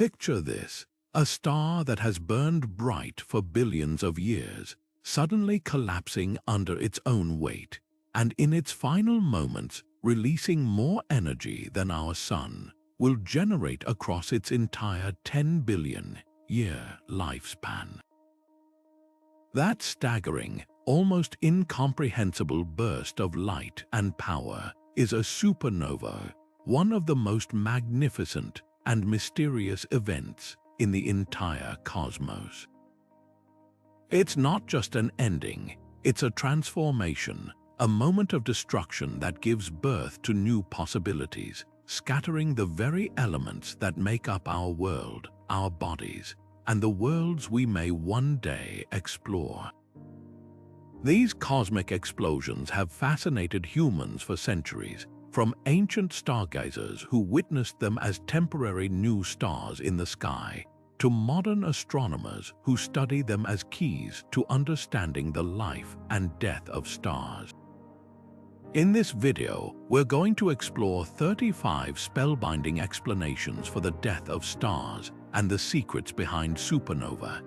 Picture this: a star that has burned bright for billions of years, suddenly collapsing under its own weight, and in its final moments releasing more energy than our Sun will generate across its entire 10 billion-year lifespan. That staggering, almost incomprehensible burst of light and power is a supernova, one of the most magnificent and mysterious events in the entire cosmos. It's not just an ending, it's a transformation, a moment of destruction that gives birth to new possibilities, scattering the very elements that make up our world, our bodies, and the worlds we may one day explore. These cosmic explosions have fascinated humans for centuries, from ancient stargazers who witnessed them as temporary new stars in the sky, to modern astronomers who study them as keys to understanding the life and death of stars. In this video, we're going to explore 35 spellbinding explanations for the death of stars and the secrets behind supernova.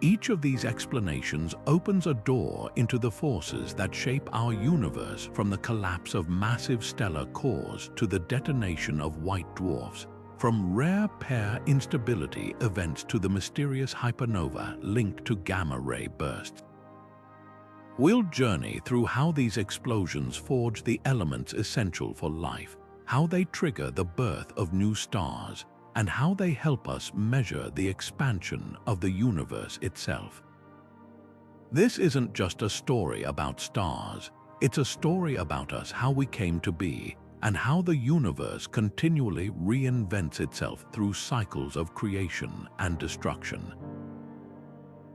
Each of these explanations opens a door into the forces that shape our universe, from the collapse of massive stellar cores to the detonation of white dwarfs, from rare pair-instability events to the mysterious hypernova linked to gamma-ray bursts. We'll journey through how these explosions forge the elements essential for life, how they trigger the birth of new stars, and how they help us measure the expansion of the universe itself. This isn't just a story about stars, it's a story about us, how we came to be, and how the universe continually reinvents itself through cycles of creation and destruction.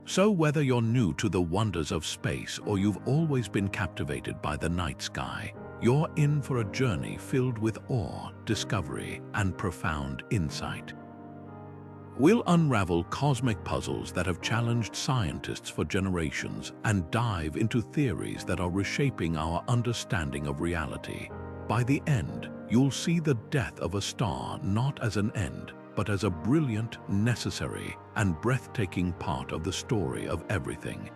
So whether you're new to the wonders of space or you've always been captivated by the night sky, you're in for a journey filled with awe, discovery, and profound insight. We'll unravel cosmic puzzles that have challenged scientists for generations and dive into theories that are reshaping our understanding of reality. By the end, you'll see the death of a star not as an end, but as a brilliant, necessary, and breathtaking part of the story of everything.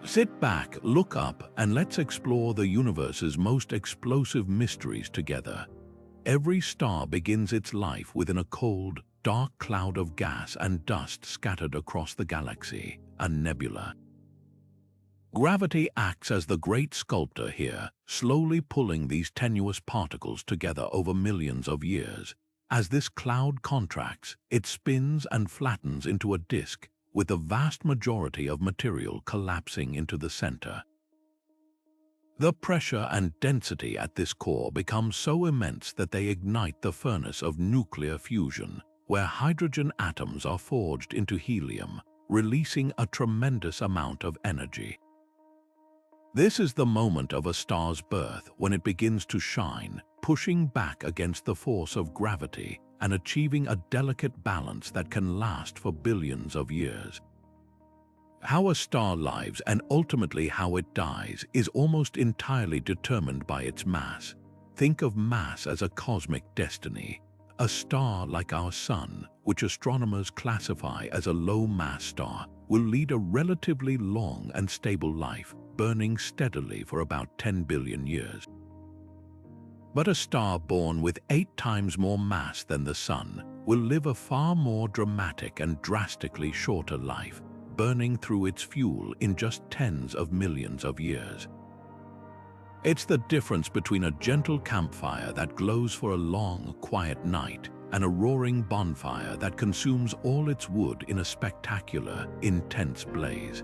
Sit back, look up, and let's explore the universe's most explosive mysteries together. Every star begins its life within a cold, dark cloud of gas and dust scattered across the galaxy, a nebula. Gravity acts as the great sculptor here, slowly pulling these tenuous particles together over millions of years. As this cloud contracts, it spins and flattens into a disk, with the vast majority of material collapsing into the center. The pressure and density at this core become so immense that they ignite the furnace of nuclear fusion, where hydrogen atoms are forged into helium, releasing a tremendous amount of energy. This is the moment of a star's birth, when it begins to shine, pushing back against the force of gravity and achieving a delicate balance that can last for billions of years. How a star lives, and ultimately how it dies, is almost entirely determined by its mass. Think of mass as a cosmic destiny. A star like our Sun, which astronomers classify as a low-mass star, will lead a relatively long and stable life, burning steadily for about 10 billion years. But a star born with 8 times more mass than the Sun will live a far more dramatic and drastically shorter life, burning through its fuel in just tens of millions of years. It's the difference between a gentle campfire that glows for a long, quiet night and a roaring bonfire that consumes all its wood in a spectacular, intense blaze.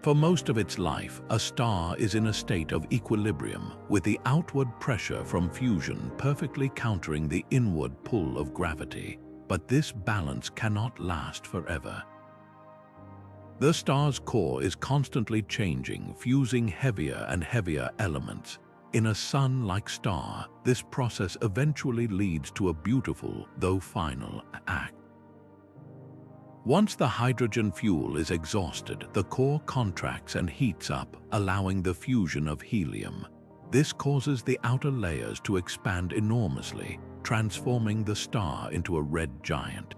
For most of its life, a star is in a state of equilibrium, with the outward pressure from fusion perfectly countering the inward pull of gravity. But this balance cannot last forever. The star's core is constantly changing, fusing heavier and heavier elements. In a Sun-like star, this process eventually leads to a beautiful, though final, act. Once the hydrogen fuel is exhausted, the core contracts and heats up, allowing the fusion of helium. This causes the outer layers to expand enormously, transforming the star into a red giant.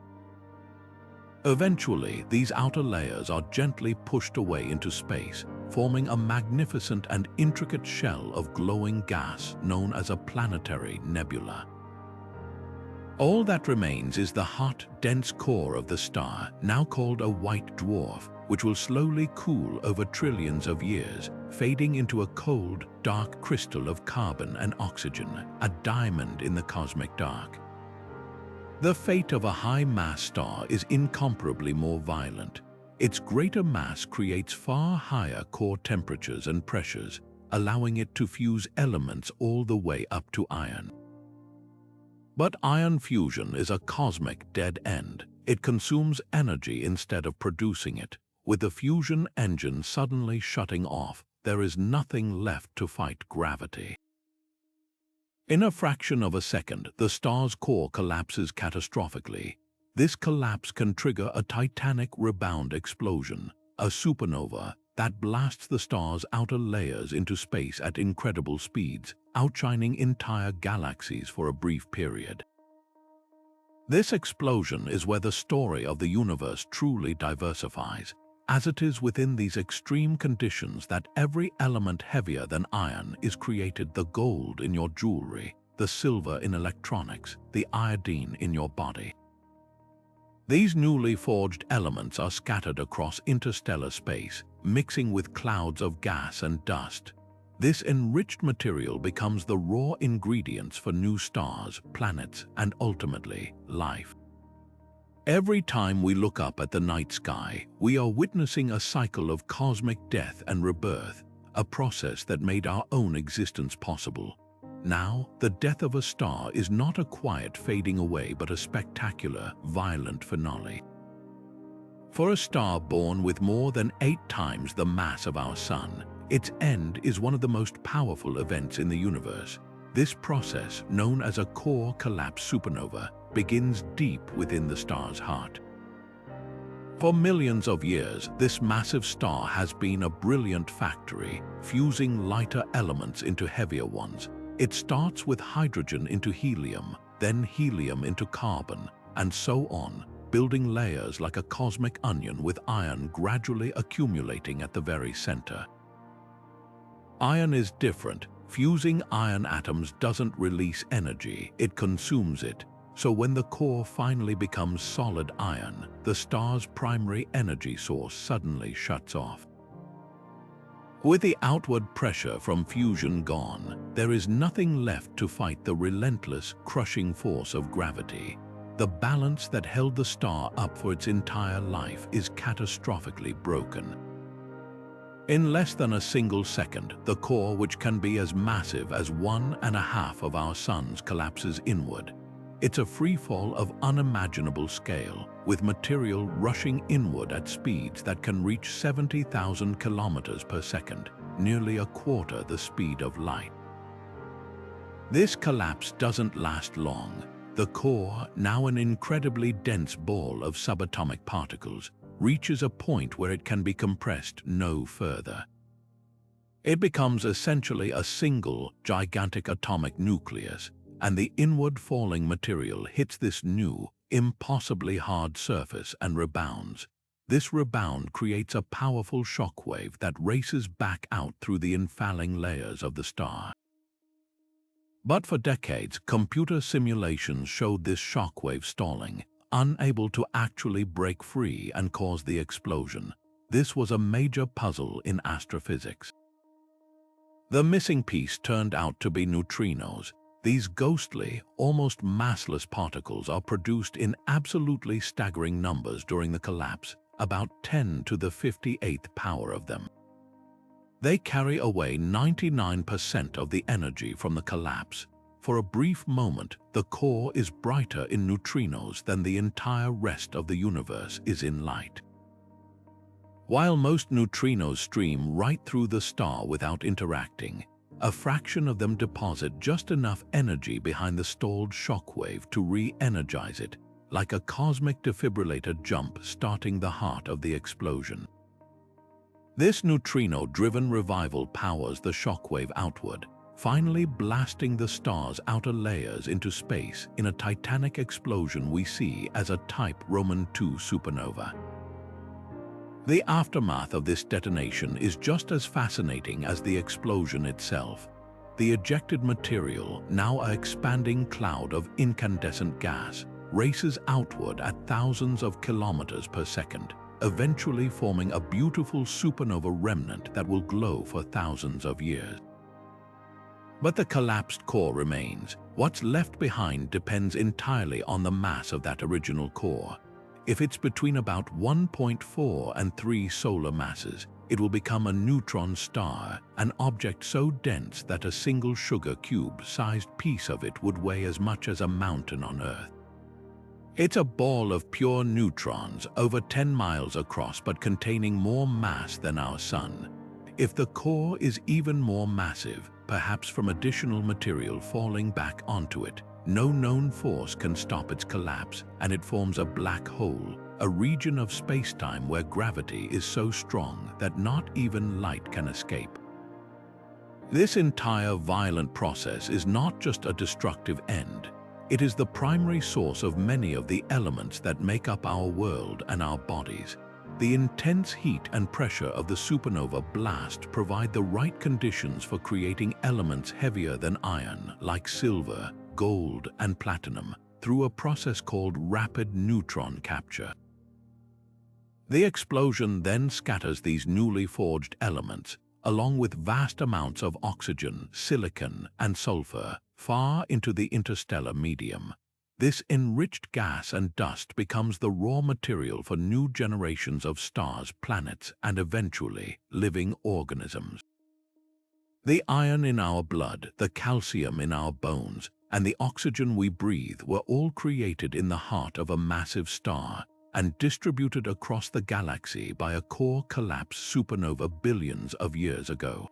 Eventually, these outer layers are gently pushed away into space, forming a magnificent and intricate shell of glowing gas known as a planetary nebula. All that remains is the hot, dense core of the star, now called a white dwarf, which will slowly cool over trillions of years, fading into a cold, dark crystal of carbon and oxygen, a diamond in the cosmic dark. The fate of a high-mass star is incomparably more violent. Its greater mass creates far higher core temperatures and pressures, allowing it to fuse elements all the way up to iron. But iron fusion is a cosmic dead end. It consumes energy instead of producing it. With the fusion engine suddenly shutting off, there is nothing left to fight gravity. In a fraction of a second, the star's core collapses catastrophically. This collapse can trigger a titanic rebound explosion, a supernova that blasts the star's outer layers into space at incredible speeds, outshining entire galaxies for a brief period. This explosion is where the story of the universe truly diversifies, as it is within these extreme conditions that every element heavier than iron is created: the gold in your jewelry, the silver in electronics, the iodine in your body. These newly forged elements are scattered across interstellar space, mixing with clouds of gas and dust. This enriched material becomes the raw ingredients for new stars, planets, and ultimately, life. Every time we look up at the night sky, we are witnessing a cycle of cosmic death and rebirth, a process that made our own existence possible. Now, the death of a star is not a quiet fading away but a spectacular, violent finale. For a star born with more than 8 times the mass of our Sun, its end is one of the most powerful events in the universe. This process, known as a core collapse supernova, begins deep within the star's heart. For millions of years, this massive star has been a brilliant factory, fusing lighter elements into heavier ones. It starts with hydrogen into helium, then helium into carbon, and so on, building layers like a cosmic onion, with iron gradually accumulating at the very center. Iron is different. Fusing iron atoms doesn't release energy, it consumes it. So when the core finally becomes solid iron, the star's primary energy source suddenly shuts off. With the outward pressure from fusion gone, there is nothing left to fight the relentless, crushing force of gravity. The balance that held the star up for its entire life is catastrophically broken. In less than a single second, the core, which can be as massive as 1.5 of our suns, collapses inward. It's a freefall of unimaginable scale, with material rushing inward at speeds that can reach 70,000 kilometers per second, nearly a quarter the speed of light. This collapse doesn't last long. The core, now an incredibly dense ball of subatomic particles, reaches a point where it can be compressed no further. It becomes essentially a single, gigantic atomic nucleus, and the inward-falling material hits this new, impossibly hard surface and rebounds. This rebound creates a powerful shockwave that races back out through the infalling layers of the star. But for decades, computer simulations showed this shockwave stalling, unable to actually break free and cause the explosion. This was a major puzzle in astrophysics. The missing piece turned out to be neutrinos. These ghostly, almost massless particles are produced in absolutely staggering numbers during the collapse, about 10 to the 58th power of them. They carry away 99% of the energy from the collapse. For a brief moment, the core is brighter in neutrinos than the entire rest of the universe is in light. While most neutrinos stream right through the star without interacting, a fraction of them deposit just enough energy behind the stalled shockwave to re-energize it, like a cosmic defibrillator jump starting the heart of the explosion. This neutrino-driven revival powers the shockwave outward, finally blasting the star's outer layers into space in a titanic explosion we see as a Type Roman II supernova. The aftermath of this detonation is just as fascinating as the explosion itself. The ejected material, now an expanding cloud of incandescent gas, races outward at thousands of kilometers per second, eventually forming a beautiful supernova remnant that will glow for thousands of years. But the collapsed core remains. What's left behind depends entirely on the mass of that original core. If it's between about 1.4 and 3 solar masses, it will become a neutron star, an object so dense that a single sugar cube-sized piece of it would weigh as much as a mountain on Earth. It's a ball of pure neutrons over 10 miles across but containing more mass than our Sun. If the core is even more massive, perhaps from additional material falling back onto it, no known force can stop its collapse, and it forms a black hole, a region of space-time where gravity is so strong that not even light can escape. This entire violent process is not just a destructive end. It is the primary source of many of the elements that make up our world and our bodies. The intense heat and pressure of the supernova blast provide the right conditions for creating elements heavier than iron, like silver, gold, and platinum, through a process called rapid neutron capture. The explosion then scatters these newly forged elements, along with vast amounts of oxygen, silicon, and sulfur, far into the interstellar medium. This enriched gas and dust becomes the raw material for new generations of stars, planets, and eventually living organisms. The iron in our blood, the calcium in our bones, and the oxygen we breathe were all created in the heart of a massive star and distributed across the galaxy by a core collapse supernova billions of years ago.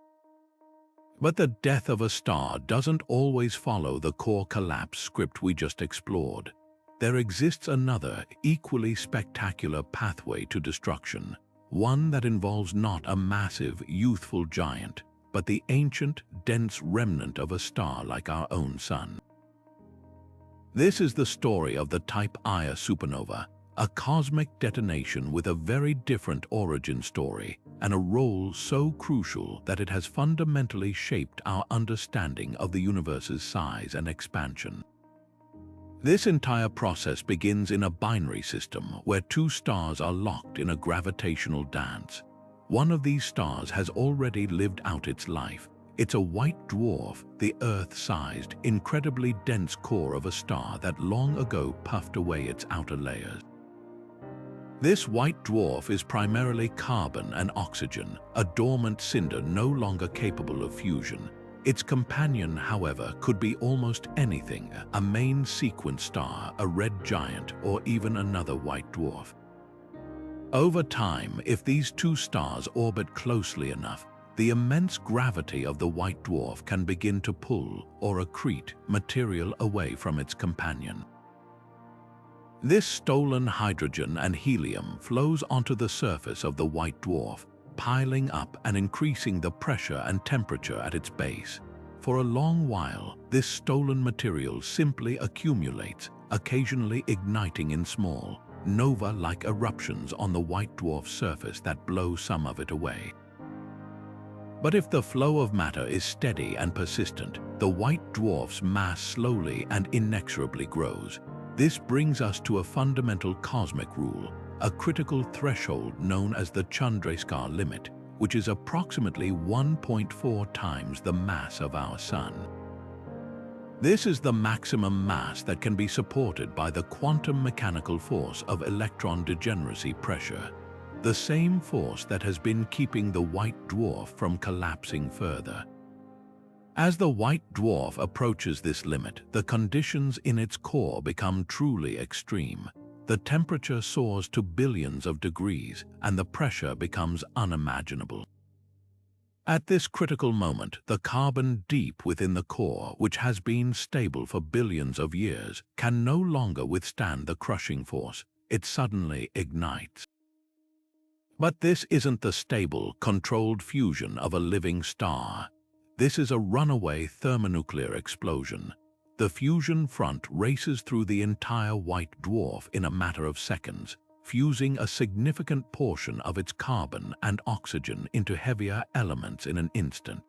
But the death of a star doesn't always follow the core collapse script we just explored. There exists another, equally spectacular pathway to destruction, one that involves not a massive, youthful giant, but the ancient, dense remnant of a star like our own Sun. This is the story of the Type Ia supernova, a cosmic detonation with a very different origin story and a role so crucial that it has fundamentally shaped our understanding of the universe's size and expansion. This entire process begins in a binary system where two stars are locked in a gravitational dance. One of these stars has already lived out its life. It's a white dwarf, the Earth-sized, incredibly dense core of a star that long ago puffed away its outer layers. This white dwarf is primarily carbon and oxygen, a dormant cinder no longer capable of fusion. Its companion, however, could be almost anything, a main sequence star, a red giant, or even another white dwarf. Over time, if these two stars orbit closely enough, the immense gravity of the white dwarf can begin to pull or accrete material away from its companion. This stolen hydrogen and helium flows onto the surface of the white dwarf, piling up and increasing the pressure and temperature at its base. For a long while, this stolen material simply accumulates, occasionally igniting in small, nova-like eruptions on the white dwarf's surface that blow some of it away. But if the flow of matter is steady and persistent, the white dwarf's mass slowly and inexorably grows. This brings us to a fundamental cosmic rule, a critical threshold known as the Chandrasekhar Limit, which is approximately 1.4 times the mass of our Sun. This is the maximum mass that can be supported by the quantum mechanical force of electron degeneracy pressure, the same force that has been keeping the white dwarf from collapsing further. As the white dwarf approaches this limit, the conditions in its core become truly extreme. The temperature soars to billions of degrees, and the pressure becomes unimaginable. At this critical moment, the carbon deep within the core, which has been stable for billions of years, can no longer withstand the crushing force. It suddenly ignites. But this isn't the stable, controlled fusion of a living star. This is a runaway thermonuclear explosion. The fusion front races through the entire white dwarf in a matter of seconds, fusing a significant portion of its carbon and oxygen into heavier elements in an instant.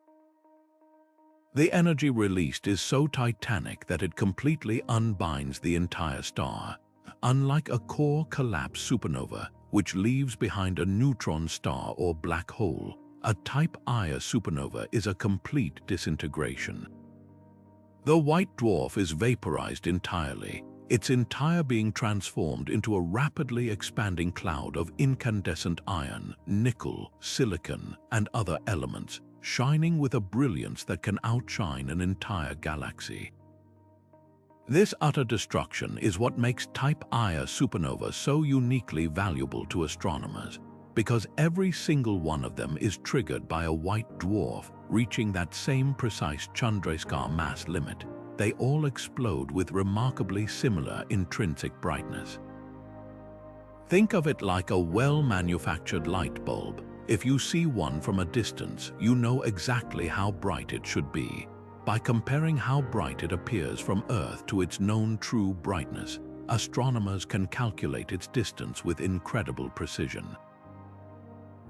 The energy released is so titanic that it completely unbinds the entire star. Unlike a core collapse supernova, which leaves behind a neutron star or black hole, a type Ia supernova is a complete disintegration. The white dwarf is vaporized entirely, its entire being transformed into a rapidly expanding cloud of incandescent iron, nickel, silicon, and other elements, shining with a brilliance that can outshine an entire galaxy. This utter destruction is what makes type Ia supernova so uniquely valuable to astronomers, because every single one of them is triggered by a white dwarf reaching that same precise Chandrasekhar mass limit. They all explode with remarkably similar intrinsic brightness. Think of it like a well-manufactured light bulb. If you see one from a distance, you know exactly how bright it should be. By comparing how bright it appears from Earth to its known true brightness, astronomers can calculate its distance with incredible precision.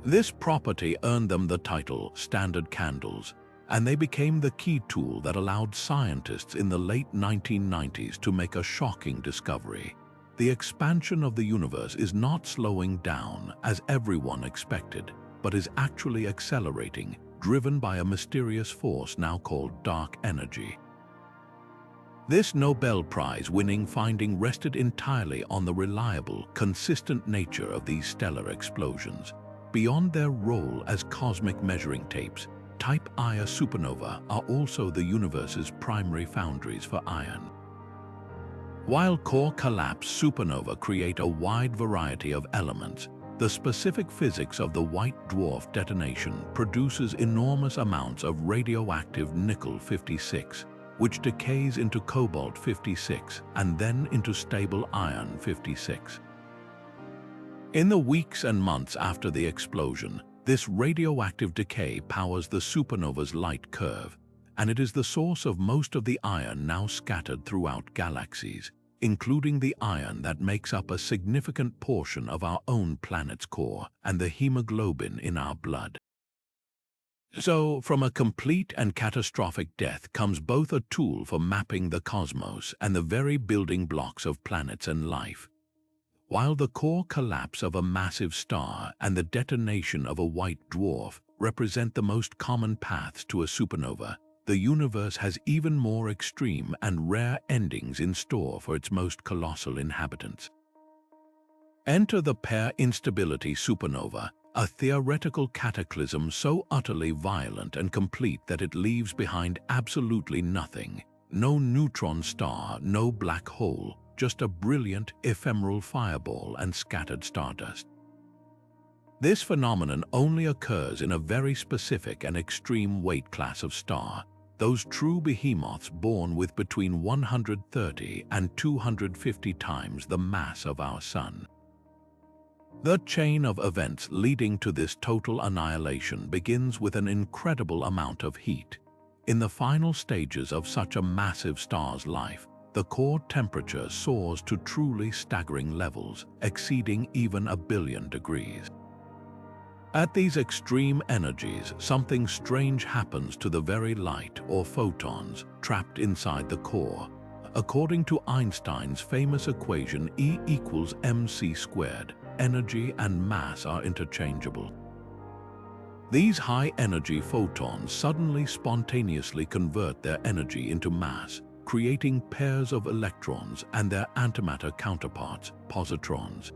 This property earned them the title standard candles, and they became the key tool that allowed scientists in the late 1990s to make a shocking discovery. The expansion of the universe is not slowing down, as everyone expected, but is actually accelerating, driven by a mysterious force now called dark energy. This Nobel Prize-winning finding rested entirely on the reliable, consistent nature of these stellar explosions. Beyond their role as cosmic measuring tapes, type Ia supernova are also the universe's primary foundries for iron. While core collapse supernova create a wide variety of elements, the specific physics of the white dwarf detonation produces enormous amounts of radioactive nickel-56, which decays into cobalt-56 and then into stable iron-56. In the weeks and months after the explosion, this radioactive decay powers the supernova's light curve, and it is the source of most of the iron now scattered throughout galaxies, including the iron that makes up a significant portion of our own planet's core and the hemoglobin in our blood. So, from a complete and catastrophic death comes both a tool for mapping the cosmos and the very building blocks of planets and life. While the core collapse of a massive star and the detonation of a white dwarf represent the most common paths to a supernova, the universe has even more extreme and rare endings in store for its most colossal inhabitants. Enter the pair-instability supernova, a theoretical cataclysm so utterly violent and complete that it leaves behind absolutely nothing. No neutron star, no black hole, just a brilliant, ephemeral fireball and scattered stardust. This phenomenon only occurs in a very specific and extreme weight class of star, those true behemoths born with between 130 and 250 times the mass of our Sun. The chain of events leading to this total annihilation begins with an incredible amount of heat. In the final stages of such a massive star's life, the core temperature soars to truly staggering levels, exceeding even 1 billion degrees. At these extreme energies, something strange happens to the very light or photons trapped inside the core. According to Einstein's famous equation E equals mc², energy and mass are interchangeable. These high-energy photons suddenly spontaneously convert their energy into mass, creating pairs of electrons and their antimatter counterparts, positrons.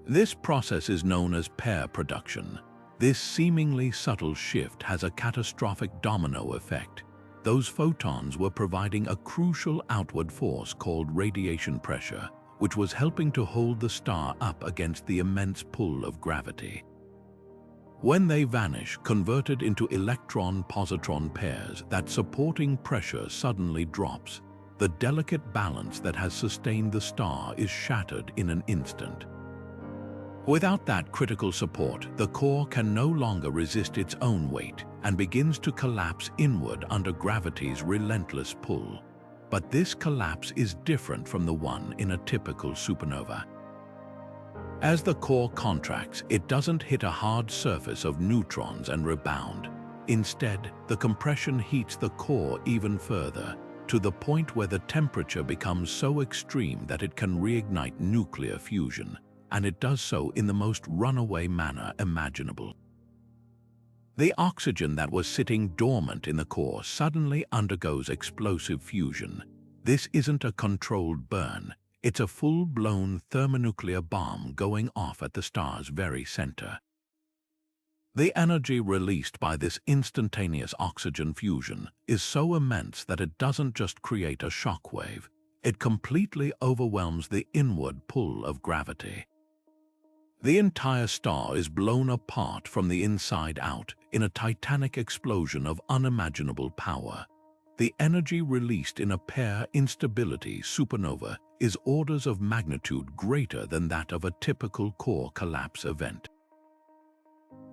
This process is known as pair production. This seemingly subtle shift has a catastrophic domino effect. Those photons were providing a crucial outward force called radiation pressure, which was helping to hold the star up against the immense pull of gravity. When they vanish, converted into electron-positron pairs, that supporting pressure suddenly drops. The delicate balance that has sustained the star is shattered in an instant. Without that critical support, the core can no longer resist its own weight, and begins to collapse inward under gravity's relentless pull. But this collapse is different from the one in a typical supernova. As the core contracts, it doesn't hit a hard surface of neutrons and rebound. Instead, the compression heats the core even further, to the point where the temperature becomes so extreme that it can reignite nuclear fusion, and it does so in the most runaway manner imaginable. The oxygen that was sitting dormant in the core suddenly undergoes explosive fusion. This isn't a controlled burn, it's a full-blown thermonuclear bomb going off at the star's very center. The energy released by this instantaneous oxygen fusion is so immense that it doesn't just create a shockwave, it completely overwhelms the inward pull of gravity. The entire star is blown apart from the inside out in a titanic explosion of unimaginable power. The energy released in a pair-instability supernova is orders of magnitude greater than that of a typical core collapse event.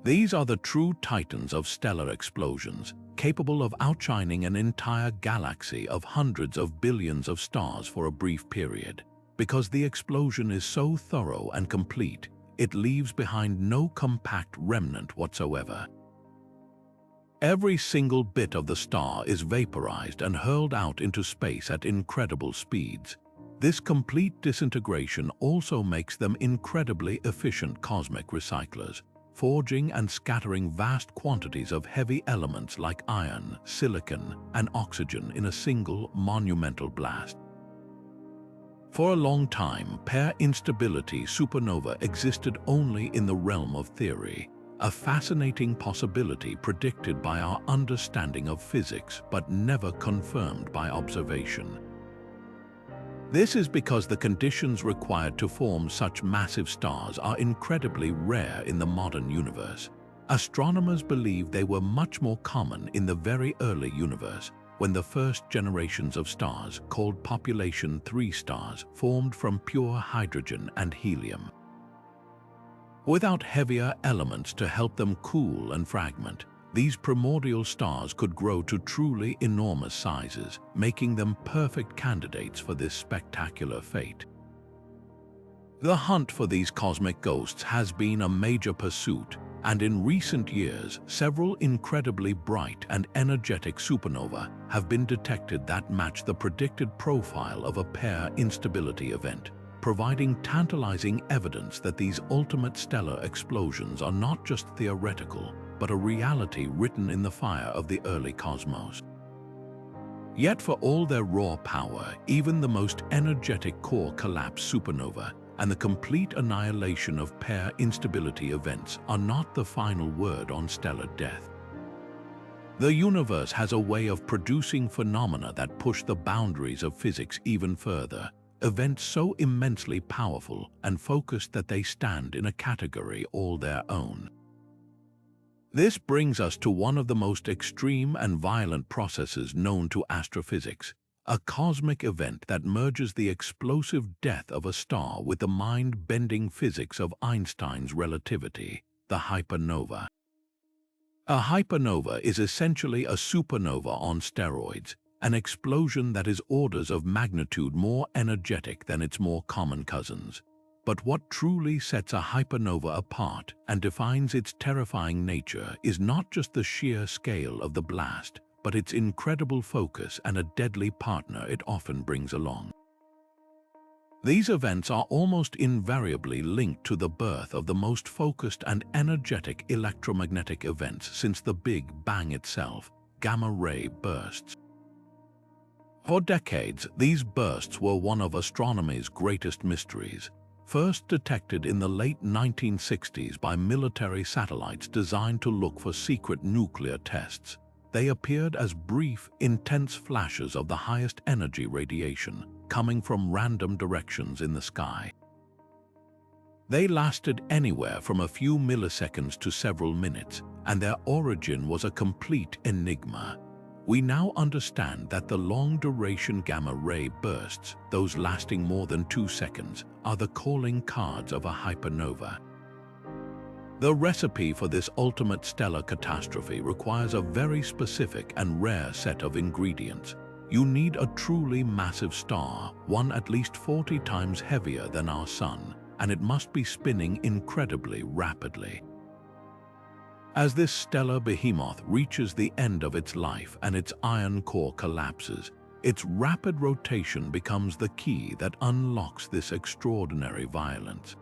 These are the true titans of stellar explosions, capable of outshining an entire galaxy of hundreds of billions of stars for a brief period. Because the explosion is so thorough and complete, it leaves behind no compact remnant whatsoever. Every single bit of the star is vaporized and hurled out into space at incredible speeds. This complete disintegration also makes them incredibly efficient cosmic recyclers, forging and scattering vast quantities of heavy elements like iron, silicon, and oxygen in a single monumental blast. For a long time, pair-instability supernova existed only in the realm of theory, a fascinating possibility predicted by our understanding of physics but never confirmed by observation. This is because the conditions required to form such massive stars are incredibly rare in the modern universe. Astronomers believe they were much more common in the very early universe, when the first generations of stars, called population 3 stars, formed from pure hydrogen and helium. Without heavier elements to help them cool and fragment, these primordial stars could grow to truly enormous sizes, making them perfect candidates for this spectacular fate. The hunt for these cosmic ghosts has been a major pursuit, and in recent years, several incredibly bright and energetic supernova have been detected that match the predicted profile of a pair-instability event, providing tantalizing evidence that these ultimate stellar explosions are not just theoretical, but a reality written in the fire of the early cosmos. Yet for all their raw power, even the most energetic core collapse supernova and the complete annihilation of pair-instability events are not the final word on stellar death. The universe has a way of producing phenomena that push the boundaries of physics even further, events so immensely powerful and focused that they stand in a category all their own. This brings us to one of the most extreme and violent processes known to astrophysics, a cosmic event that merges the explosive death of a star with the mind-bending physics of Einstein's relativity, the hypernova. A hypernova is essentially a supernova on steroids, an explosion that is orders of magnitude more energetic than its more common cousins. But what truly sets a hypernova apart and defines its terrifying nature is not just the sheer scale of the blast, but its incredible focus and a deadly partner it often brings along. These events are almost invariably linked to the birth of the most focused and energetic electromagnetic events since the Big Bang itself, gamma-ray bursts. For decades, these bursts were one of astronomy's greatest mysteries. First detected in the late 1960s by military satellites designed to look for secret nuclear tests, they appeared as brief, intense flashes of the highest energy radiation coming from random directions in the sky. They lasted anywhere from a few milliseconds to several minutes, and their origin was a complete enigma. We now understand that the long-duration gamma-ray bursts, those lasting more than 2 seconds, are the calling cards of a hypernova. The recipe for this ultimate stellar catastrophe requires a very specific and rare set of ingredients. You need a truly massive star, one at least 40 times heavier than our Sun, and it must be spinning incredibly rapidly. As this stellar behemoth reaches the end of its life and its iron core collapses, its rapid rotation becomes the key that unlocks this extraordinary violence.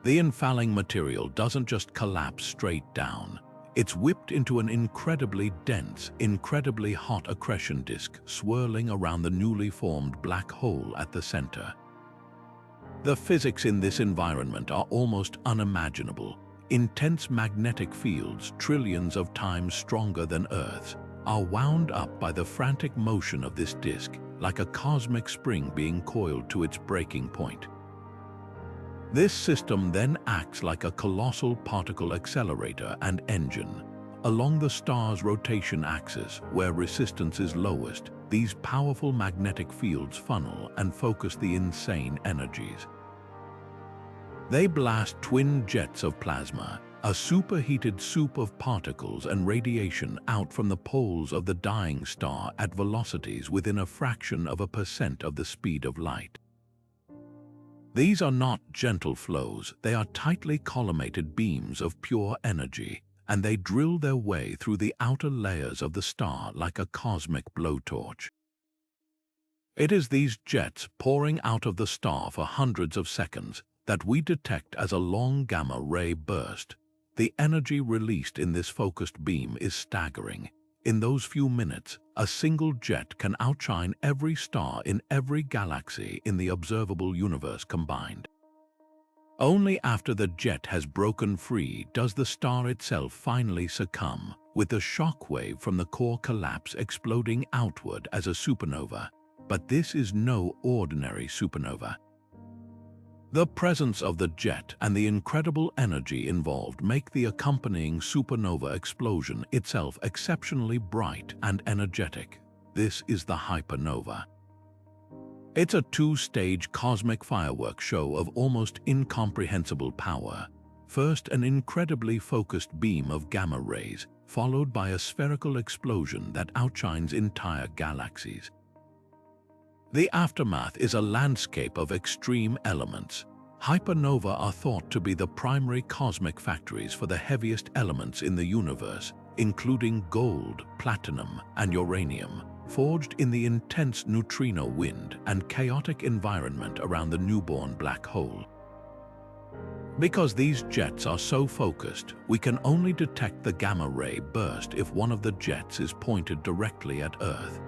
The infalling material doesn't just collapse straight down. It's whipped into an incredibly dense, incredibly hot accretion disk swirling around the newly formed black hole at the center. The physics in this environment are almost unimaginable. Intense magnetic fields, trillions of times stronger than Earth's, are wound up by the frantic motion of this disk, like a cosmic spring being coiled to its breaking point. This system then acts like a colossal particle accelerator and engine. Along the star's rotation axis, where resistance is lowest, these powerful magnetic fields funnel and focus the insane energies. They blast twin jets of plasma, a superheated soup of particles and radiation out from the poles of the dying star at velocities within a fraction of a percent of the speed of light. These are not gentle flows, they are tightly collimated beams of pure energy, and they drill their way through the outer layers of the star like a cosmic blowtorch. It is these jets pouring out of the star for hundreds of seconds that we detect as a long gamma-ray burst. The energy released in this focused beam is staggering. In those few minutes, a single jet can outshine every star in every galaxy in the observable universe combined. Only after the jet has broken free does the star itself finally succumb, with the shock wave from the core collapse exploding outward as a supernova. But this is no ordinary supernova. The presence of the jet and the incredible energy involved make the accompanying supernova explosion itself exceptionally bright and energetic. This is the hypernova. It's a two-stage cosmic fireworks show of almost incomprehensible power. First, an incredibly focused beam of gamma rays, followed by a spherical explosion that outshines entire galaxies. The aftermath is a landscape of extreme elements. Hypernova are thought to be the primary cosmic factories for the heaviest elements in the universe, including gold, platinum, and uranium, forged in the intense neutrino wind and chaotic environment around the newborn black hole. Because these jets are so focused, we can only detect the gamma-ray burst if one of the jets is pointed directly at Earth.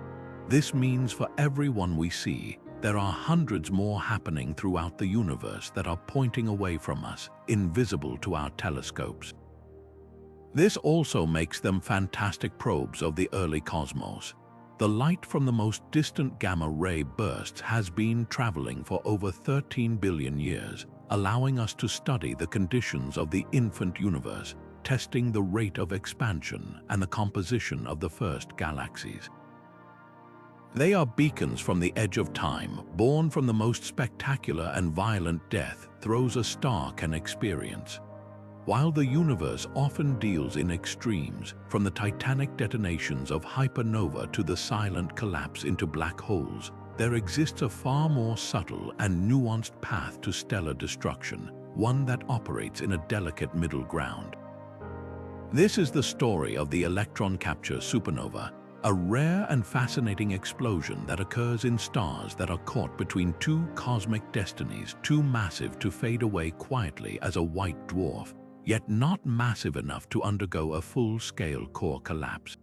This means for every one we see, there are hundreds more happening throughout the universe that are pointing away from us, invisible to our telescopes. This also makes them fantastic probes of the early cosmos. The light from the most distant gamma-ray bursts has been traveling for over 13 billion years, allowing us to study the conditions of the infant universe, testing the rate of expansion and the composition of the first galaxies. They are beacons from the edge of time, born from the most spectacular and violent death throes a star can experience. While the universe often deals in extremes, from the titanic detonations of hypernova to the silent collapse into black holes, there exists a far more subtle and nuanced path to stellar destruction, one that operates in a delicate middle ground. This is the story of the electron capture supernova, a rare and fascinating explosion that occurs in stars that are caught between two cosmic destinies too massive to fade away quietly as a white dwarf, yet not massive enough to undergo a full-scale core collapse.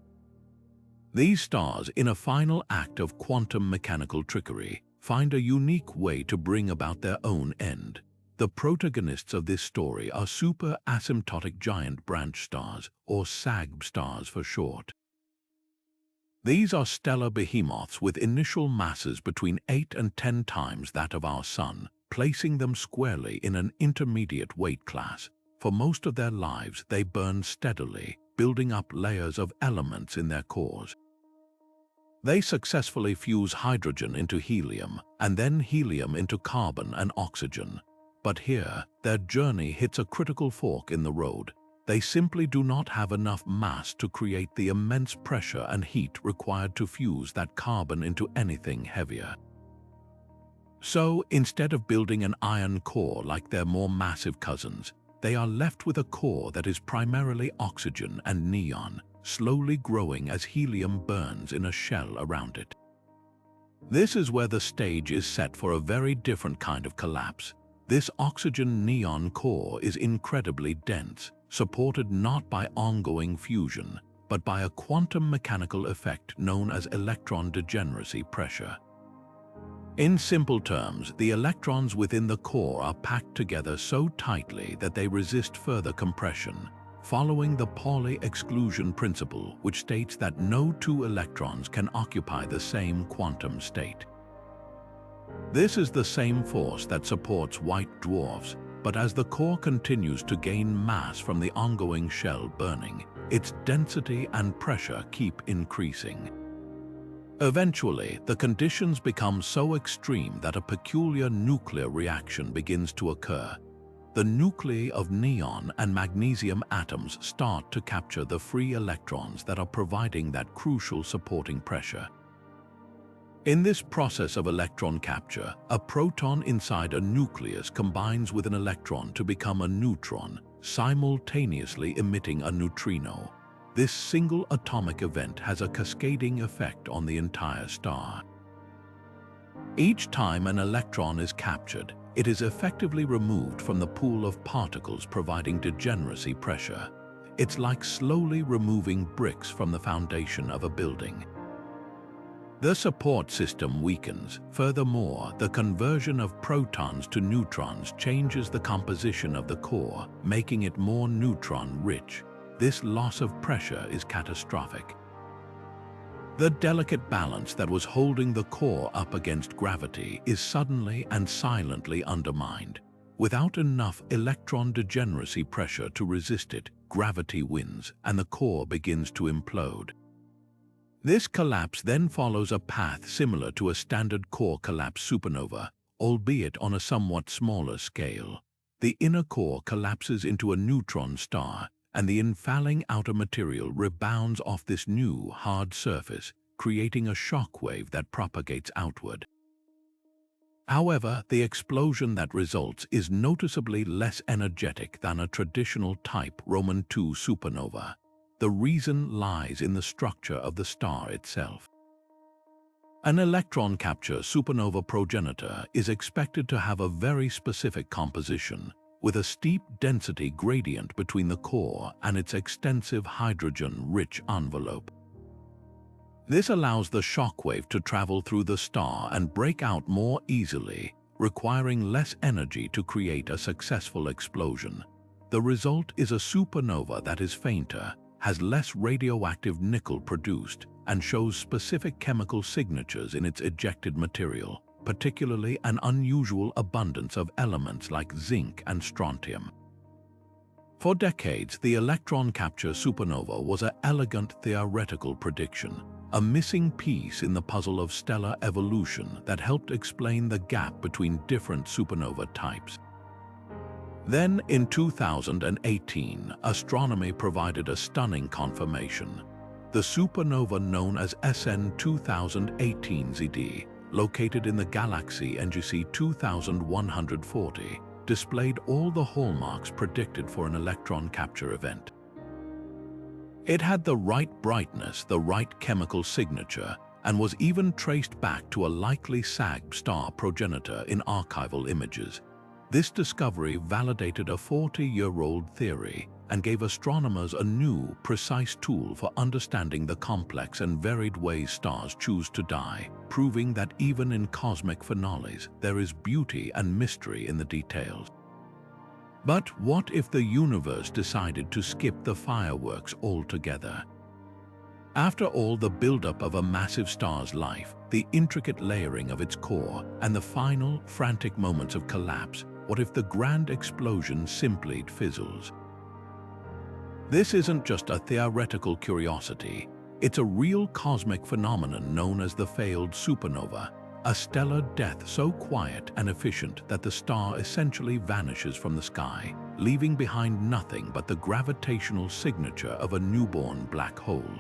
These stars, in a final act of quantum mechanical trickery, find a unique way to bring about their own end. The protagonists of this story are super-asymptotic giant branch stars, or SAGB stars for short. These are stellar behemoths with initial masses between 8 and 10 times that of our Sun, placing them squarely in an intermediate weight class. For most of their lives, they burn steadily, building up layers of elements in their cores. They successfully fuse hydrogen into helium, and then helium into carbon and oxygen. But here, their journey hits a critical fork in the road. They simply do not have enough mass to create the immense pressure and heat required to fuse that carbon into anything heavier. So, instead of building an iron core like their more massive cousins, they are left with a core that is primarily oxygen and neon, slowly growing as helium burns in a shell around it. This is where the stage is set for a very different kind of collapse. This oxygen-neon core is incredibly dense, supported not by ongoing fusion, but by a quantum mechanical effect known as electron degeneracy pressure. In simple terms, the electrons within the core are packed together so tightly that they resist further compression, following the Pauli exclusion principle, which states that no two electrons can occupy the same quantum state. This is the same force that supports white dwarfs, but as the core continues to gain mass from the ongoing shell burning, its density and pressure keep increasing. Eventually, the conditions become so extreme that a peculiar nuclear reaction begins to occur. The nuclei of neon and magnesium atoms start to capture the free electrons that are providing that crucial supporting pressure. In this process of electron capture, a proton inside a nucleus combines with an electron to become a neutron, simultaneously emitting a neutrino. This single atomic event has a cascading effect on the entire star. Each time an electron is captured, it is effectively removed from the pool of particles, providing degeneracy pressure. It's like slowly removing bricks from the foundation of a building. The support system weakens. Furthermore, the conversion of protons to neutrons changes the composition of the core, making it more neutron-rich. This loss of pressure is catastrophic. The delicate balance that was holding the core up against gravity is suddenly and silently undermined. Without enough electron degeneracy pressure to resist it, gravity wins and the core begins to implode. This collapse then follows a path similar to a standard core collapse supernova, albeit on a somewhat smaller scale. The inner core collapses into a neutron star, and the infalling outer material rebounds off this new, hard surface, creating a shock wave that propagates outward. However, the explosion that results is noticeably less energetic than a traditional type Roman II supernova. The reason lies in the structure of the star itself. An electron capture supernova Progenitor is expected to have a very specific composition, with a steep density gradient between the core and its extensive hydrogen-rich envelope. This allows the shockwave to travel through the star and break out more easily, requiring less energy to create a successful explosion. The result is a supernova that is fainter, has less radioactive nickel produced, and shows specific chemical signatures in its ejected material, particularly an unusual abundance of elements like zinc and strontium. For decades, the electron capture supernova was an elegant theoretical prediction, a missing piece in the puzzle of stellar evolution that helped explain the gap between different supernova types. Then, in 2018, astronomy provided a stunning confirmation. The supernova known as SN 2018ZD, located in the galaxy NGC 2140, displayed all the hallmarks predicted for an electron capture event. It had the right brightness, the right chemical signature, and was even traced back to a likely SAG star progenitor in archival images. This discovery validated a 40-year-old theory and gave astronomers a new, precise tool for understanding the complex and varied ways stars choose to die, proving that even in cosmic finales, there is beauty and mystery in the details. But what if the universe decided to skip the fireworks altogether? After all the buildup of a massive star's life, the intricate layering of its core, and the final, frantic moments of collapse, what if the grand explosion simply fizzles? This isn't just a theoretical curiosity. It's a real cosmic phenomenon known as the failed supernova, a stellar death so quiet and efficient that the star essentially vanishes from the sky, leaving behind nothing but the gravitational signature of a newborn black hole.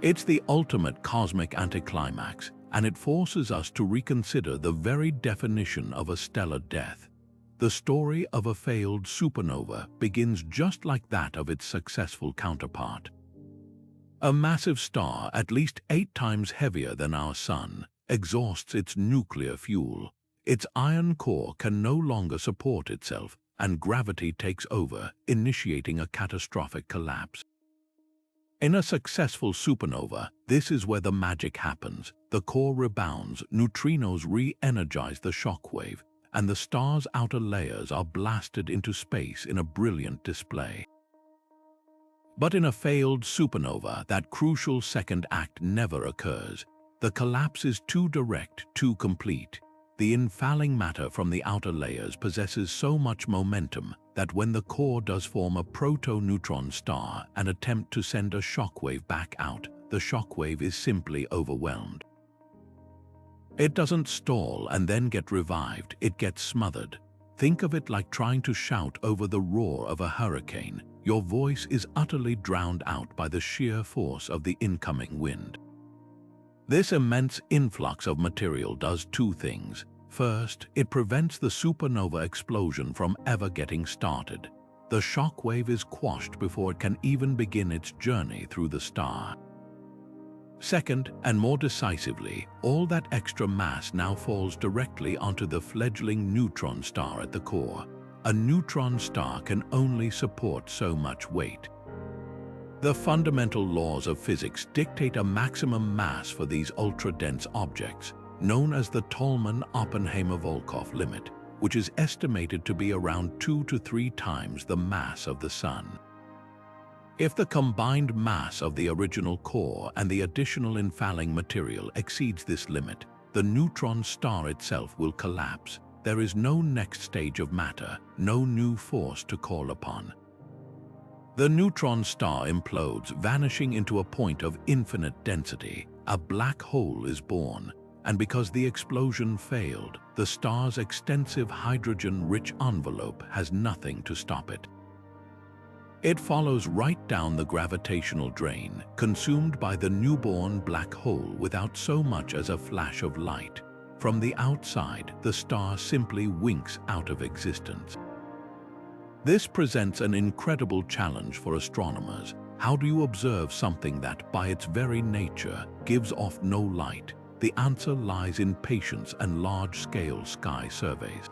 It's the ultimate cosmic anticlimax, and it forces us to reconsider the very definition of a stellar death. The story of a failed supernova begins just like that of its successful counterpart. A massive star, at least 8 times heavier than our Sun, exhausts its nuclear fuel. Its iron core can no longer support itself, and gravity takes over, initiating a catastrophic collapse. In a successful supernova, this is where the magic happens. The core rebounds, neutrinos re-energize the shockwave, and the star's outer layers are blasted into space in a brilliant display. But in a failed supernova, that crucial second act never occurs. The collapse is too direct, too complete. The infalling matter from the outer layers possesses so much momentum that when the core does form a proto-neutron star and attempt to send a shockwave back out, the shockwave is simply overwhelmed. It doesn't stall and then get revived, it gets smothered. Think of it like trying to shout over the roar of a hurricane. Your voice is utterly drowned out by the sheer force of the incoming wind. This immense influx of material does 2 things. First, it prevents the supernova explosion from ever getting started. The shockwave is quashed before it can even begin its journey through the star. Second, and more decisively, all that extra mass now falls directly onto the fledgling neutron star at the core. A neutron star can only support so much weight. The fundamental laws of physics dictate a maximum mass for these ultra-dense objects, known as the Tolman-Oppenheimer-Volkoff limit, which is estimated to be around 2 to 3 times the mass of the Sun. If the combined mass of the original core and the additional infalling material exceeds this limit, the neutron star itself will collapse. There is no next stage of matter, no new force to call upon. The neutron star implodes, vanishing into a point of infinite density. A black hole is born, and because the explosion failed, the star's extensive hydrogen-rich envelope has nothing to stop it. It follows right down the gravitational drain, consumed by the newborn black hole without so much as a flash of light. From the outside, the star simply winks out of existence. This presents an incredible challenge for astronomers. How do you observe something that, by its very nature, gives off no light? The answer lies in patience and large-scale sky surveys.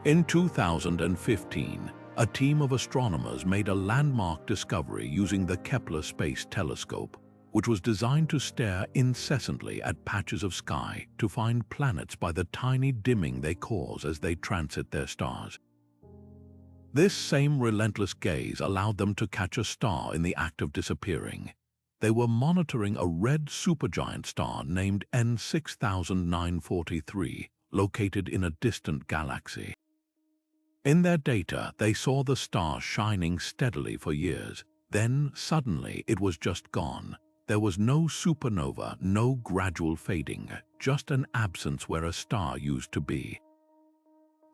In 2015, a team of astronomers made a landmark discovery using the Kepler Space Telescope, which was designed to stare incessantly at patches of sky to find planets by the tiny dimming they cause as they transit their stars. This same relentless gaze allowed them to catch a star in the act of disappearing. They were monitoring a red supergiant star named N6943, located in a distant galaxy. In their data, they saw the star shining steadily for years. Then, suddenly, it was just gone. There was no supernova, no gradual fading, just an absence where a star used to be.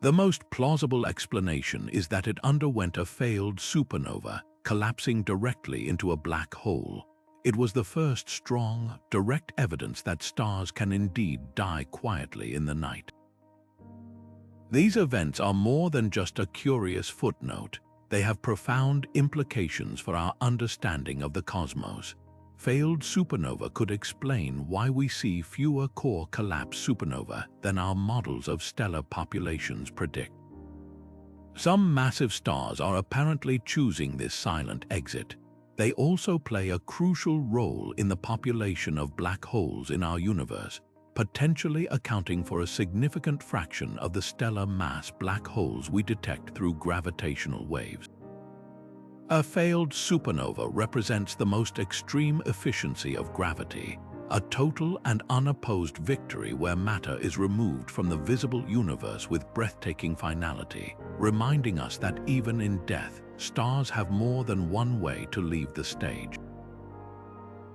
The most plausible explanation is that it underwent a failed supernova, collapsing directly into a black hole. It was the first strong, direct evidence that stars can indeed die quietly in the night. These events are more than just a curious footnote. They have profound implications for our understanding of the cosmos. Failed supernova could explain why we see fewer core collapse supernova than our models of stellar populations predict. Some massive stars are apparently choosing this silent exit. They also play a crucial role in the population of black holes in our universe, potentially accounting for a significant fraction of the stellar mass black holes we detect through gravitational waves. A failed supernova represents the most extreme efficiency of gravity, a total and unopposed victory where matter is removed from the visible universe with breathtaking finality, reminding us that even in death, stars have more than one way to leave the stage.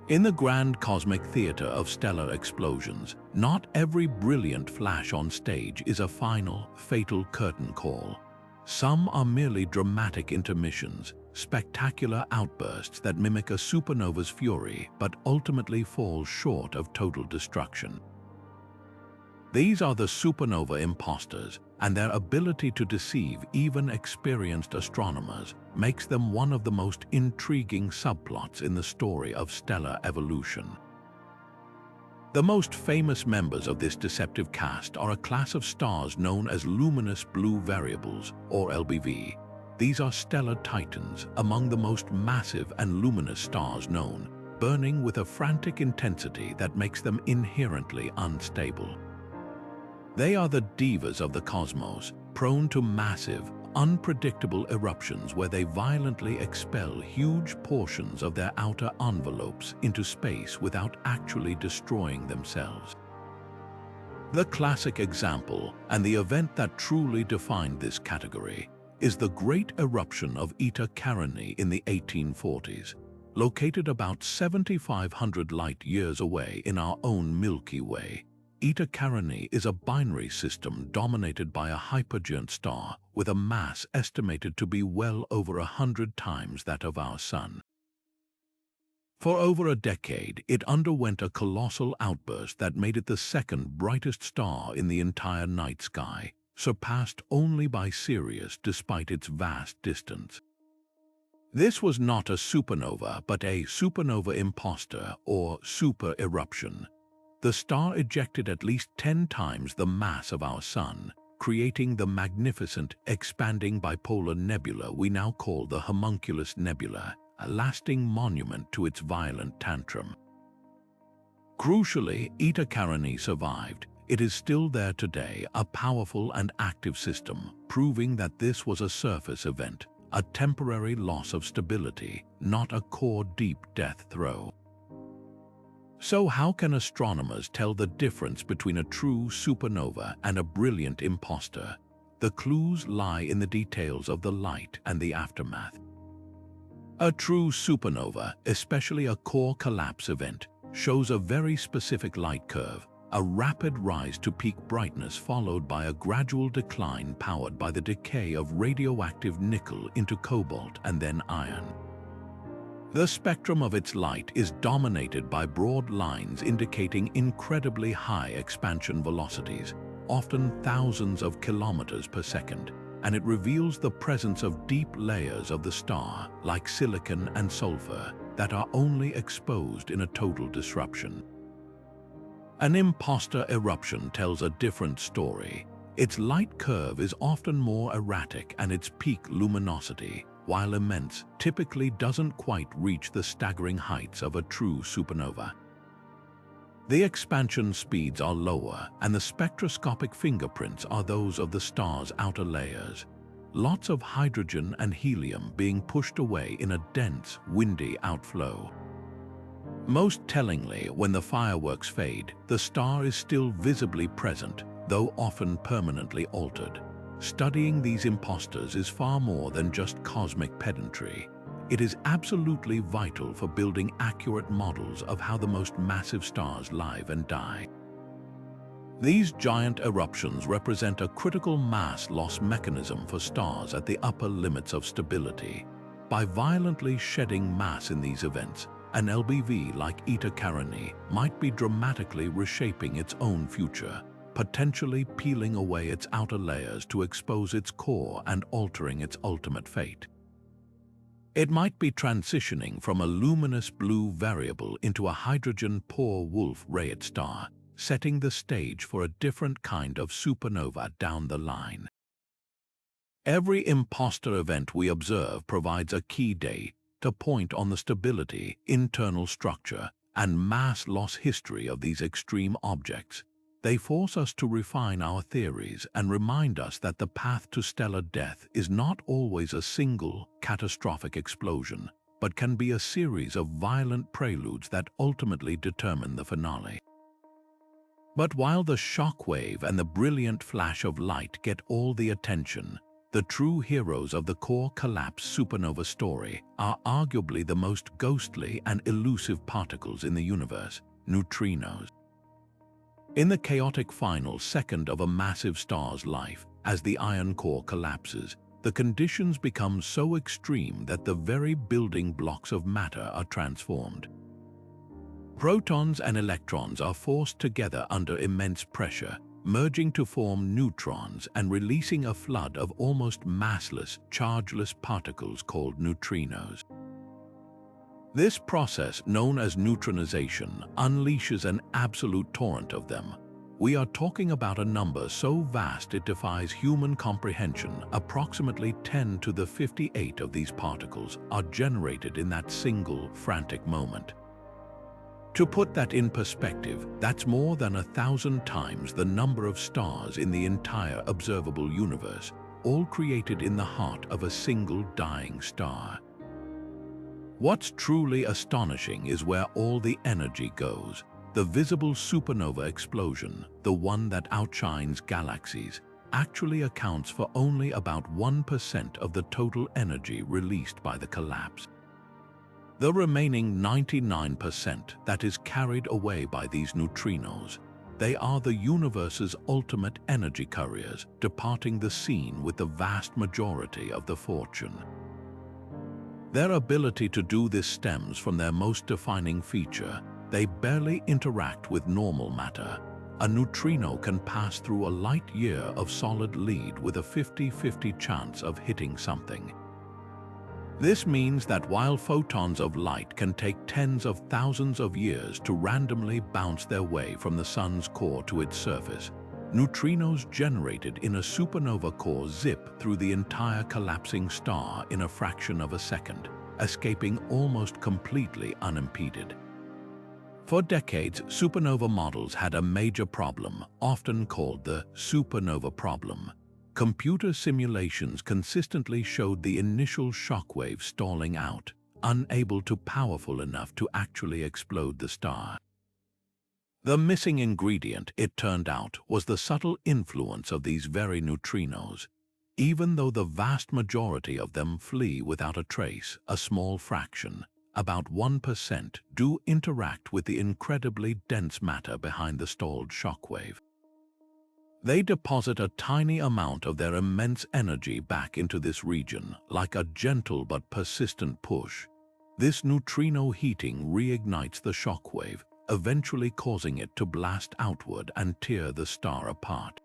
In the grand cosmic theater of stellar explosions, not every brilliant flash on stage is a final, fatal curtain call. Some are merely dramatic intermissions, spectacular outbursts that mimic a supernova's fury but ultimately fall short of total destruction. These are the supernova imposters, and their ability to deceive even experienced astronomers makes them one of the most intriguing subplots in the story of stellar evolution. The most famous members of this deceptive cast are a class of stars known as luminous blue variables, or LBV. These are stellar titans, among the most massive and luminous stars known, burning with a frantic intensity that makes them inherently unstable. They are the divas of the cosmos, prone to massive, unpredictable eruptions where they violently expel huge portions of their outer envelopes into space without actually destroying themselves. The classic example, and the event that truly defined this category, is the Great Eruption of Eta Carinii in the 1840s, located about 7,500 light-years away in our own Milky Way. Eta Carinii is a binary system dominated by a hypergiant star with a mass estimated to be well over 100 times that of our Sun. For over a decade, it underwent a colossal outburst that made it the second brightest star in the entire night sky, surpassed only by Sirius despite its vast distance. This was not a supernova, but a supernova imposter, or super eruption. The star ejected at least 10 times the mass of our Sun, creating the magnificent, expanding bipolar nebula we now call the Homunculus Nebula, a lasting monument to its violent tantrum. Crucially, Eta Carinii survived. It is still there today, a powerful and active system, proving that this was a surface event, a temporary loss of stability, not a core deep death throe. So how can astronomers tell the difference between a true supernova and a brilliant imposter? The clues lie in the details of the light and the aftermath. A true supernova, especially a core collapse event, shows a very specific light curve, a rapid rise to peak brightness followed by a gradual decline powered by the decay of radioactive nickel into cobalt and then iron. The spectrum of its light is dominated by broad lines indicating incredibly high expansion velocities, often thousands of kilometers per second, and it reveals the presence of deep layers of the star, like silicon and sulfur, that are only exposed in a total disruption. An imposter eruption tells a different story. Its light curve is often more erratic and its peak luminosity, while immense, typically doesn't quite reach the staggering heights of a true supernova. The expansion speeds are lower, and the spectroscopic fingerprints are those of the star's outer layers. Lots of hydrogen and helium being pushed away in a dense, windy outflow. Most tellingly, when the fireworks fade, the star is still visibly present, though often permanently altered. Studying these imposters is far more than just cosmic pedantry. It is absolutely vital for building accurate models of how the most massive stars live and die. These giant eruptions represent a critical mass loss mechanism for stars at the upper limits of stability. By violently shedding mass in these events, an LBV like Eta Carinii might be dramatically reshaping its own future, potentially peeling away its outer layers to expose its core and altering its ultimate fate. It might be transitioning from a luminous blue variable into a hydrogen-poor Wolf-Rayet star, setting the stage for a different kind of supernova down the line. Every imposter event we observe provides a key date to point on the stability, internal structure, and mass loss history of these extreme objects. They force us to refine our theories and remind us that the path to stellar death is not always a single, catastrophic explosion, but can be a series of violent preludes that ultimately determine the finale. But while the shockwave and the brilliant flash of light get all the attention, the true heroes of the core collapse supernova story are arguably the most ghostly and elusive particles in the universe, neutrinos. In the chaotic final second of a massive star's life, as the iron core collapses, the conditions become so extreme that the very building blocks of matter are transformed. Protons and electrons are forced together under immense pressure, merging to form neutrons and releasing a flood of almost massless, chargeless particles called neutrinos. This process, known as neutronization, unleashes an absolute torrent of them. We are talking about a number so vast it defies human comprehension. Approximately 10 to the 58 of these particles are generated in that single, frantic moment. To put that in perspective, that's more than 1,000 times the number of stars in the entire observable universe, all created in the heart of a single dying star. What's truly astonishing is where all the energy goes. The visible supernova explosion, the one that outshines galaxies, actually accounts for only about 1% of the total energy released by the collapse. The remaining 99% that is carried away by these neutrinos, they are the universe's ultimate energy couriers, departing the scene with the vast majority of the fortune. Their ability to do this stems from their most defining feature: they barely interact with normal matter. A neutrino can pass through a light year of solid lead with a 50-50 chance of hitting something. This means that while photons of light can take tens of thousands of years to randomly bounce their way from the sun's core to its surface, neutrinos generated in a supernova core zip through the entire collapsing star in a fraction of a second, escaping almost completely unimpeded. For decades, supernova models had a major problem, often called the supernova problem. Computer simulations consistently showed the initial shockwave stalling out, unable to powerful enough to actually explode the star. The missing ingredient, it turned out, was the subtle influence of these very neutrinos. Even though the vast majority of them flee without a trace, a small fraction, about 1%, do interact with the incredibly dense matter behind the stalled shockwave. They deposit a tiny amount of their immense energy back into this region, like a gentle but persistent push. This neutrino heating reignites the shockwave, eventually causing it to blast outward and tear the star apart.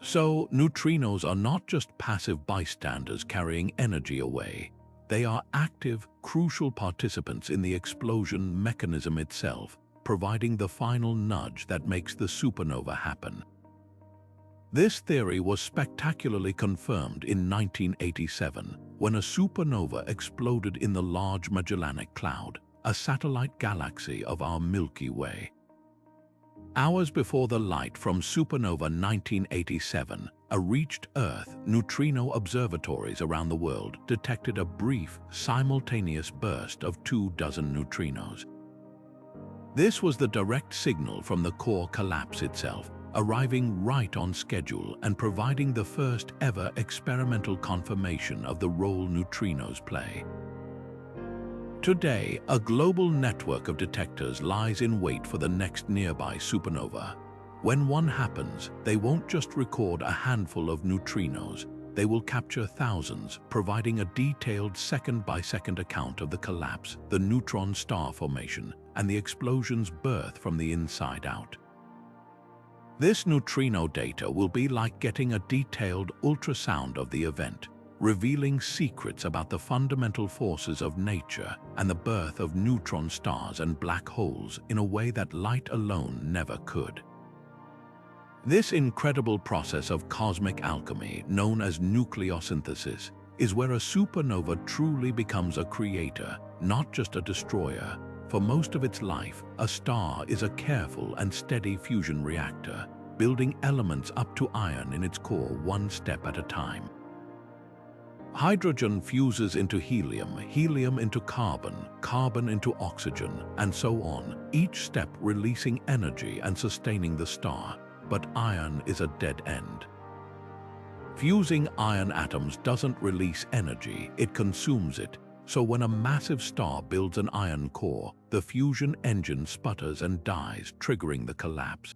So, neutrinos are not just passive bystanders carrying energy away. They are active, crucial participants in the explosion mechanism itself, providing the final nudge that makes the supernova happen. This theory was spectacularly confirmed in 1987 when a supernova exploded in the Large Magellanic Cloud, a satellite galaxy of our Milky Way. Hours before the light from supernova 1987 reached Earth, neutrino observatories around the world detected a brief, simultaneous burst of 24 neutrinos. This was the direct signal from the core collapse itself, arriving right on schedule and providing the first ever experimental confirmation of the role neutrinos play. Today, a global network of detectors lies in wait for the next nearby supernova. When one happens, they won't just record a handful of neutrinos, they will capture thousands, providing a detailed second-by-second account of the collapse, the neutron star formation, and the explosion's birth from the inside out. This neutrino data will be like getting a detailed ultrasound of the event, revealing secrets about the fundamental forces of nature and the birth of neutron stars and black holes in a way that light alone never could. This incredible process of cosmic alchemy, known as nucleosynthesis, is where a supernova truly becomes a creator, not just a destroyer. For most of its life, a star is a careful and steady fusion reactor, building elements up to iron in its core one step at a time. Hydrogen fuses into helium, helium into carbon, carbon into oxygen, and so on, each step releasing energy and sustaining the star. But iron is a dead end. Fusing iron atoms doesn't release energy, it consumes it. So when a massive star builds an iron core, the fusion engine sputters and dies, triggering the collapse.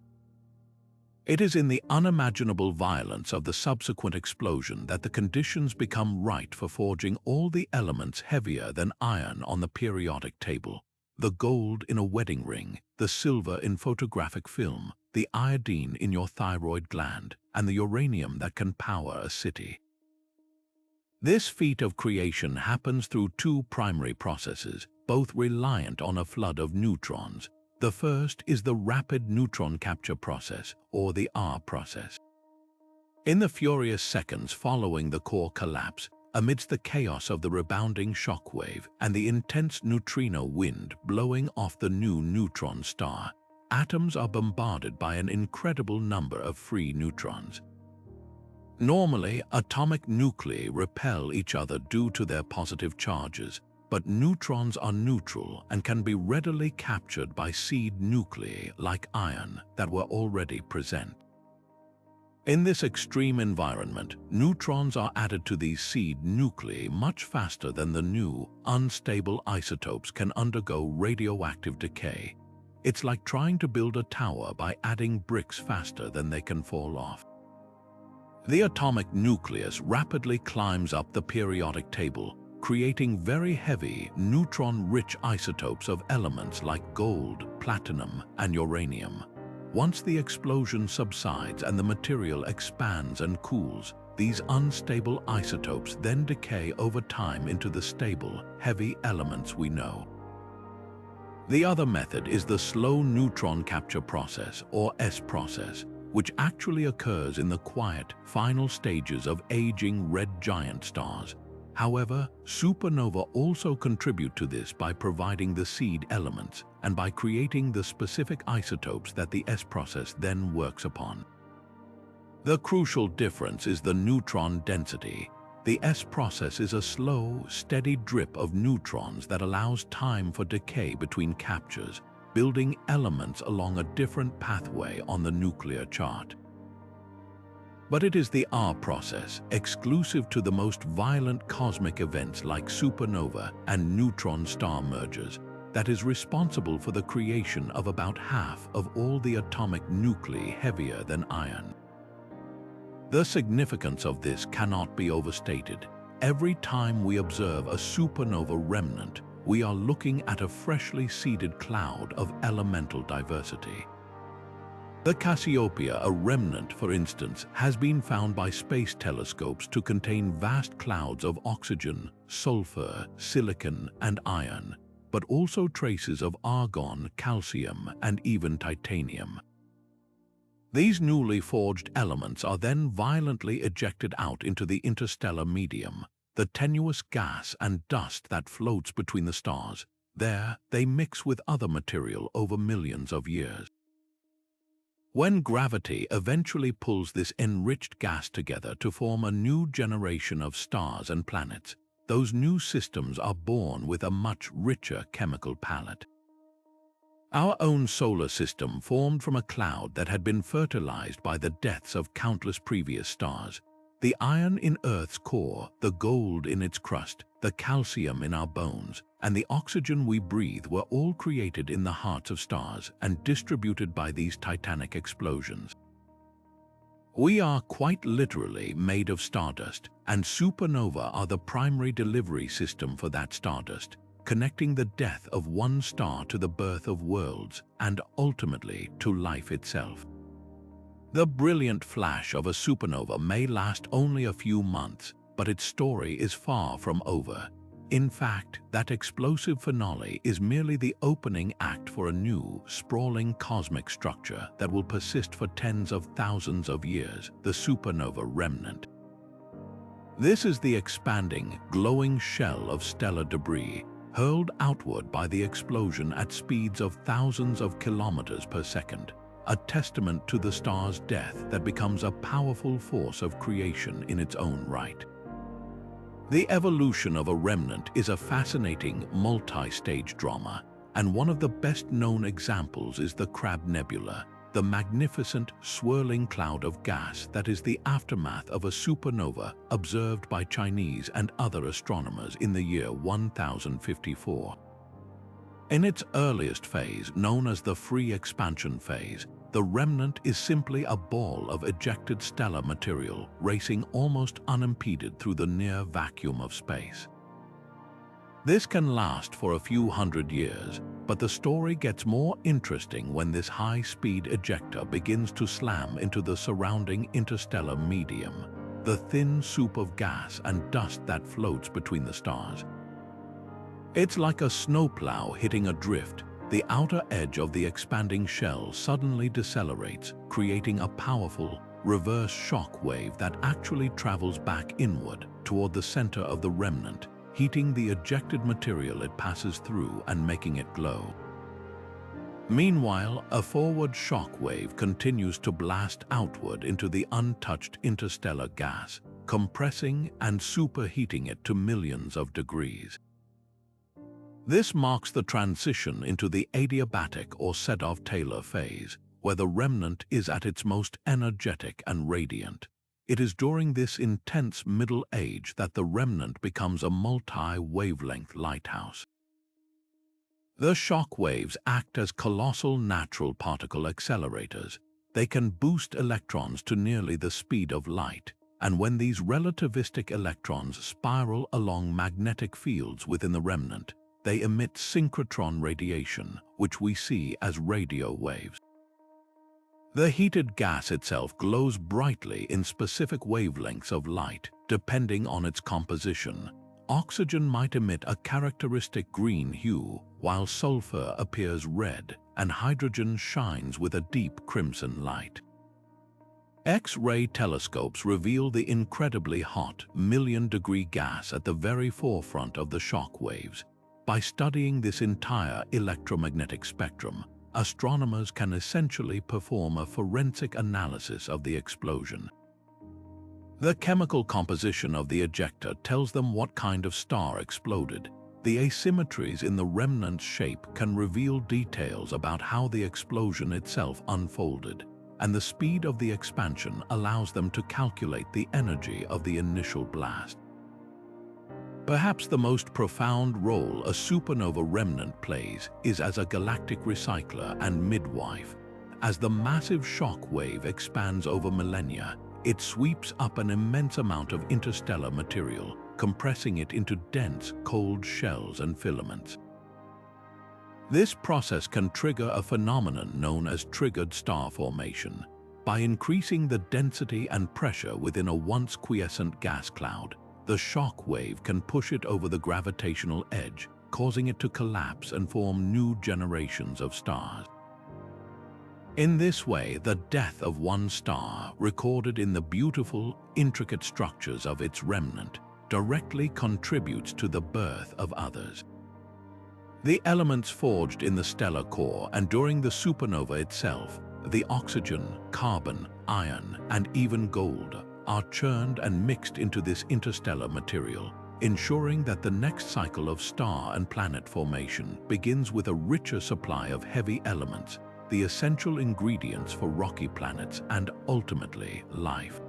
It is in the unimaginable violence of the subsequent explosion that the conditions become right for forging all the elements heavier than iron on the periodic table. The gold in a wedding ring, the silver in photographic film, the iodine in your thyroid gland, and the uranium that can power a city. This feat of creation happens through two primary processes, both reliant on a flood of neutrons. The first is the rapid neutron capture process, or the R process. In the furious seconds following the core collapse, amidst the chaos of the rebounding shockwave and the intense neutrino wind blowing off the new neutron star, atoms are bombarded by an incredible number of free neutrons. Normally, atomic nuclei repel each other due to their positive charges, but neutrons are neutral and can be readily captured by seed nuclei like iron that were already present. In this extreme environment, neutrons are added to these seed nuclei much faster than the new, unstable isotopes can undergo radioactive decay. It's like trying to build a tower by adding bricks faster than they can fall off. The atomic nucleus rapidly climbs up the periodic table, creating very heavy, neutron-rich isotopes of elements like gold, platinum, and uranium. Once the explosion subsides and the material expands and cools, these unstable isotopes then decay over time into the stable, heavy elements we know. The other method is the slow neutron capture process, or S process, which actually occurs in the quiet, final stages of aging red giant stars. However, supernova also contribute to this by providing the seed elements and by creating the specific isotopes that the S process then works upon. The crucial difference is the neutron density. The S process is a slow, steady drip of neutrons that allows time for decay between captures, building elements along a different pathway on the nuclear chart. But it is the R process, exclusive to the most violent cosmic events like supernova and neutron star mergers, that is responsible for the creation of about half of all the atomic nuclei heavier than iron. The significance of this cannot be overstated. Every time we observe a supernova remnant, we are looking at a freshly seeded cloud of elemental diversity. The Cassiopeia, a remnant, for instance, has been found by space telescopes to contain vast clouds of oxygen, sulfur, silicon, and iron, but also traces of argon, calcium, and even titanium. These newly forged elements are then violently ejected out into the interstellar medium, the tenuous gas and dust that floats between the stars. There, they mix with other material over millions of years. When gravity eventually pulls this enriched gas together to form a new generation of stars and planets, those new systems are born with a much richer chemical palette. Our own solar system formed from a cloud that had been fertilized by the deaths of countless previous stars. The iron in Earth's core, the gold in its crust, the calcium in our bones, and the oxygen we breathe were all created in the hearts of stars and distributed by these titanic explosions. We are quite literally made of stardust, and supernova are the primary delivery system for that stardust, connecting the death of one star to the birth of worlds and ultimately to life itself. The brilliant flash of a supernova may last only a few months, but its story is far from over. In fact, that explosive finale is merely the opening act for a new, sprawling cosmic structure that will persist for tens of thousands of years, the supernova remnant. This is the expanding, glowing shell of stellar debris, hurled outward by the explosion at speeds of thousands of kilometers per second, a testament to the star's death that becomes a powerful force of creation in its own right. The evolution of a remnant is a fascinating multi-stage drama, and one of the best-known examples is the Crab Nebula, the magnificent swirling cloud of gas that is the aftermath of a supernova observed by Chinese and other astronomers in the year 1054. In its earliest phase, known as the free expansion phase, the remnant is simply a ball of ejected stellar material racing almost unimpeded through the near vacuum of space. This can last for a few hundred years, but the story gets more interesting when this high-speed ejector begins to slam into the surrounding interstellar medium, the thin soup of gas and dust that floats between the stars. It's like a snowplow hitting a drift. The outer edge of the expanding shell suddenly decelerates, creating a powerful, reverse shock wave that actually travels back inward toward the center of the remnant, heating the ejected material it passes through and making it glow. Meanwhile, a forward shock wave continues to blast outward into the untouched interstellar gas, compressing and superheating it to millions of degrees. This marks the transition into the adiabatic or Sedov-Taylor phase, where the remnant is at its most energetic and radiant. It is during this intense middle age that the remnant becomes a multi-wavelength lighthouse. The shock waves act as colossal natural particle accelerators. They can boost electrons to nearly the speed of light, and when these relativistic electrons spiral along magnetic fields within the remnant, they emit synchrotron radiation, which we see as radio waves. The heated gas itself glows brightly in specific wavelengths of light, depending on its composition. Oxygen might emit a characteristic green hue, while sulfur appears red, and hydrogen shines with a deep crimson light. X-ray telescopes reveal the incredibly hot, million-degree gas at the very forefront of the shock waves. By studying this entire electromagnetic spectrum, astronomers can essentially perform a forensic analysis of the explosion. The chemical composition of the ejector tells them what kind of star exploded. The asymmetries in the remnant's shape can reveal details about how the explosion itself unfolded, and the speed of the expansion allows them to calculate the energy of the initial blast. Perhaps the most profound role a supernova remnant plays is as a galactic recycler and midwife. As the massive shock wave expands over millennia, it sweeps up an immense amount of interstellar material, compressing it into dense, cold shells and filaments. This process can trigger a phenomenon known as triggered star formation. By increasing the density and pressure within a once quiescent gas cloud, the shock wave can push it over the gravitational edge, causing it to collapse and form new generations of stars. In this way, the death of one star, recorded in the beautiful, intricate structures of its remnant, directly contributes to the birth of others. The elements forged in the stellar core and during the supernova itself, the oxygen, carbon, iron, and even gold, are churned and mixed into this interstellar material, ensuring that the next cycle of star and planet formation begins with a richer supply of heavy elements, the essential ingredients for rocky planets and, ultimately, life.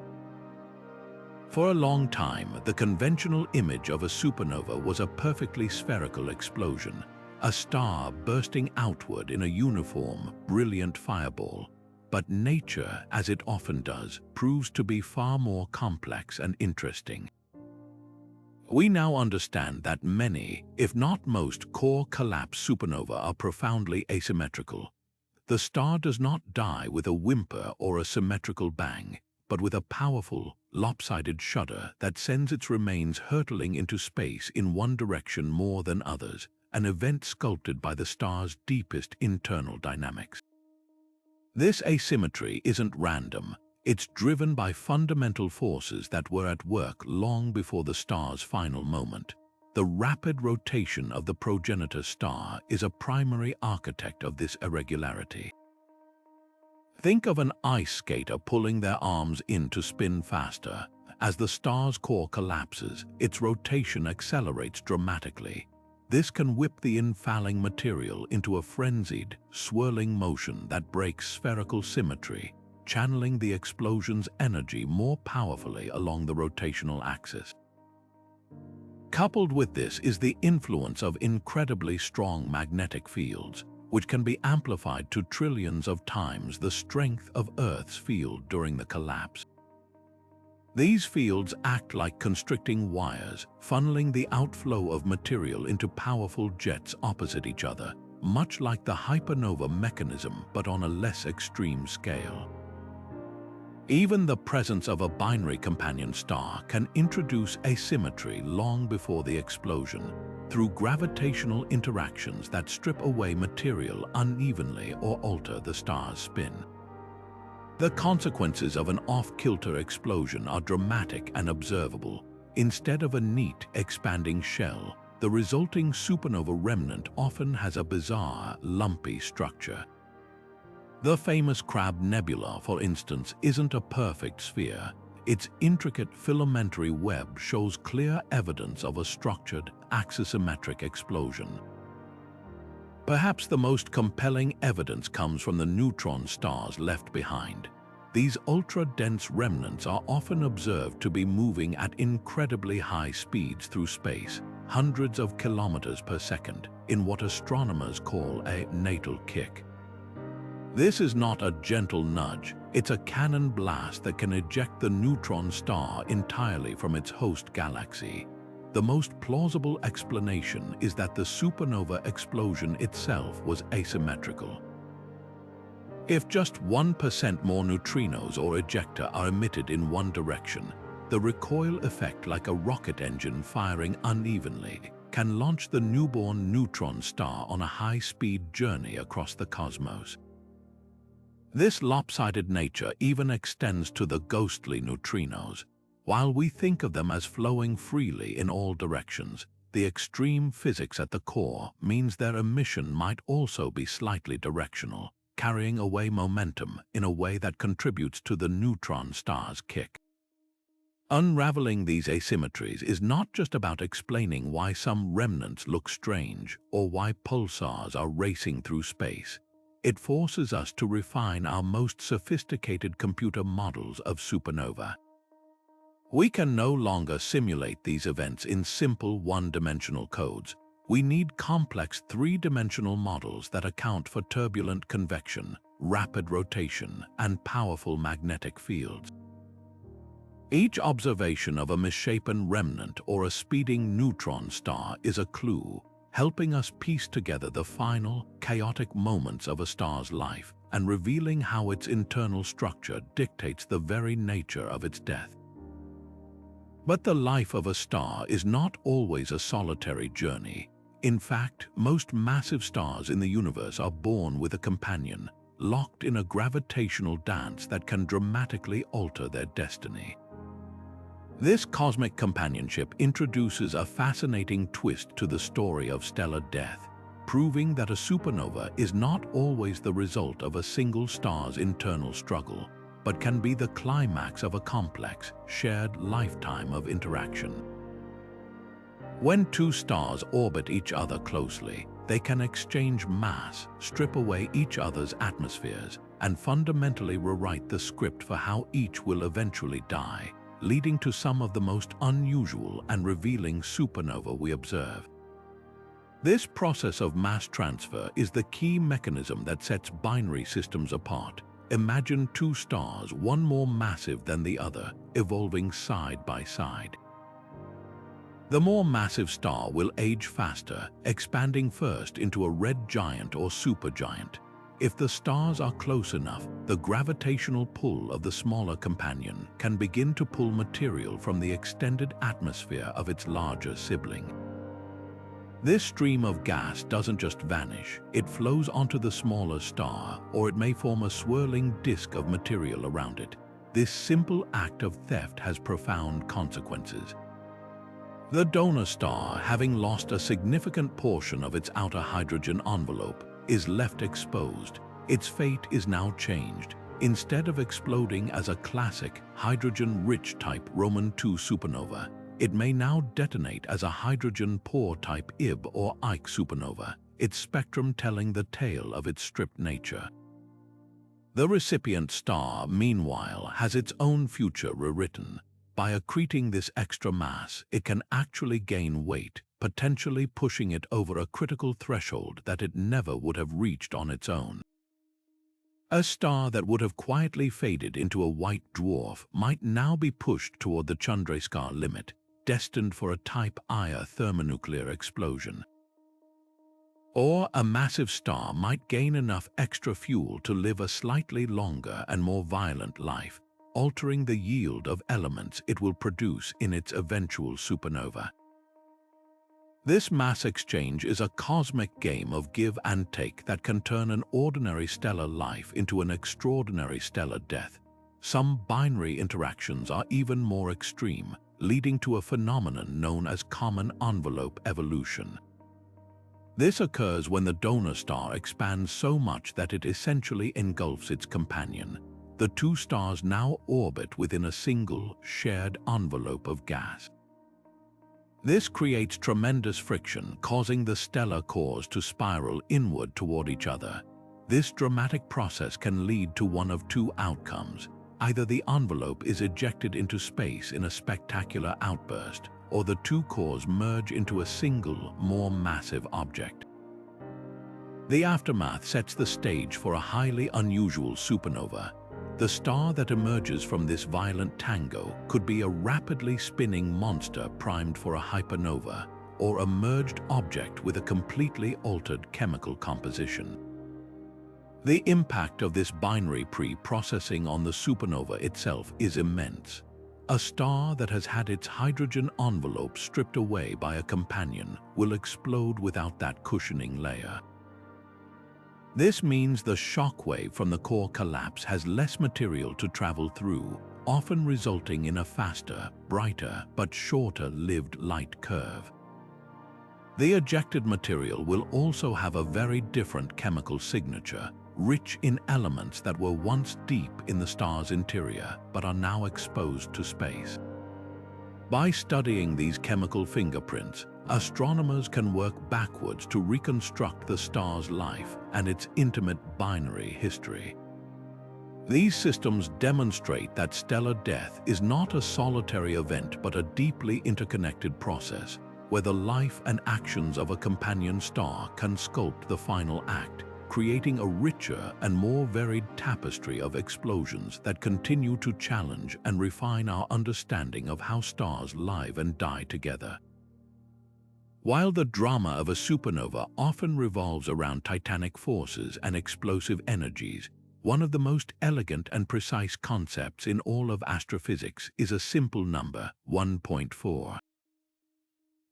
For a long time, the conventional image of a supernova was a perfectly spherical explosion, a star bursting outward in a uniform, brilliant fireball. But nature, as it often does, proves to be far more complex and interesting. We now understand that many, if not most, core collapse supernova are profoundly asymmetrical. The star does not die with a whimper or a symmetrical bang, but with a powerful, lopsided shudder that sends its remains hurtling into space in one direction more than others, an event sculpted by the star's deepest internal dynamics. This asymmetry isn't random. It's driven by fundamental forces that were at work long before the star's final moment. The rapid rotation of the progenitor star is a primary architect of this irregularity. Think of an ice skater pulling their arms in to spin faster. As the star's core collapses, its rotation accelerates dramatically. This can whip the infalling material into a frenzied, swirling motion that breaks spherical symmetry, channeling the explosion's energy more powerfully along the rotational axis. Coupled with this is the influence of incredibly strong magnetic fields, which can be amplified to trillions of times the strength of Earth's field during the collapse. These fields act like constricting wires, funneling the outflow of material into powerful jets opposite each other, much like the hypernova mechanism but on a less extreme scale. Even the presence of a binary companion star can introduce asymmetry long before the explosion, through gravitational interactions that strip away material unevenly or alter the star's spin. The consequences of an off-kilter explosion are dramatic and observable. Instead of a neat, expanding shell, the resulting supernova remnant often has a bizarre, lumpy structure. The famous Crab Nebula, for instance, isn't a perfect sphere. Its intricate filamentary web shows clear evidence of a structured, axisymmetric explosion. Perhaps the most compelling evidence comes from the neutron stars left behind. These ultra-dense remnants are often observed to be moving at incredibly high speeds through space, hundreds of kilometers per second, in what astronomers call a natal kick. This is not a gentle nudge, it's a cannon blast that can eject the neutron star entirely from its host galaxy. The most plausible explanation is that the supernova explosion itself was asymmetrical. If just 1% more neutrinos or ejecta are emitted in one direction, the recoil effect, like a rocket engine firing unevenly, can launch the newborn neutron star on a high-speed journey across the cosmos. This lopsided nature even extends to the ghostly neutrinos. While we think of them as flowing freely in all directions, the extreme physics at the core means their emission might also be slightly directional, carrying away momentum in a way that contributes to the neutron star's kick. Unraveling these asymmetries is not just about explaining why some remnants look strange or why pulsars are racing through space. It forces us to refine our most sophisticated computer models of supernova. We can no longer simulate these events in simple one-dimensional codes. We need complex three-dimensional models that account for turbulent convection, rapid rotation, and powerful magnetic fields. Each observation of a misshapen remnant or a speeding neutron star is a clue, helping us piece together the final, chaotic moments of a star's life and revealing how its internal structure dictates the very nature of its death. But the life of a star is not always a solitary journey. In fact, most massive stars in the universe are born with a companion, locked in a gravitational dance that can dramatically alter their destiny. This cosmic companionship introduces a fascinating twist to the story of stellar death, proving that a supernova is not always the result of a single star's internal struggle, but can be the climax of a complex, shared lifetime of interaction. When two stars orbit each other closely, they can exchange mass, strip away each other's atmospheres, and fundamentally rewrite the script for how each will eventually die, leading to some of the most unusual and revealing supernova we observe. This process of mass transfer is the key mechanism that sets binary systems apart. Imagine two stars, one more massive than the other, evolving side by side. The more massive star will age faster, expanding first into a red giant or supergiant. If the stars are close enough, the gravitational pull of the smaller companion can begin to pull material from the extended atmosphere of its larger sibling. This stream of gas doesn't just vanish, it flows onto the smaller star, or it may form a swirling disk of material around it. This simple act of theft has profound consequences. The donor star, having lost a significant portion of its outer hydrogen envelope, is left exposed. Its fate is now changed. Instead of exploding as a classic hydrogen-rich type Roman II supernova, It may now detonate as a hydrogen-poor type Ib or Ike supernova, its spectrum telling the tale of its stripped nature. The recipient star, meanwhile, has its own future rewritten. By accreting this extra mass, it can actually gain weight, potentially pushing it over a critical threshold that it never would have reached on its own. A star that would have quietly faded into a white dwarf might now be pushed toward the Chandrasekhar Limit, destined for a Type Ia thermonuclear explosion. Or a massive star might gain enough extra fuel to live a slightly longer and more violent life, altering the yield of elements it will produce in its eventual supernova. This mass exchange is a cosmic game of give and take that can turn an ordinary stellar life into an extraordinary stellar death. Some binary interactions are even more extreme, leading to a phenomenon known as common envelope evolution. This occurs when the donor star expands so much that it essentially engulfs its companion. The two stars now orbit within a single, shared envelope of gas. This creates tremendous friction, causing the stellar cores to spiral inward toward each other. This dramatic process can lead to one of two outcomes. Either the envelope is ejected into space in a spectacular outburst, or the two cores merge into a single, more massive object. The aftermath sets the stage for a highly unusual supernova. The star that emerges from this violent tango could be a rapidly spinning monster primed for a hypernova, or a merged object with a completely altered chemical composition. The impact of this binary pre-processing on the supernova itself is immense. A star that has had its hydrogen envelope stripped away by a companion will explode without that cushioning layer. This means the shock wave from the core collapse has less material to travel through, often resulting in a faster, brighter, but shorter-lived light curve. The ejected material will also have a very different chemical signature, rich in elements that were once deep in the star's interior but are now exposed to space. By studying these chemical fingerprints, astronomers can work backwards to reconstruct the star's life and its intimate binary history. These systems demonstrate that stellar death is not a solitary event but a deeply interconnected process, where the life and actions of a companion star can sculpt the final act, creating a richer and more varied tapestry of explosions that continue to challenge and refine our understanding of how stars live and die together. While the drama of a supernova often revolves around titanic forces and explosive energies, one of the most elegant and precise concepts in all of astrophysics is a simple number, 1.4.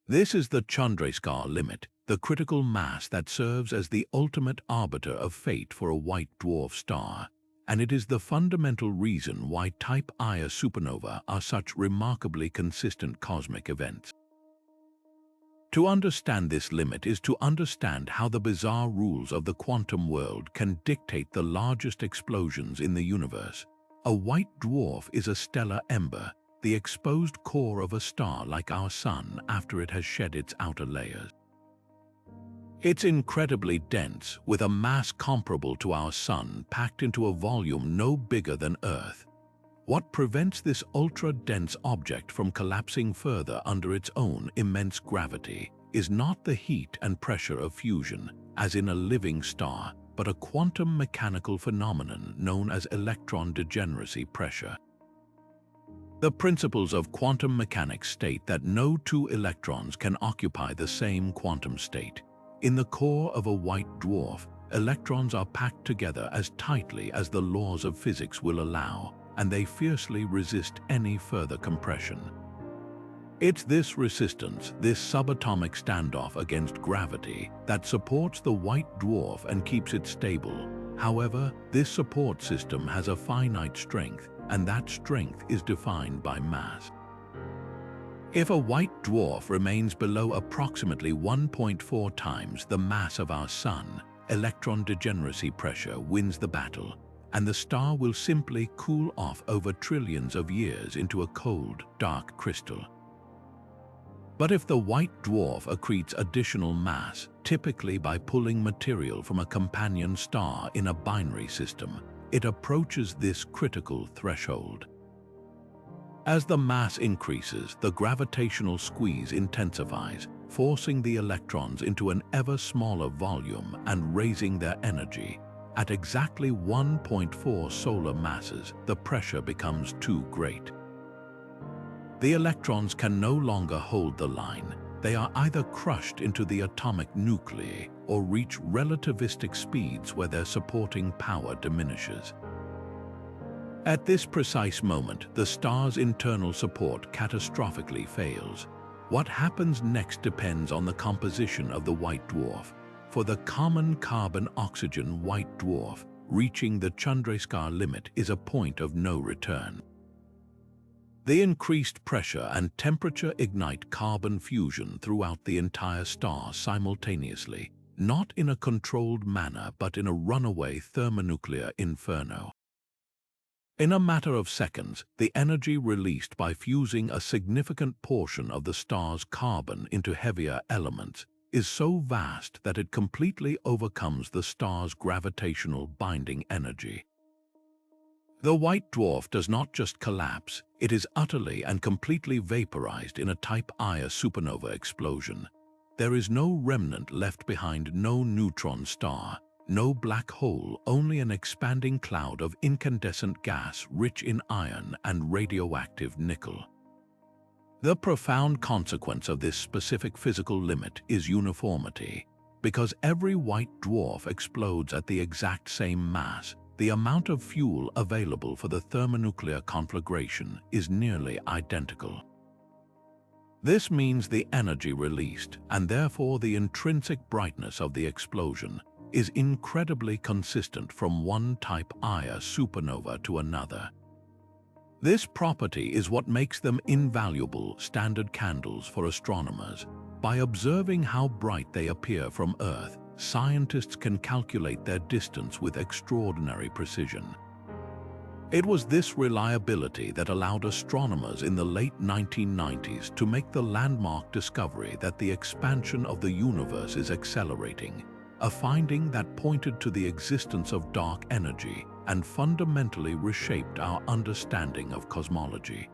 This is the Chandrasekhar limit, the critical mass that serves as the ultimate arbiter of fate for a white dwarf star, and it is the fundamental reason why Type Ia supernova are such remarkably consistent cosmic events. To understand this limit is to understand how the bizarre rules of the quantum world can dictate the largest explosions in the universe. A white dwarf is a stellar ember, the exposed core of a star like our Sun after it has shed its outer layers. It's incredibly dense, with a mass comparable to our Sun packed into a volume no bigger than Earth. What prevents this ultra-dense object from collapsing further under its own immense gravity is not the heat and pressure of fusion, as in a living star, but a quantum mechanical phenomenon known as electron degeneracy pressure. The principles of quantum mechanics state that no two electrons can occupy the same quantum state. In the core of a white dwarf, electrons are packed together as tightly as the laws of physics will allow, and they fiercely resist any further compression. It's this resistance, this subatomic standoff against gravity, that supports the white dwarf and keeps it stable. However, this support system has a finite strength, and that strength is defined by mass. If a white dwarf remains below approximately 1.4 times the mass of our Sun, electron degeneracy pressure wins the battle, and the star will simply cool off over trillions of years into a cold, dark crystal. But if the white dwarf accretes additional mass, typically by pulling material from a companion star in a binary system, it approaches this critical threshold. As the mass increases, the gravitational squeeze intensifies, forcing the electrons into an ever smaller volume and raising their energy. At exactly 1.4 solar masses, the pressure becomes too great. The electrons can no longer hold the line. They are either crushed into the atomic nuclei or reach relativistic speeds where their supporting power diminishes. At this precise moment, the star's internal support catastrophically fails. What happens next depends on the composition of the white dwarf. For the common carbon-oxygen white dwarf, reaching the Chandrasekhar limit is a point of no return. The increased pressure and temperature ignite carbon fusion throughout the entire star simultaneously, not in a controlled manner but in a runaway thermonuclear inferno. In a matter of seconds, the energy released by fusing a significant portion of the star's carbon into heavier elements is so vast that it completely overcomes the star's gravitational binding energy. The white dwarf does not just collapse, it is utterly and completely vaporized in a Type Ia supernova explosion. There is no remnant left behind, no neutron star, no black hole, only an expanding cloud of incandescent gas rich in iron and radioactive nickel. The profound consequence of this specific physical limit is uniformity. Because every white dwarf explodes at the exact same mass, the amount of fuel available for the thermonuclear conflagration is nearly identical. This means the energy released, and therefore the intrinsic brightness of the explosion, is incredibly consistent from one Type Ia supernova to another. This property is what makes them invaluable standard candles for astronomers. By observing how bright they appear from Earth, scientists can calculate their distance with extraordinary precision. It was this reliability that allowed astronomers in the late 1990s to make the landmark discovery that the expansion of the universe is accelerating, a finding that pointed to the existence of dark energy and fundamentally reshaped our understanding of cosmology.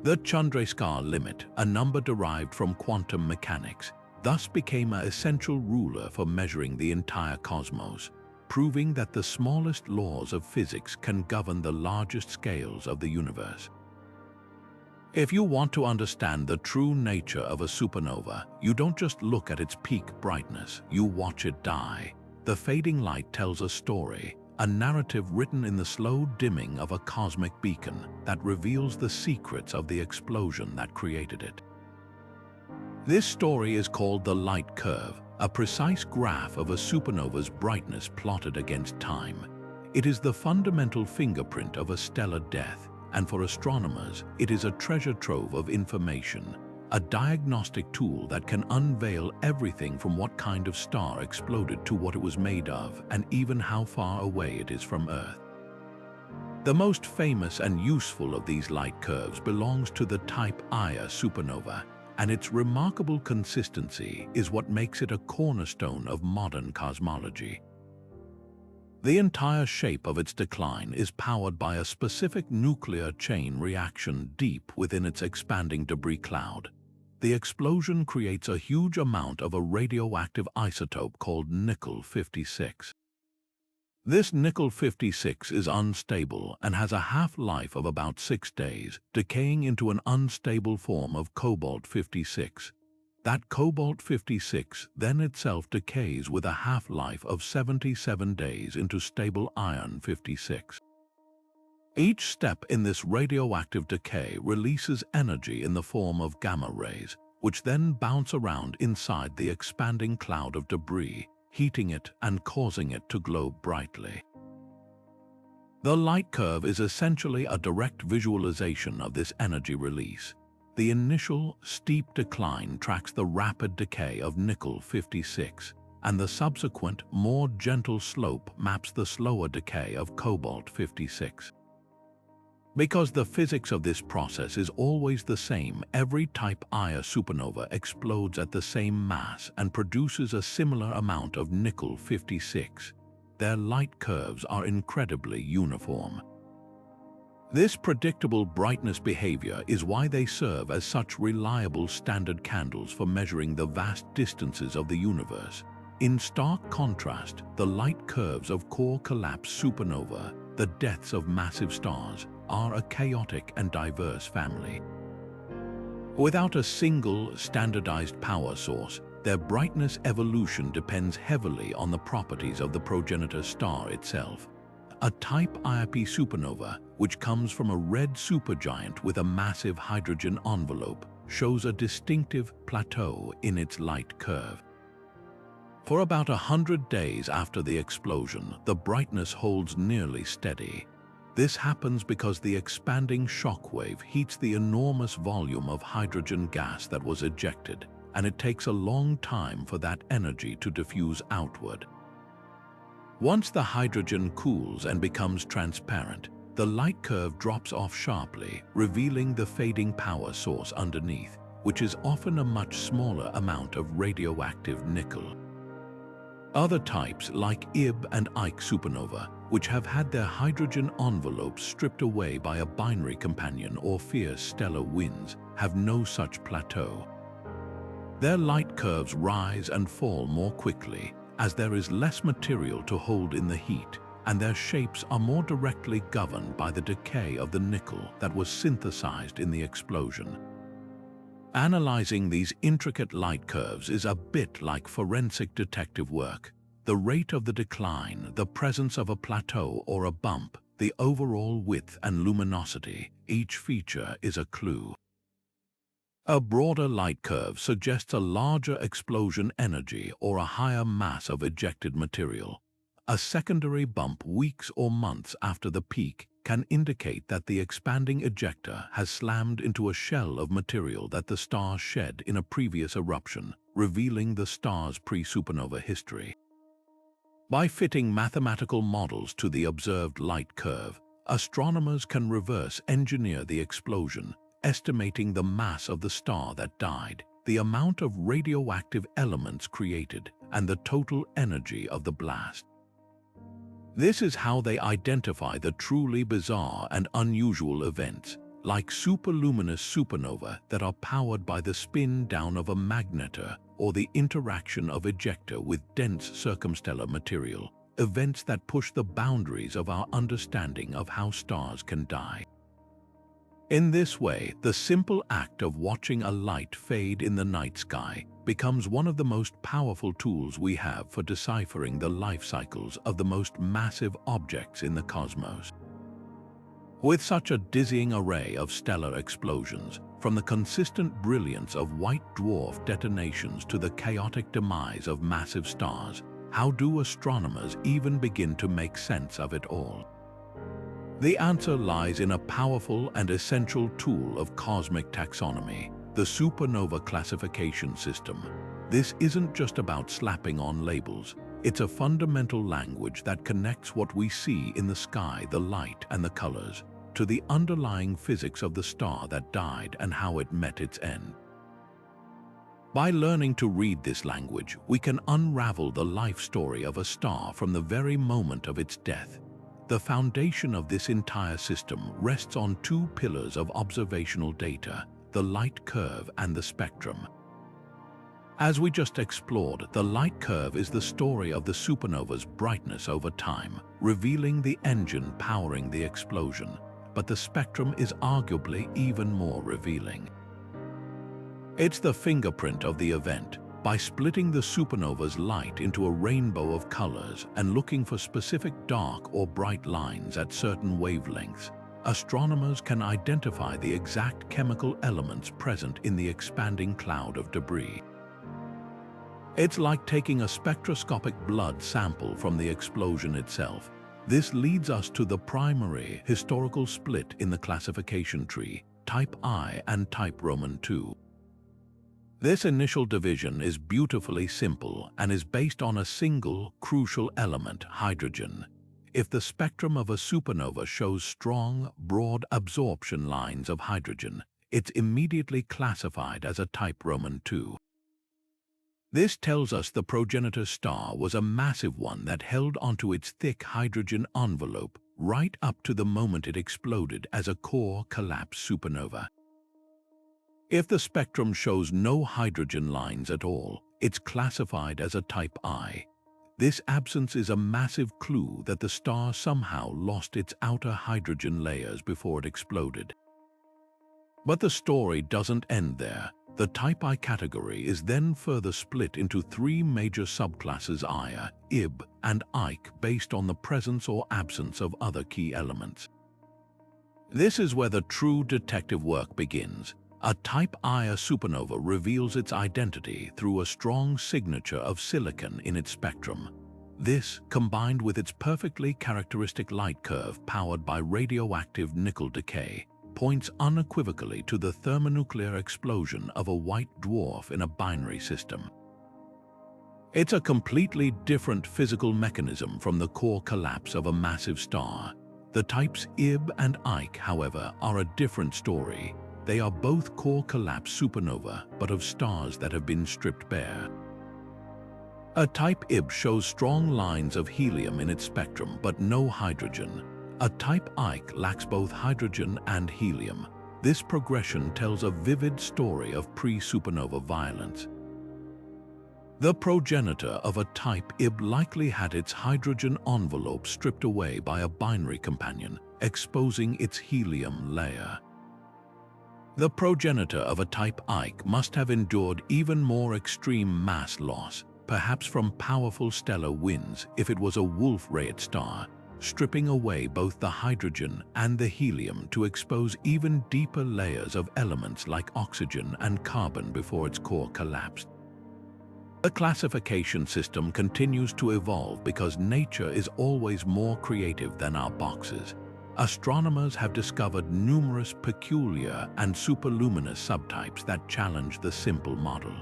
The Chandrasekhar limit, a number derived from quantum mechanics, thus became an essential ruler for measuring the entire cosmos, proving that the smallest laws of physics can govern the largest scales of the universe. If you want to understand the true nature of a supernova, you don't just look at its peak brightness, you watch it die. The fading light tells a story, a narrative written in the slow dimming of a cosmic beacon that reveals the secrets of the explosion that created it. This story is called the light curve, a precise graph of a supernova's brightness plotted against time. It is the fundamental fingerprint of a stellar death, and for astronomers, it is a treasure trove of information, a diagnostic tool that can unveil everything from what kind of star exploded to what it was made of, and even how far away it is from Earth. The most famous and useful of these light curves belongs to the Type Ia supernova, and its remarkable consistency is what makes it a cornerstone of modern cosmology. The entire shape of its decline is powered by a specific nuclear chain reaction deep within its expanding debris cloud. The explosion creates a huge amount of a radioactive isotope called nickel-56. This nickel-56 is unstable and has a half-life of about 6 days, decaying into an unstable form of cobalt-56. That cobalt-56 then itself decays with a half-life of 77 days into stable iron-56. Each step in this radioactive decay releases energy in the form of gamma rays, which then bounce around inside the expanding cloud of debris, heating it and causing it to glow brightly. The light curve is essentially a direct visualization of this energy release. The initial steep decline tracks the rapid decay of nickel-56, and the subsequent, more gentle slope maps the slower decay of cobalt-56. Because the physics of this process is always the same, every type I supernova explodes at the same mass and produces a similar amount of nickel-56. Their light curves are incredibly uniform. This predictable brightness behavior is why they serve as such reliable standard candles for measuring the vast distances of the universe. In stark contrast, the light curves of core collapse supernova, the deaths of massive stars, are a chaotic and diverse family. Without a single standardized power source, their brightness evolution depends heavily on the properties of the progenitor star itself. A type IP supernova, which comes from a red supergiant with a massive hydrogen envelope, shows a distinctive plateau in its light curve. For about 100 days after the explosion, the brightness holds nearly steady. This happens because the expanding shockwave heats the enormous volume of hydrogen gas that was ejected, and it takes a long time for that energy to diffuse outward. Once the hydrogen cools and becomes transparent, the light curve drops off sharply, revealing the fading power source underneath, which is often a much smaller amount of radioactive nickel. Other types like IB and IK supernova, which have had their hydrogen envelopes stripped away by a binary companion or fierce stellar winds, have no such plateau. Their light curves rise and fall more quickly, as there is less material to hold in the heat, and their shapes are more directly governed by the decay of the nickel that was synthesized in the explosion. Analyzing these intricate light curves is a bit like forensic detective work. The rate of the decline, the presence of a plateau or a bump, the overall width and luminosity, each feature is a clue. A broader light curve suggests a larger explosion energy or a higher mass of ejected material. A secondary bump weeks or months after the peak can indicate that the expanding ejector has slammed into a shell of material that the star shed in a previous eruption, revealing the star's pre-supernova history. By fitting mathematical models to the observed light curve, astronomers can reverse engineer the explosion, estimating the mass of the star that died, the amount of radioactive elements created, and the total energy of the blast. This is how they identify the truly bizarre and unusual events, like superluminous supernova that are powered by the spin down of a magnetar or the interaction of ejector with dense circumstellar material, events that push the boundaries of our understanding of how stars can die. In this way, the simple act of watching a light fade in the night sky becomes one of the most powerful tools we have for deciphering the life cycles of the most massive objects in the cosmos. With such a dizzying array of stellar explosions, from the consistent brilliance of white dwarf detonations to the chaotic demise of massive stars, how do astronomers even begin to make sense of it all? The answer lies in a powerful and essential tool of cosmic taxonomy, the supernova classification system. This isn't just about slapping on labels. It's a fundamental language that connects what we see in the sky, the light and the colors, to the underlying physics of the star that died and how it met its end. By learning to read this language, we can unravel the life story of a star from the very moment of its death. The foundation of this entire system rests on two pillars of observational data: the light curve and the spectrum. As we just explored, the light curve is the story of the supernova's brightness over time, revealing the engine powering the explosion. But the spectrum is arguably even more revealing. It's the fingerprint of the event. By splitting the supernova's light into a rainbow of colors and looking for specific dark or bright lines at certain wavelengths, astronomers can identify the exact chemical elements present in the expanding cloud of debris. It's like taking a spectroscopic blood sample from the explosion itself. This leads us to the primary historical split in the classification tree, type I and type Roman II. This initial division is beautifully simple and is based on a single, crucial element, hydrogen. If the spectrum of a supernova shows strong, broad absorption lines of hydrogen, it's immediately classified as a type Roman II. This tells us the progenitor star was a massive one that held onto its thick hydrogen envelope right up to the moment it exploded as a core collapse supernova. If the spectrum shows no hydrogen lines at all, it's classified as a type I. This absence is a massive clue that the star somehow lost its outer hydrogen layers before it exploded. But the story doesn't end there. The type I category is then further split into three major subclasses: Ia, Ib, and Ike, based on the presence or absence of other key elements. This is where the true detective work begins. A type Ia supernova reveals its identity through a strong signature of silicon in its spectrum. This, combined with its perfectly characteristic light curve powered by radioactive nickel decay, points unequivocally to the thermonuclear explosion of a white dwarf in a binary system. It's a completely different physical mechanism from the core collapse of a massive star. The types Ib and Ike, however, are a different story. They are both core collapse supernova, but of stars that have been stripped bare. A type Ib shows strong lines of helium in its spectrum, but no hydrogen. A type Ike lacks both hydrogen and helium. This progression tells a vivid story of pre-supernova violence. The progenitor of a type Ib likely had its hydrogen envelope stripped away by a binary companion, exposing its helium layer. The progenitor of a type Ike must have endured even more extreme mass loss, perhaps from powerful stellar winds if it was a Wolf-Rayet star, stripping away both the hydrogen and the helium to expose even deeper layers of elements like oxygen and carbon before its core collapsed. The classification system continues to evolve because nature is always more creative than our boxes. Astronomers have discovered numerous peculiar and superluminous subtypes that challenge the simple model.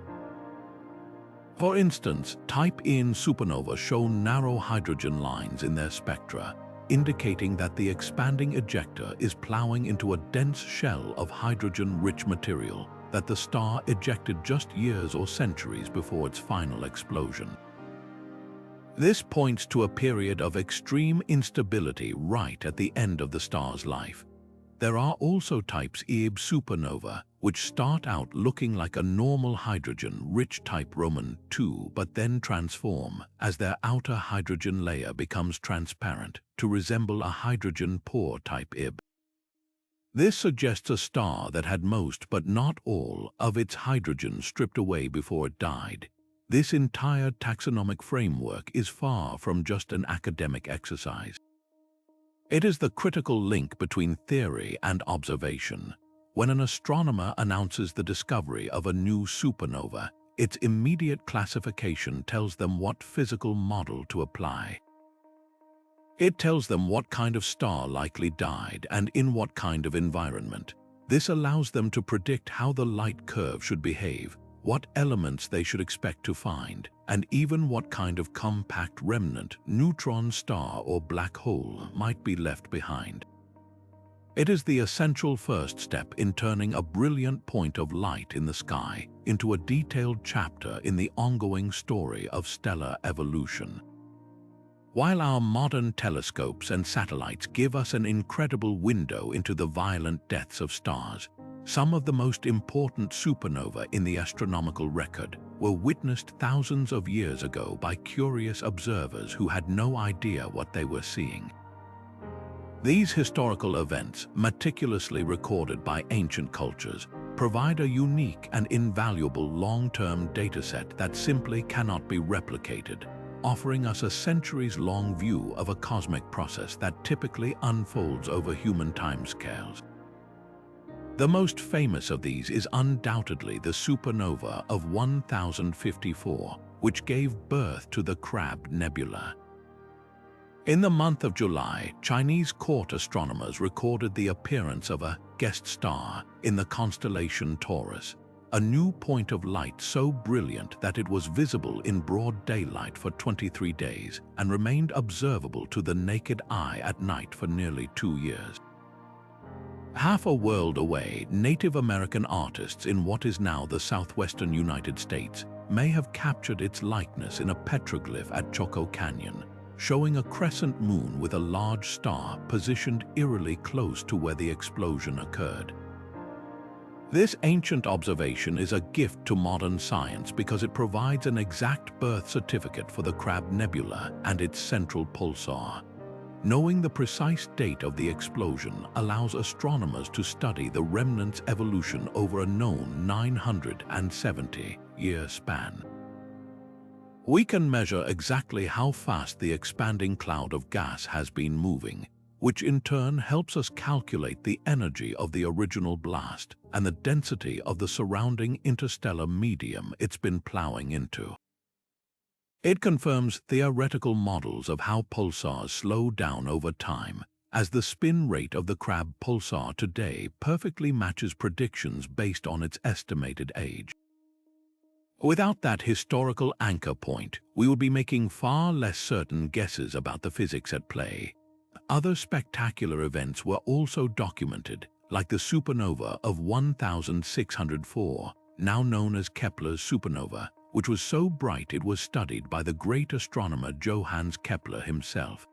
For instance, type IN supernovas show narrow hydrogen lines in their spectra, indicating that the expanding ejector is plowing into a dense shell of hydrogen-rich material that the star ejected just years or centuries before its final explosion. This points to a period of extreme instability right at the end of the star's life. There are also types Ib supernova, which start out looking like a normal hydrogen-rich type Roman II but then transform as their outer hydrogen layer becomes transparent to resemble a hydrogen-poor type Ib. This suggests a star that had most but not all of its hydrogen stripped away before it died. This entire taxonomic framework is far from just an academic exercise. It is the critical link between theory and observation. When an astronomer announces the discovery of a new supernova, its immediate classification tells them what physical model to apply. It tells them what kind of star likely died and in what kind of environment. This allows them to predict how the light curve should behave, what elements they should expect to find, and even what kind of compact remnant, neutron star or black hole might be left behind. It is the essential first step in turning a brilliant point of light in the sky into a detailed chapter in the ongoing story of stellar evolution. While our modern telescopes and satellites give us an incredible window into the violent deaths of stars, some of the most important supernovae in the astronomical record were witnessed thousands of years ago by curious observers who had no idea what they were seeing. These historical events, meticulously recorded by ancient cultures, provide a unique and invaluable long-term dataset that simply cannot be replicated, offering us a centuries-long view of a cosmic process that typically unfolds over human timescales. The most famous of these is undoubtedly the supernova of 1054, which gave birth to the Crab Nebula. In the month of July, Chinese court astronomers recorded the appearance of a guest star in the constellation Taurus. a new point of light so brilliant that it was visible in broad daylight for 23 days and remained observable to the naked eye at night for nearly 2 years. Half a world away, Native American artists in what is now the southwestern United States may have captured its likeness in a petroglyph at Choco Canyon, showing a crescent moon with a large star positioned eerily close to where the explosion occurred. This ancient observation is a gift to modern science because it provides an exact birth certificate for the Crab Nebula and its central pulsar. Knowing the precise date of the explosion allows astronomers to study the remnant's evolution over a known 970-year span. We can measure exactly how fast the expanding cloud of gas has been moving, which in turn helps us calculate the energy of the original blast and the density of the surrounding interstellar medium it's been plowing into. It confirms theoretical models of how pulsars slow down over time, as the spin rate of the Crab pulsar today perfectly matches predictions based on its estimated age. Without that historical anchor point, we would be making far less certain guesses about the physics at play. Other spectacular events were also documented, like the supernova of 1604, now known as Kepler's supernova, which was so bright it was studied by the great astronomer Johannes Kepler himself.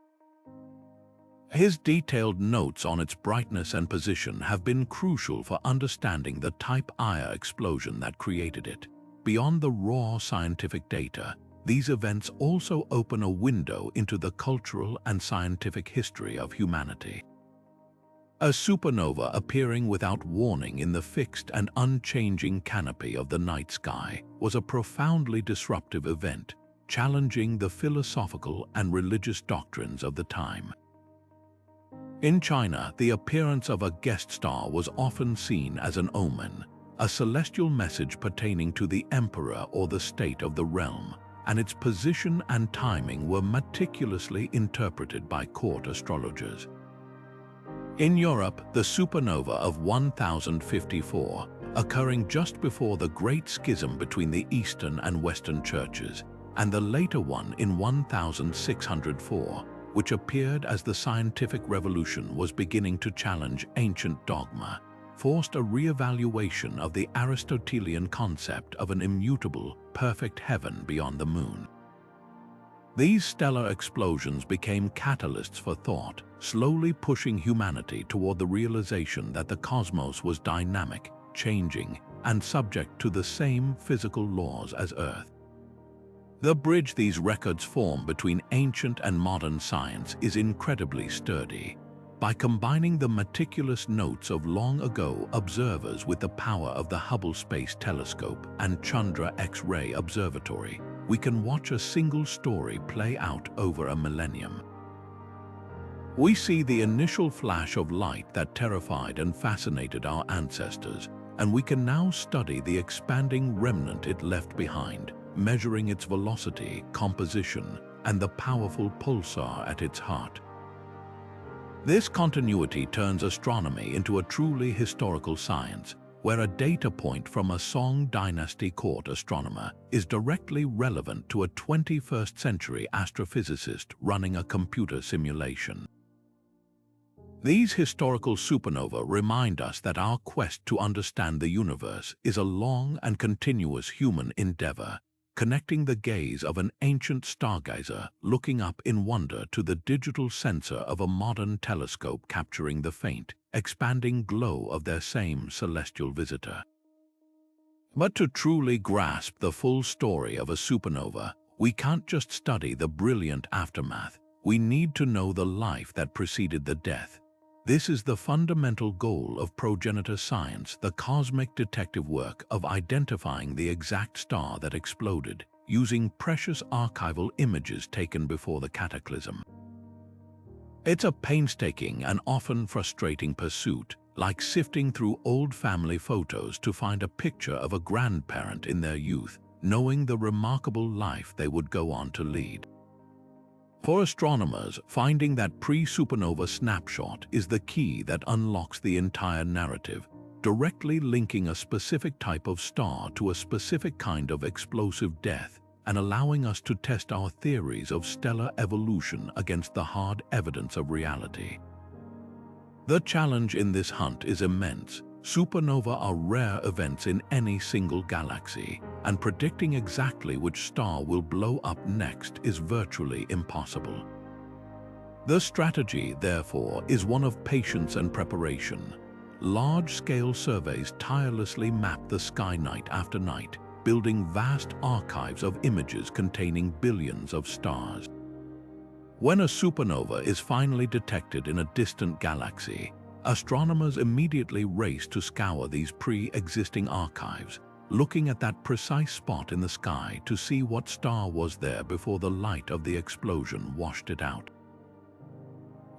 His detailed notes on its brightness and position have been crucial for understanding the Type Ia explosion that created it. Beyond the raw scientific data, these events also open a window into the cultural and scientific history of humanity. A supernova appearing without warning in the fixed and unchanging canopy of the night sky was a profoundly disruptive event, challenging the philosophical and religious doctrines of the time. In China, the appearance of a guest star was often seen as an omen, a celestial message pertaining to the emperor or the state of the realm, and its position and timing were meticulously interpreted by court astrologers. In Europe, the supernova of 1054, occurring just before the Great Schism between the Eastern and Western churches, and the later one in 1604, which appeared as the scientific revolution was beginning to challenge ancient dogma, forced a re-evaluation of the Aristotelian concept of an immutable, perfect heaven beyond the moon. These stellar explosions became catalysts for thought, slowly pushing humanity toward the realization that the cosmos was dynamic, changing, and subject to the same physical laws as Earth. The bridge these records form between ancient and modern science is incredibly sturdy. By combining the meticulous notes of long-ago observers with the power of the Hubble Space Telescope and Chandra X-ray Observatory, we can watch a single story play out over a millennium. We see the initial flash of light that terrified and fascinated our ancestors, and we can now study the expanding remnant it left behind, measuring its velocity, composition, and the powerful pulsar at its heart. This continuity turns astronomy into a truly historical science, where a data point from a Song Dynasty court astronomer is directly relevant to a 21st century astrophysicist running a computer simulation. These historical supernovae remind us that our quest to understand the universe is a long and continuous human endeavor, connecting the gaze of an ancient stargazer looking up in wonder to the digital sensor of a modern telescope capturing the faint, expanding glow of their same celestial visitor. But to truly grasp the full story of a supernova, we can't just study the brilliant aftermath, we need to know the life that preceded the death. This is the fundamental goal of progenitor science, the cosmic detective work of identifying the exact star that exploded, using precious archival images taken before the cataclysm. It's a painstaking and often frustrating pursuit, like sifting through old family photos to find a picture of a grandparent in their youth, knowing the remarkable life they would go on to lead. For astronomers, finding that pre-supernova snapshot is the key that unlocks the entire narrative, directly linking a specific type of star to a specific kind of explosive death and allowing us to test our theories of stellar evolution against the hard evidence of reality. The challenge in this hunt is immense. Supernova are rare events in any single galaxy, and predicting exactly which star will blow up next is virtually impossible. The strategy, therefore, is one of patience and preparation. Large-scale surveys tirelessly map the sky night after night, building vast archives of images containing billions of stars. When a supernova is finally detected in a distant galaxy, astronomers immediately race to scour these pre-existing archives, looking at that precise spot in the sky to see what star was there before the light of the explosion washed it out.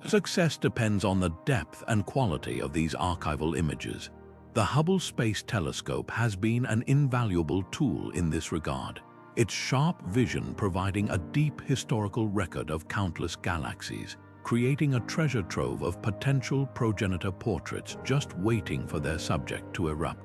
Success depends on the depth and quality of these archival images. The Hubble Space Telescope has been an invaluable tool in this regard, its sharp vision providing a deep historical record of countless galaxies, creating a treasure trove of potential progenitor portraits just waiting for their subject to erupt.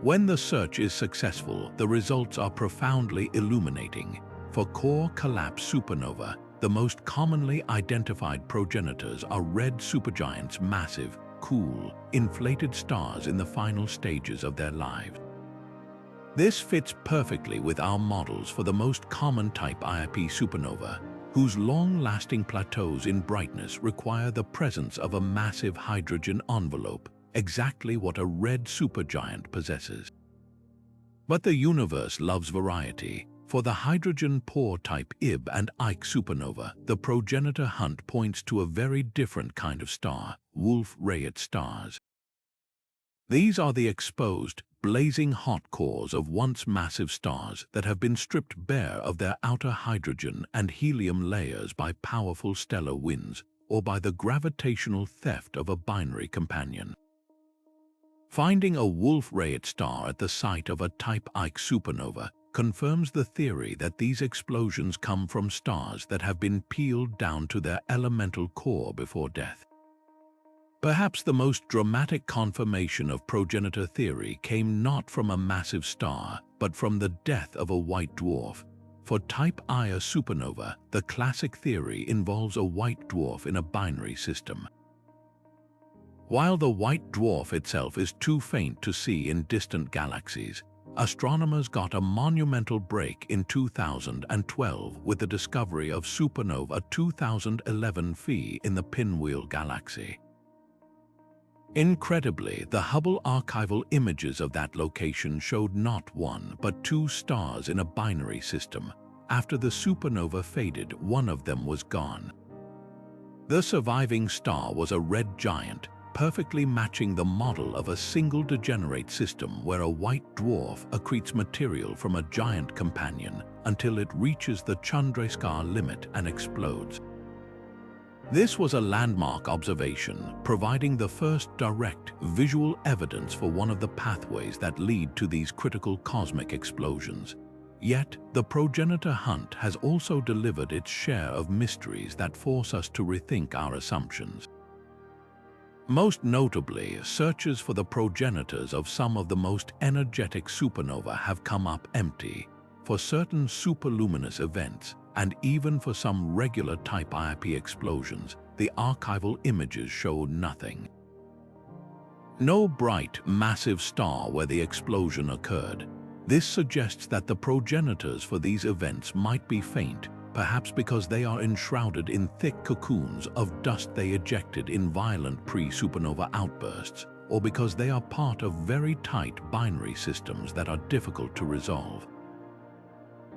When the search is successful, the results are profoundly illuminating. For core collapse supernova, the most commonly identified progenitors are red supergiants, massive, cool, inflated stars in the final stages of their lives. This fits perfectly with our models for the most common type IP supernova, whose long-lasting plateaus in brightness require the presence of a massive hydrogen envelope, exactly what a red supergiant possesses. But the universe loves variety. For the hydrogen-poor type Ib and Ike supernova, the progenitor hunt points to a very different kind of star, Wolf-Rayet stars. These are the exposed, blazing hot cores of once massive stars that have been stripped bare of their outer hydrogen and helium layers by powerful stellar winds or by the gravitational theft of a binary companion. Finding a Wolf-Rayet star at the site of a type Ike supernova confirms the theory that these explosions come from stars that have been peeled down to their elemental core before death. Perhaps the most dramatic confirmation of progenitor theory came not from a massive star, but from the death of a white dwarf. For type Ia supernova, the classic theory involves a white dwarf in a binary system. While the white dwarf itself is too faint to see in distant galaxies, astronomers got a monumental break in 2012 with the discovery of supernova 2011 Phi in the Pinwheel galaxy. Incredibly, the Hubble archival images of that location showed not one but two stars in a binary system. After the supernova faded, one of them was gone. The surviving star was a red giant, perfectly matching the model of a single degenerate system where a white dwarf accretes material from a giant companion until it reaches the Chandrasekhar limit and explodes. This was a landmark observation, providing the first direct visual evidence for one of the pathways that lead to these critical cosmic explosions. Yet, the progenitor hunt has also delivered its share of mysteries that force us to rethink our assumptions. Most notably, searches for the progenitors of some of the most energetic supernova have come up empty. For certain superluminous events, and even for some regular type IP explosions, the archival images show nothing. No bright, massive star where the explosion occurred. This suggests that the progenitors for these events might be faint, perhaps because they are enshrouded in thick cocoons of dust they ejected in violent pre-supernova outbursts, or because they are part of very tight binary systems that are difficult to resolve.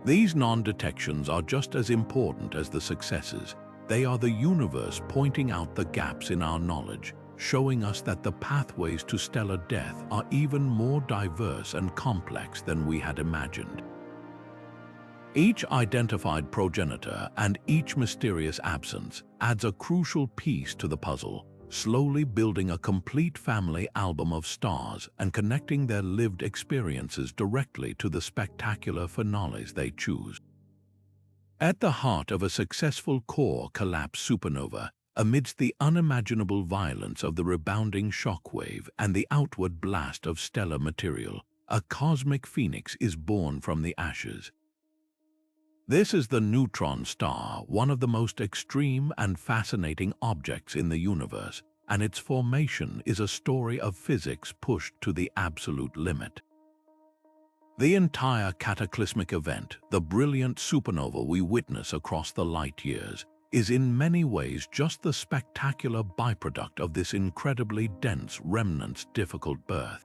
These non-detections are just as important as the successes. They are the universe pointing out the gaps in our knowledge, showing us that the pathways to stellar death are even more diverse and complex than we had imagined. Each identified progenitor and each mysterious absence adds a crucial piece to the puzzle, slowly building a complete family album of stars and connecting their lived experiences directly to the spectacular finales they choose. At the heart of a successful core collapse supernova, Amidst the unimaginable violence of the rebounding shockwave and the outward blast of stellar material, a cosmic phoenix is born from the ashes. This is the neutron star, one of the most extreme and fascinating objects in the universe, and its formation is a story of physics pushed to the absolute limit. The entire cataclysmic event, the brilliant supernova we witness across the light years, is in many ways just the spectacular byproduct of this incredibly dense remnant's difficult birth.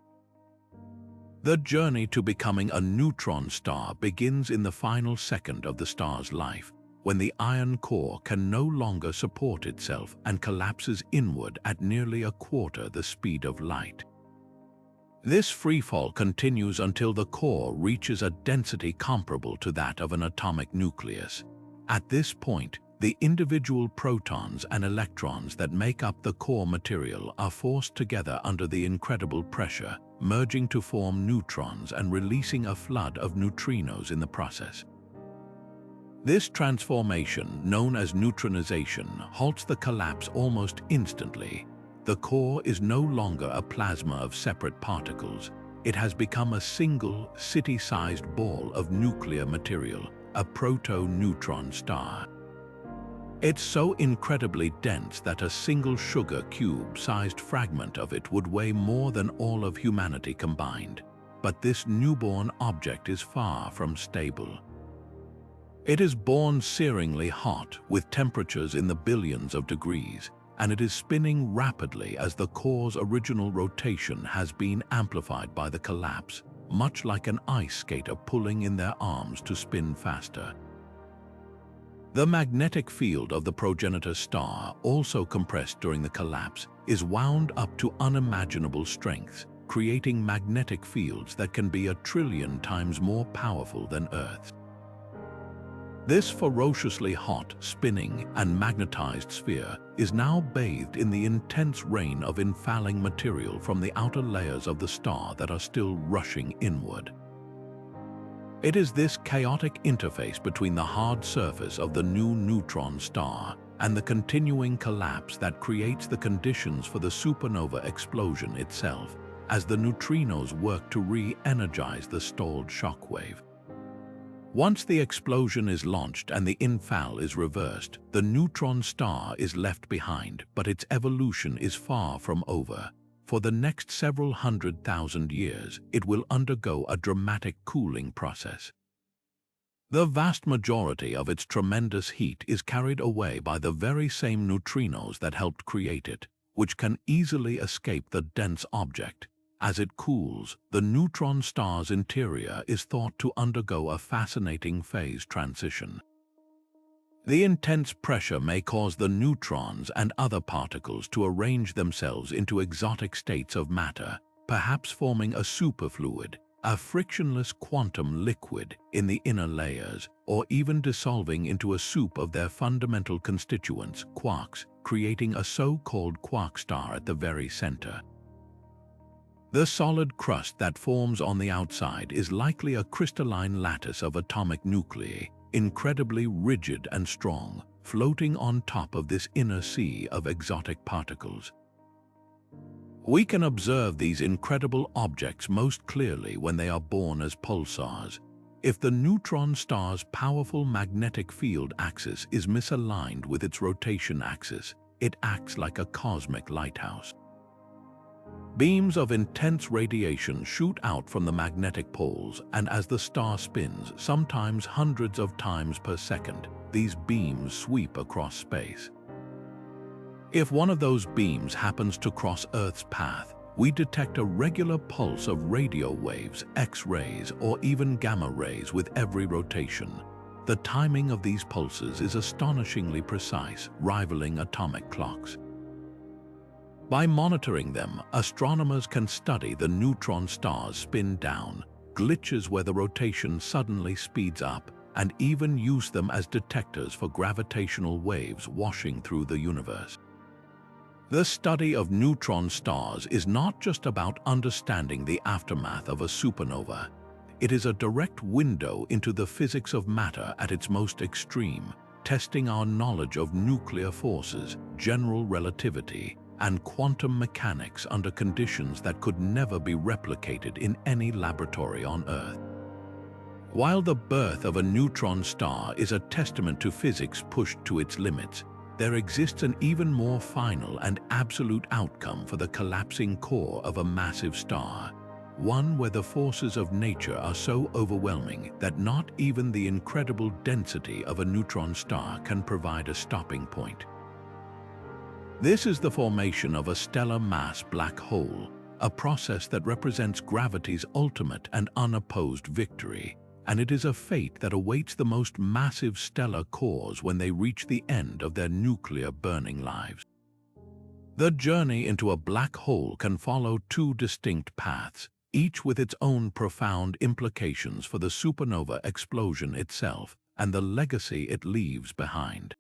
The journey to becoming a neutron star begins in the final second of the star's life, when the iron core can no longer support itself and collapses inward at nearly a quarter the speed of light. This freefall continues until the core reaches a density comparable to that of an atomic nucleus. At this point, the individual protons and electrons that make up the core material are forced together under the incredible pressure, merging to form neutrons and releasing a flood of neutrinos in the process. This transformation, known as neutronization, halts the collapse almost instantly. The core is no longer a plasma of separate particles. It has become a single, city-sized ball of nuclear material, a proto-neutron star. It's so incredibly dense that a single sugar cube-sized fragment of it would weigh more than all of humanity combined. But this newborn object is far from stable. It is born searingly hot, with temperatures in the billions of degrees, and it is spinning rapidly as the core's original rotation has been amplified by the collapse, much like an ice skater pulling in their arms to spin faster. The magnetic field of the progenitor star, also compressed during the collapse, is wound up to unimaginable strengths, creating magnetic fields that can be 1 trillion times more powerful than Earth's. This ferociously hot, spinning, and magnetized sphere is now bathed in the intense rain of infalling material from the outer layers of the star that are still rushing inward. It is this chaotic interface between the hard surface of the new neutron star and the continuing collapse that creates the conditions for the supernova explosion itself, as the neutrinos work to re-energize the stalled shockwave. Once the explosion is launched and the infall is reversed, the neutron star is left behind, but its evolution is far from over. For the next several 100,000 years, it will undergo a dramatic cooling process. The vast majority of its tremendous heat is carried away by the very same neutrinos that helped create it, which can easily escape the dense object. As it cools, the neutron star's interior is thought to undergo a fascinating phase transition. The intense pressure may cause the neutrons and other particles to arrange themselves into exotic states of matter, perhaps forming a superfluid, a frictionless quantum liquid in the inner layers, or even dissolving into a soup of their fundamental constituents, quarks, creating a so-called quark star at the very center. The solid crust that forms on the outside is likely a crystalline lattice of atomic nuclei, incredibly rigid and strong, floating on top of this inner sea of exotic particles. We can observe these incredible objects most clearly when they are born as pulsars. If the neutron star's powerful magnetic field axis is misaligned with its rotation axis, it acts like a cosmic lighthouse. Beams of intense radiation shoot out from the magnetic poles, and as the star spins, sometimes hundreds of times per second, these beams sweep across space. If one of those beams happens to cross Earth's path, we detect a regular pulse of radio waves, X-rays, or even gamma rays with every rotation. The timing of these pulses is astonishingly precise, rivaling atomic clocks. By monitoring them, astronomers can study the neutron star's spin down, glitches where the rotation suddenly speeds up, and even use them as detectors for gravitational waves washing through the universe. The study of neutron stars is not just about understanding the aftermath of a supernova. It is a direct window into the physics of matter at its most extreme, testing our knowledge of nuclear forces, general relativity, and quantum mechanics under conditions that could never be replicated in any laboratory on Earth. While the birth of a neutron star is a testament to physics pushed to its limits, there exists an even more final and absolute outcome for the collapsing core of a massive star, one where the forces of nature are so overwhelming that not even the incredible density of a neutron star can provide a stopping point. This is the formation of a stellar mass black hole, a process that represents gravity's ultimate and unopposed victory, and it is a fate that awaits the most massive stellar cores when they reach the end of their nuclear burning lives. The journey into a black hole can follow two distinct paths, each with its own profound implications for the supernova explosion itself and the legacy it leaves behind.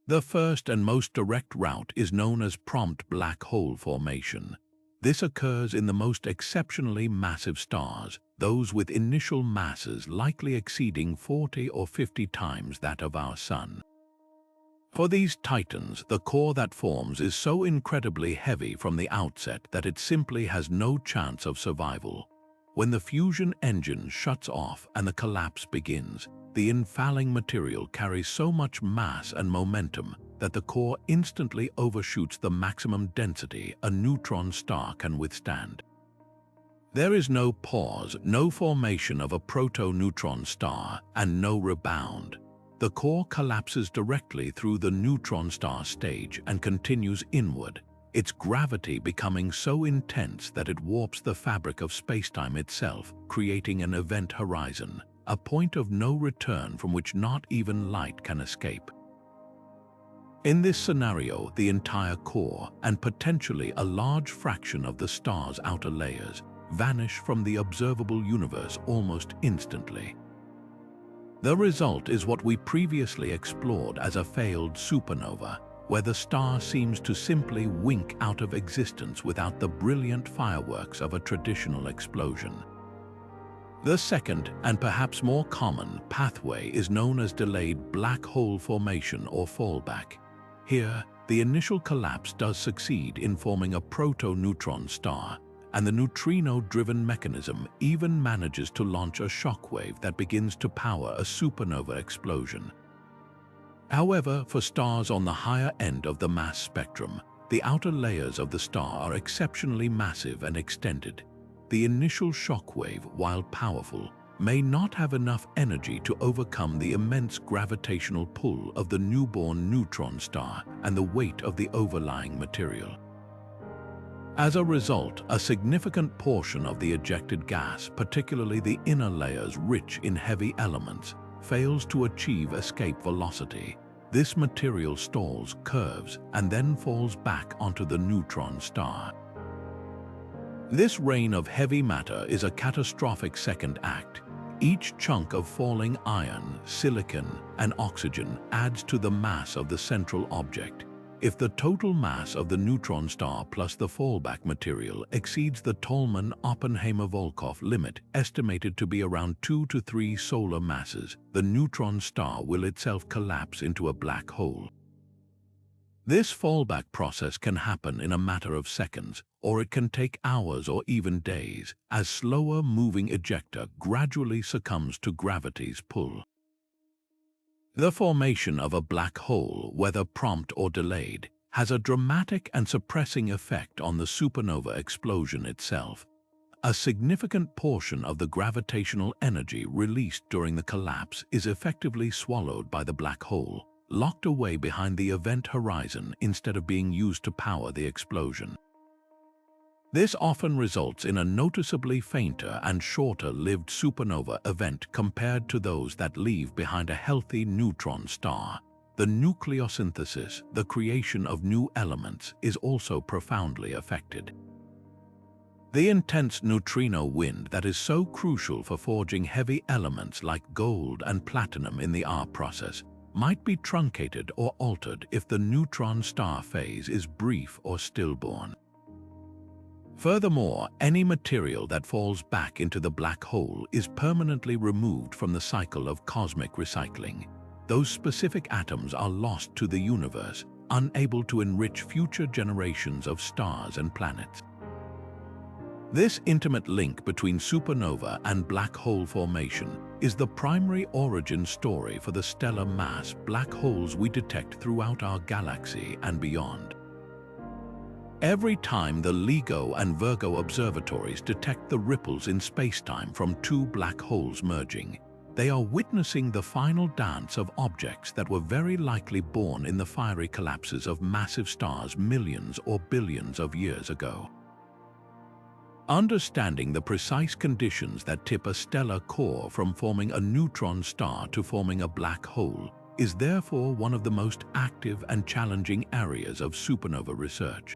The first and most direct route is known as prompt black hole formation. This occurs in the most exceptionally massive stars, those with initial masses likely exceeding 40 or 50 times that of our Sun. For these titans, the core that forms is so incredibly heavy from the outset that it simply has no chance of survival. When the fusion engine shuts off and the collapse begins, the infalling material carries so much mass and momentum that the core instantly overshoots the maximum density a neutron star can withstand. There is no pause, no formation of a proto-neutron star, and no rebound. The core collapses directly through the neutron star stage and continues inward, its gravity becoming so intense that it warps the fabric of spacetime itself, creating an event horizon, a point of no return from which not even light can escape. In this scenario, the entire core, and potentially a large fraction of the star's outer layers, vanish from the observable universe almost instantly. The result is what we previously explored as a failed supernova, where the star seems to simply wink out of existence without the brilliant fireworks of a traditional explosion. The second, and perhaps more common, pathway is known as delayed black hole formation or fallback. Here, the initial collapse does succeed in forming a proto-neutron star, and the neutrino-driven mechanism even manages to launch a shockwave that begins to power a supernova explosion. However, for stars on the higher end of the mass spectrum, the outer layers of the star are exceptionally massive and extended. The initial shockwave, while powerful, may not have enough energy to overcome the immense gravitational pull of the newborn neutron star and the weight of the overlying material. As a result, a significant portion of the ejected gas, particularly the inner layers rich in heavy elements, fails to achieve escape velocity. This material stalls, curves, and then falls back onto the neutron star. This rain of heavy matter is a catastrophic second act. Each chunk of falling iron, silicon, and oxygen adds to the mass of the central object. If the total mass of the neutron star plus the fallback material exceeds the Tolman-Oppenheimer-Volkoff limit, estimated to be around 2 to 3 solar masses, the neutron star will itself collapse into a black hole. This fallback process can happen in a matter of seconds, or it can take hours or even days, as slower-moving ejecta gradually succumbs to gravity's pull. The formation of a black hole, whether prompt or delayed, has a dramatic and suppressing effect on the supernova explosion itself. A significant portion of the gravitational energy released during the collapse is effectively swallowed by the black hole, locked away behind the event horizon instead of being used to power the explosion. This often results in a noticeably fainter and shorter-lived supernova event compared to those that leave behind a healthy neutron star. The nucleosynthesis, the creation of new elements, is also profoundly affected. The intense neutrino wind that is so crucial for forging heavy elements like gold and platinum in the R process might be truncated or altered if the neutron star phase is brief or stillborn. Furthermore, any material that falls back into the black hole is permanently removed from the cycle of cosmic recycling. The those specific atoms are lost to the universe, unable to enrich future generations of stars and planets. This intimate link between supernova and black hole formation is the primary origin story for the stellar mass black holes we detect throughout our galaxy and beyond. Every time the LIGO and Virgo observatories detect the ripples in spacetime from two black holes merging, they are witnessing the final dance of objects that were very likely born in the fiery collapses of massive stars millions or billions of years ago. Understanding the precise conditions that tip a stellar core from forming a neutron star to forming a black hole is therefore one of the most active and challenging areas of supernova research.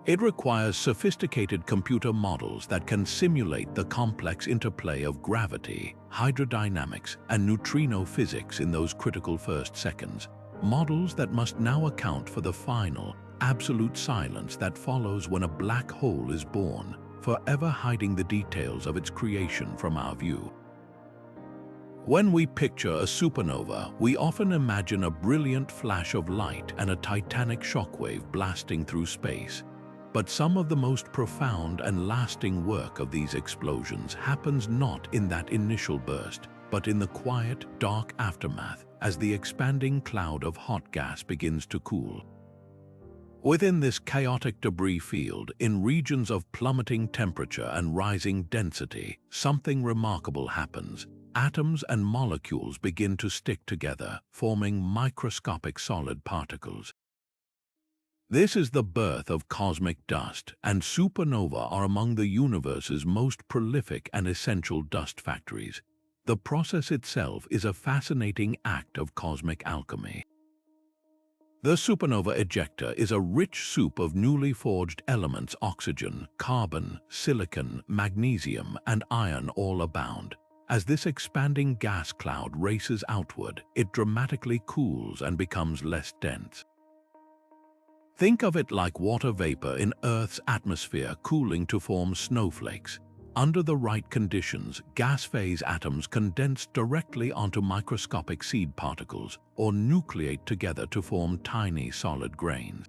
It requires sophisticated computer models that can simulate the complex interplay of gravity, hydrodynamics, and neutrino physics in those critical first seconds, models that must now account for the final, absolute silence that follows when a black hole is born, forever hiding the details of its creation from our view. When we picture a supernova, we often imagine a brilliant flash of light and a titanic shockwave blasting through space. But some of the most profound and lasting work of these explosions happens not in that initial burst, but in the quiet, dark aftermath as the expanding cloud of hot gas begins to cool. Within this chaotic debris field, in regions of plummeting temperature and rising density, something remarkable happens. Atoms and molecules begin to stick together, forming microscopic solid particles. This is the birth of cosmic dust, and supernova are among the universe's most prolific and essential dust factories. The process itself is a fascinating act of cosmic alchemy. The supernova ejecta is a rich soup of newly forged elements: oxygen, carbon, silicon, magnesium, and iron all abound. As this expanding gas cloud races outward, it dramatically cools and becomes less dense. Think of it like water vapor in Earth's atmosphere cooling to form snowflakes. Under the right conditions, gas phase atoms condense directly onto microscopic seed particles or nucleate together to form tiny solid grains.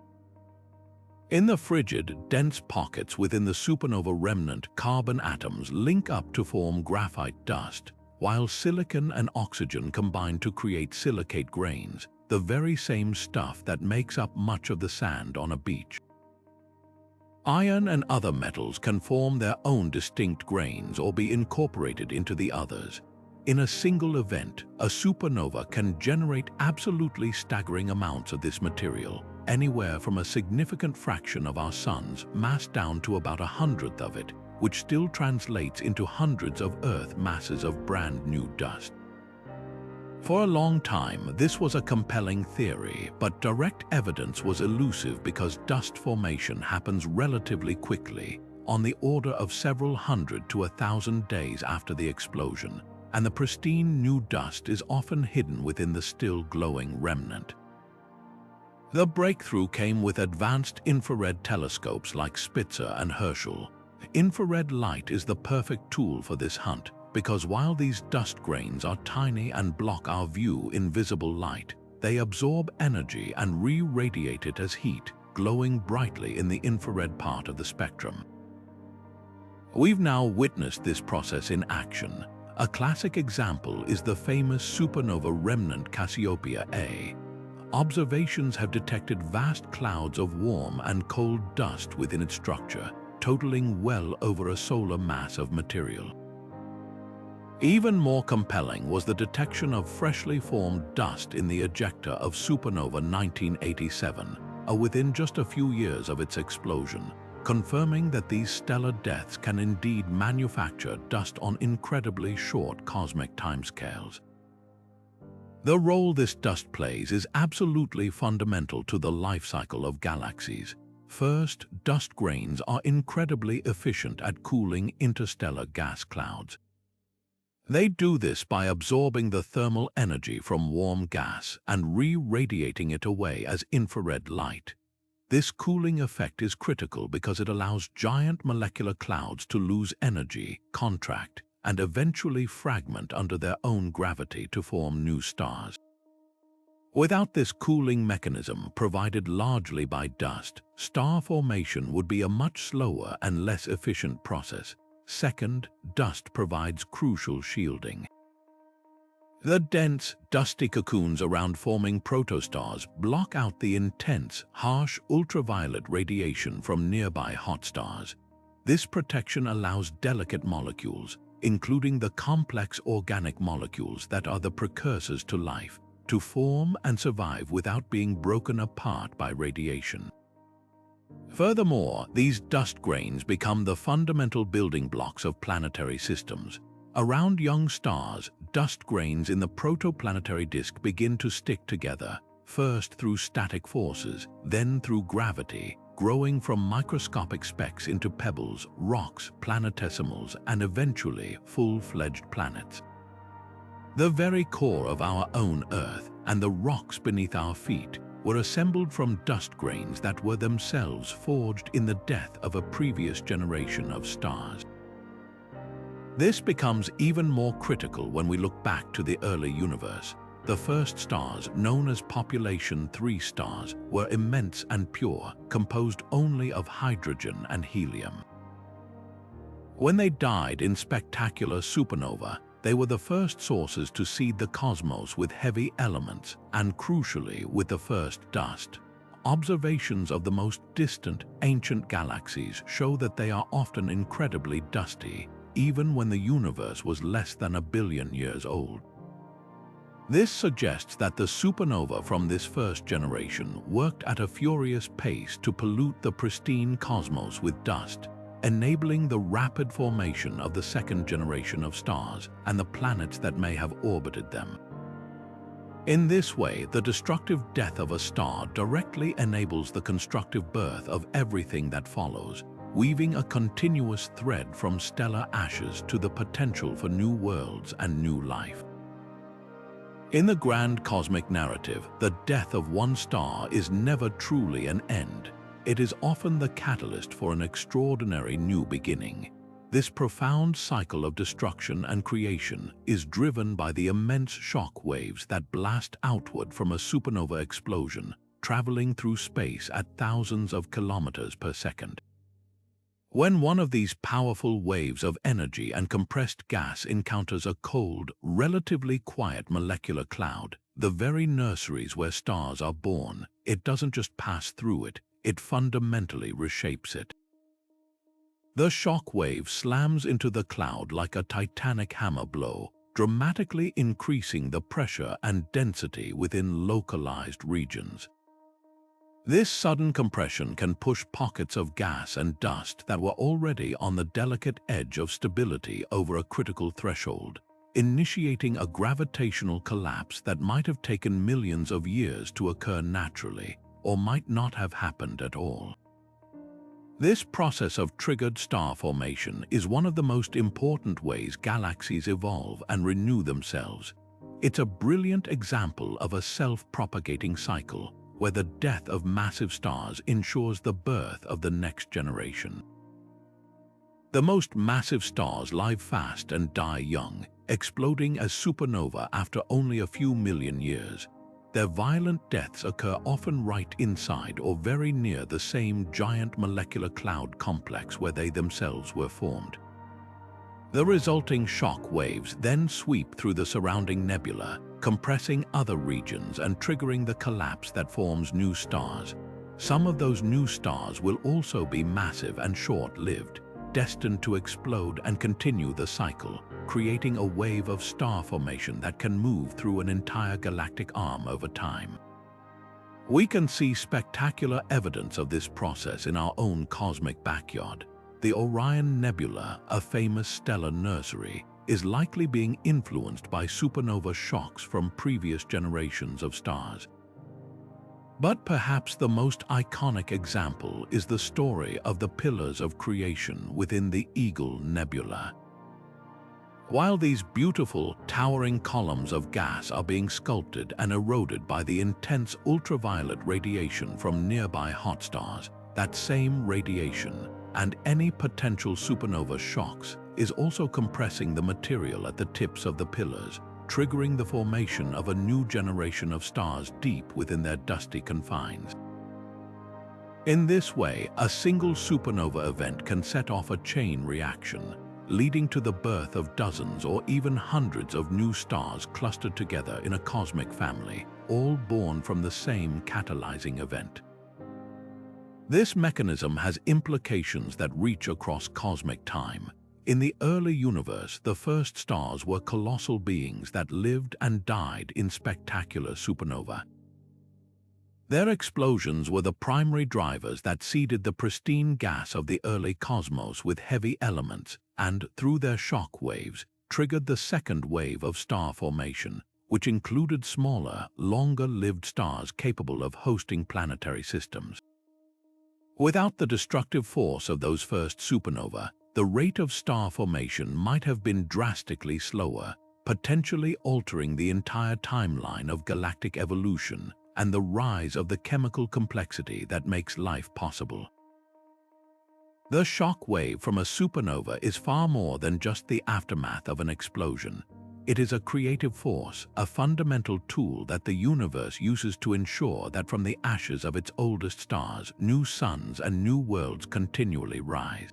In the frigid, dense pockets within the supernova remnant, carbon atoms link up to form graphite dust, while silicon and oxygen combine to create silicate grains, the very same stuff that makes up much of the sand on a beach. Iron and other metals can form their own distinct grains or be incorporated into the others. In a single event, a supernova can generate absolutely staggering amounts of this material, anywhere from a significant fraction of our sun's mass down to about 1/100th of it, which still translates into hundreds of Earth masses of brand new dust. For a long time, this was a compelling theory, but direct evidence was elusive because dust formation happens relatively quickly, on the order of several hundred to 1,000 days after the explosion, and the pristine new dust is often hidden within the still glowing remnant. The breakthrough came with advanced infrared telescopes like Spitzer and Herschel. Infrared light is the perfect tool for this hunt, because while these dust grains are tiny and block our view in visible light, they absorb energy and re-radiate it as heat, glowing brightly in the infrared part of the spectrum. We've now witnessed this process in action. A classic example is the famous supernova remnant Cassiopeia A. Observations have detected vast clouds of warm and cold dust within its structure, totaling well over a solar mass of material. Even more compelling was the detection of freshly formed dust in the ejecta of supernova 1987, within just a few years of its explosion, confirming that these stellar deaths can indeed manufacture dust on incredibly short cosmic timescales. The role this dust plays is absolutely fundamental to the life cycle of galaxies. First, dust grains are incredibly efficient at cooling interstellar gas clouds. They do this by absorbing the thermal energy from warm gas and re-radiating it away as infrared light. This cooling effect is critical because it allows giant molecular clouds to lose energy, contract, and eventually fragment under their own gravity to form new stars. Without this cooling mechanism provided largely by dust, star formation would be a much slower and less efficient process. Second, dust provides crucial shielding. The dense, dusty cocoons around forming protostars block out the intense, harsh ultraviolet radiation from nearby hot stars. This protection allows delicate molecules, including the complex organic molecules that are the precursors to life, to form and survive without being broken apart by radiation. Furthermore, these dust grains become the fundamental building blocks of planetary systems. Around young stars, dust grains in the protoplanetary disk begin to stick together, first through static forces, then through gravity, growing from microscopic specks into pebbles, rocks, planetesimals, and eventually full-fledged planets. The very core of our own Earth and the rocks beneath our feet were assembled from dust grains that were themselves forged in the death of a previous generation of stars. This becomes even more critical when we look back to the early universe. The first stars, known as population 3 stars, were immense and pure, composed only of hydrogen and helium. When they died in spectacular supernova, they were the first sources to seed the cosmos with heavy elements and, crucially, with the first dust. Observations of the most distant, ancient galaxies show that they are often incredibly dusty, even when the universe was less than 1 billion years old. This suggests that the supernova from this first generation worked at a furious pace to pollute the pristine cosmos with dust, enabling the rapid formation of the second generation of stars and the planets that may have orbited them. In this way, the destructive death of a star directly enables the constructive birth of everything that follows, weaving a continuous thread from stellar ashes to the potential for new worlds and new life. In the grand cosmic narrative, the death of one star is never truly an end. It is often the catalyst for an extraordinary new beginning. This profound cycle of destruction and creation is driven by the immense shock waves that blast outward from a supernova explosion, traveling through space at thousands of kilometers per second. When one of these powerful waves of energy and compressed gas encounters a cold, relatively quiet molecular cloud, the very nurseries where stars are born, it doesn't just pass through it, it fundamentally reshapes it. The shock wave slams into the cloud like a titanic hammer blow, dramatically increasing the pressure and density within localized regions. This sudden compression can push pockets of gas and dust that were already on the delicate edge of stability over a critical threshold, initiating a gravitational collapse that might have taken millions of years to occur naturally, or might not have happened at all. This process of triggered star formation is one of the most important ways galaxies evolve and renew themselves. It's a brilliant example of a self-propagating cycle, where the death of massive stars ensures the birth of the next generation. The most massive stars live fast and die young, exploding as supernova after only a few million years. Their violent deaths occur often right inside or very near the same giant molecular cloud complex where they themselves were formed. The resulting shock waves then sweep through the surrounding nebula, compressing other regions and triggering the collapse that forms new stars. Some of those new stars will also be massive and short-lived, destined to explode and continue the cycle, creating a wave of star formation that can move through an entire galactic arm over time. We can see spectacular evidence of this process in our own cosmic backyard. The Orion Nebula, a famous stellar nursery, is likely being influenced by supernova shocks from previous generations of stars. But perhaps the most iconic example is the story of the pillars of creation within the Eagle Nebula. While these beautiful, towering columns of gas are being sculpted and eroded by the intense ultraviolet radiation from nearby hot stars, that same radiation, and any potential supernova shocks is also compressing the material at the tips of the pillars, triggering the formation of a new generation of stars deep within their dusty confines. In this way, a single supernova event can set off a chain reaction, leading to the birth of dozens or even hundreds of new stars clustered together in a cosmic family, all born from the same catalyzing event. This mechanism has implications that reach across cosmic time. In the early universe, the first stars were colossal beings that lived and died in spectacular supernovae. Their explosions were the primary drivers that seeded the pristine gas of the early cosmos with heavy elements and, through their shock waves, triggered the second wave of star formation, which included smaller, longer-lived stars capable of hosting planetary systems. Without the destructive force of those first supernovae, the rate of star formation might have been drastically slower, potentially altering the entire timeline of galactic evolution and the rise of the chemical complexity that makes life possible. The shock wave from a supernova is far more than just the aftermath of an explosion. It is a creative force, a fundamental tool that the universe uses to ensure that from the ashes of its oldest stars, new suns and new worlds continually rise.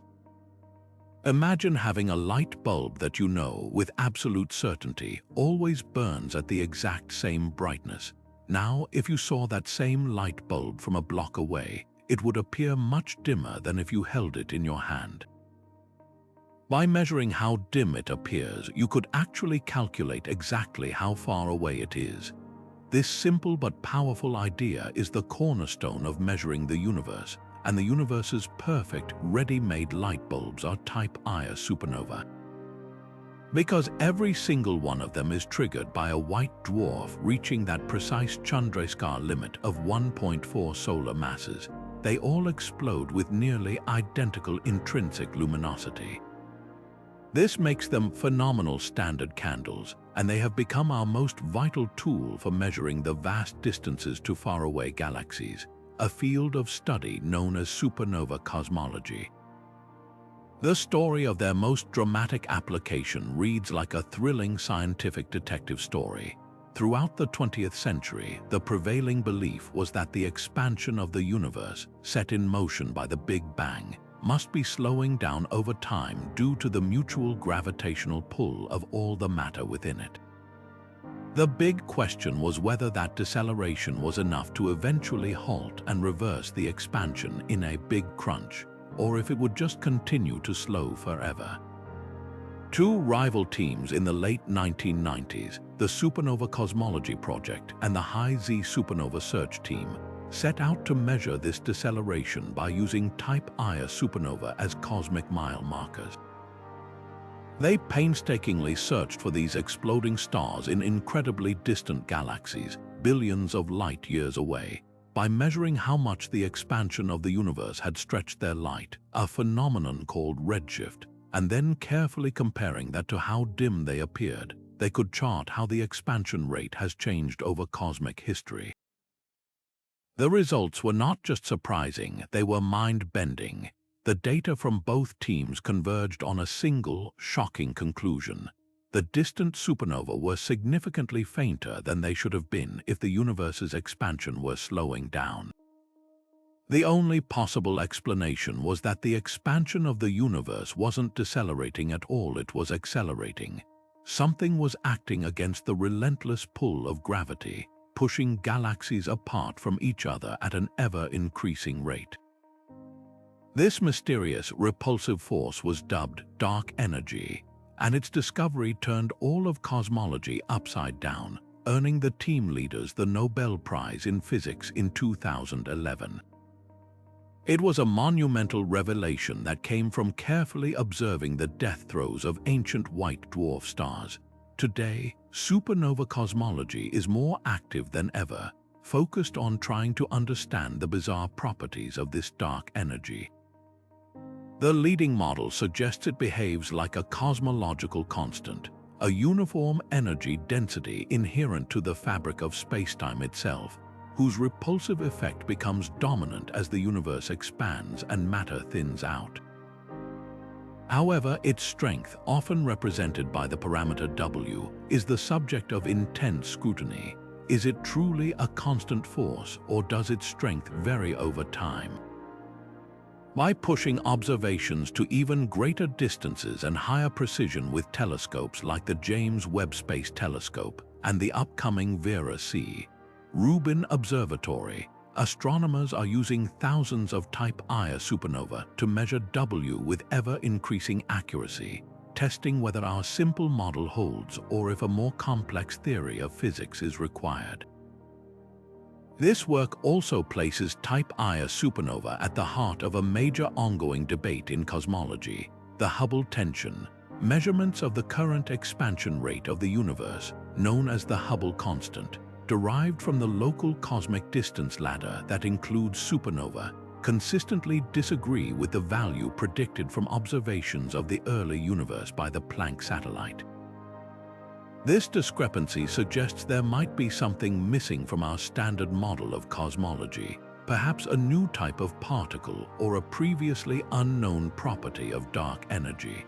Imagine having a light bulb that you know, with absolute certainty, always burns at the exact same brightness. Now, if you saw that same light bulb from a block away, it would appear much dimmer than if you held it in your hand. By measuring how dim it appears, you could actually calculate exactly how far away it is. This simple but powerful idea is the cornerstone of measuring the universe, and the universe's perfect, ready-made light bulbs are Type Ia supernova. Because every single one of them is triggered by a white dwarf reaching that precise Chandrasekhar limit of 1.4 solar masses, they all explode with nearly identical intrinsic luminosity. This makes them phenomenal standard candles, and they have become our most vital tool for measuring the vast distances to faraway galaxies, a field of study known as supernova cosmology. The story of their most dramatic application reads like a thrilling scientific detective story. Throughout the 20th century, the prevailing belief was that the expansion of the universe, set in motion by the Big Bang, must be slowing down over time due to the mutual gravitational pull of all the matter within it. The big question was whether that deceleration was enough to eventually halt and reverse the expansion in a big crunch, or if it would just continue to slow forever. Two rival teams in the late 1990s, the Supernova Cosmology Project and the High-Z Supernova Search Team, set out to measure this deceleration by using Type Ia supernova as cosmic mile markers. They painstakingly searched for these exploding stars in incredibly distant galaxies, billions of light years away, by measuring how much the expansion of the universe had stretched their light, a phenomenon called redshift, and then carefully comparing that to how dim they appeared. They could chart how the expansion rate has changed over cosmic history. The results were not just surprising, they were mind-bending. The data from both teams converged on a single, shocking conclusion. The distant supernova were significantly fainter than they should have been if the universe's expansion were slowing down. The only possible explanation was that the expansion of the universe wasn't decelerating at all, it was accelerating. Something was acting against the relentless pull of gravity, pushing galaxies apart from each other at an ever-increasing rate. This mysterious, repulsive force was dubbed dark energy, and its discovery turned all of cosmology upside down, earning the team leaders the Nobel Prize in Physics in 2011. It was a monumental revelation that came from carefully observing the death throes of ancient white dwarf stars. Today, supernova cosmology is more active than ever, focused on trying to understand the bizarre properties of this dark energy. The leading model suggests it behaves like a cosmological constant, a uniform energy density inherent to the fabric of spacetime itself, whose repulsive effect becomes dominant as the universe expands and matter thins out. However, its strength, often represented by the parameter W, is the subject of intense scrutiny. Is it truly a constant force, or does its strength vary over time? By pushing observations to even greater distances and higher precision with telescopes like the James Webb Space Telescope and the upcoming Vera-C Rubin Observatory, astronomers are using thousands of Type Ia supernova to measure W with ever-increasing accuracy, testing whether our simple model holds or if a more complex theory of physics is required. This work also places Type Ia supernova at the heart of a major ongoing debate in cosmology, the Hubble tension, measurements of the current expansion rate of the universe, known as the Hubble constant, derived from the local cosmic distance ladder that includes supernova, consistently disagree with the value predicted from observations of the early universe by the Planck satellite. This discrepancy suggests there might be something missing from our standard model of cosmology, perhaps a new type of particle or a previously unknown property of dark energy.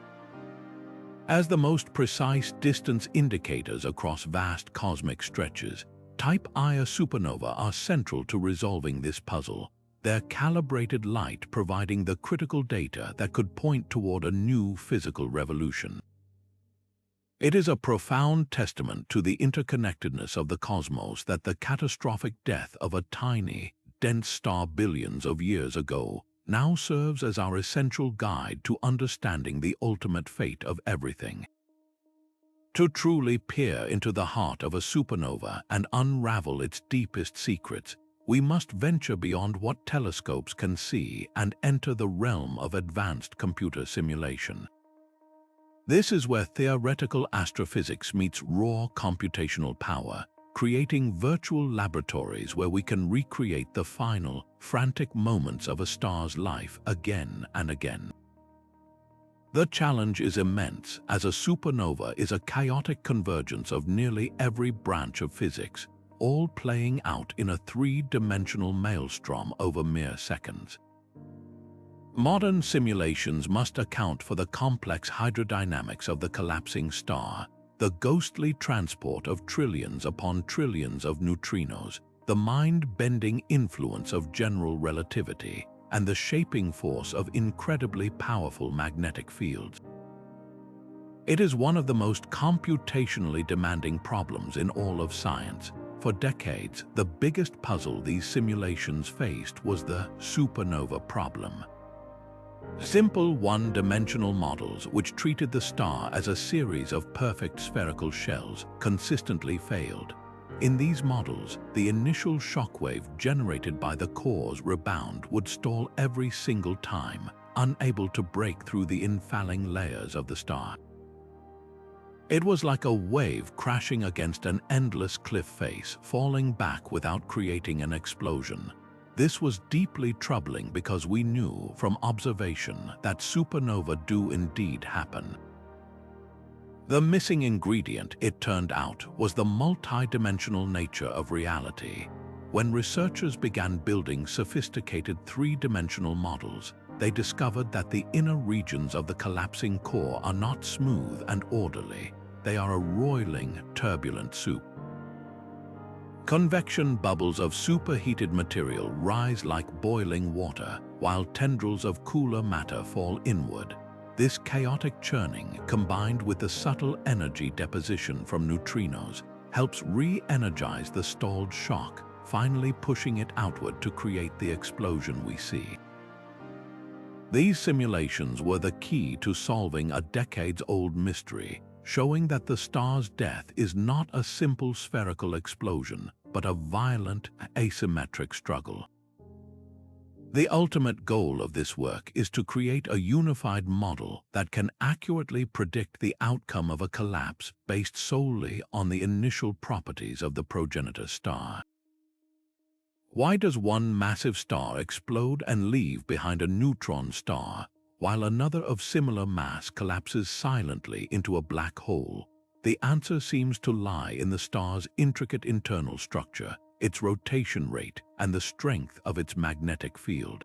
As the most precise distance indicators across vast cosmic stretches, Type Ia supernova are central to resolving this puzzle, their calibrated light providing the critical data that could point toward a new physical revolution. It is a profound testament to the interconnectedness of the cosmos that the catastrophic death of a tiny, dense star billions of years ago now serves as our essential guide to understanding the ultimate fate of everything. To truly peer into the heart of a supernova and unravel its deepest secrets, we must venture beyond what telescopes can see and enter the realm of advanced computer simulation. This is where theoretical astrophysics meets raw computational power, creating virtual laboratories where we can recreate the final, frantic moments of a star's life again and again. The challenge is immense, as a supernova is a chaotic convergence of nearly every branch of physics, all playing out in a three-dimensional maelstrom over mere seconds. Modern simulations must account for the complex hydrodynamics of the collapsing star, the ghostly transport of trillions upon trillions of neutrinos, the mind-bending influence of general relativity, and the shaping force of incredibly powerful magnetic fields. It is one of the most computationally demanding problems in all of science. For decades, the biggest puzzle these simulations faced was the supernova problem. Simple one-dimensional models which treated the star as a series of perfect spherical shells consistently failed. In these models, the initial shockwave generated by the core's rebound would stall every single time, unable to break through the infalling layers of the star. It was like a wave crashing against an endless cliff face, falling back without creating an explosion. This was deeply troubling because we knew from observation that supernova do indeed happen. The missing ingredient, it turned out, was the multi-dimensional nature of reality. When researchers began building sophisticated three-dimensional models, they discovered that the inner regions of the collapsing core are not smooth and orderly. They are a roiling, turbulent soup. Convection bubbles of superheated material rise like boiling water, while tendrils of cooler matter fall inward. This chaotic churning, combined with the subtle energy deposition from neutrinos, helps re-energize the stalled shock, finally pushing it outward to create the explosion we see. These simulations were the key to solving a decades-old mystery, showing that the star's death is not a simple spherical explosion, but a violent, asymmetric struggle. The ultimate goal of this work is to create a unified model that can accurately predict the outcome of a collapse based solely on the initial properties of the progenitor star. Why does one massive star explode and leave behind a neutron star, while another of similar mass collapses silently into a black hole? The answer seems to lie in the star's intricate internal structure, its rotation rate, and the strength of its magnetic field.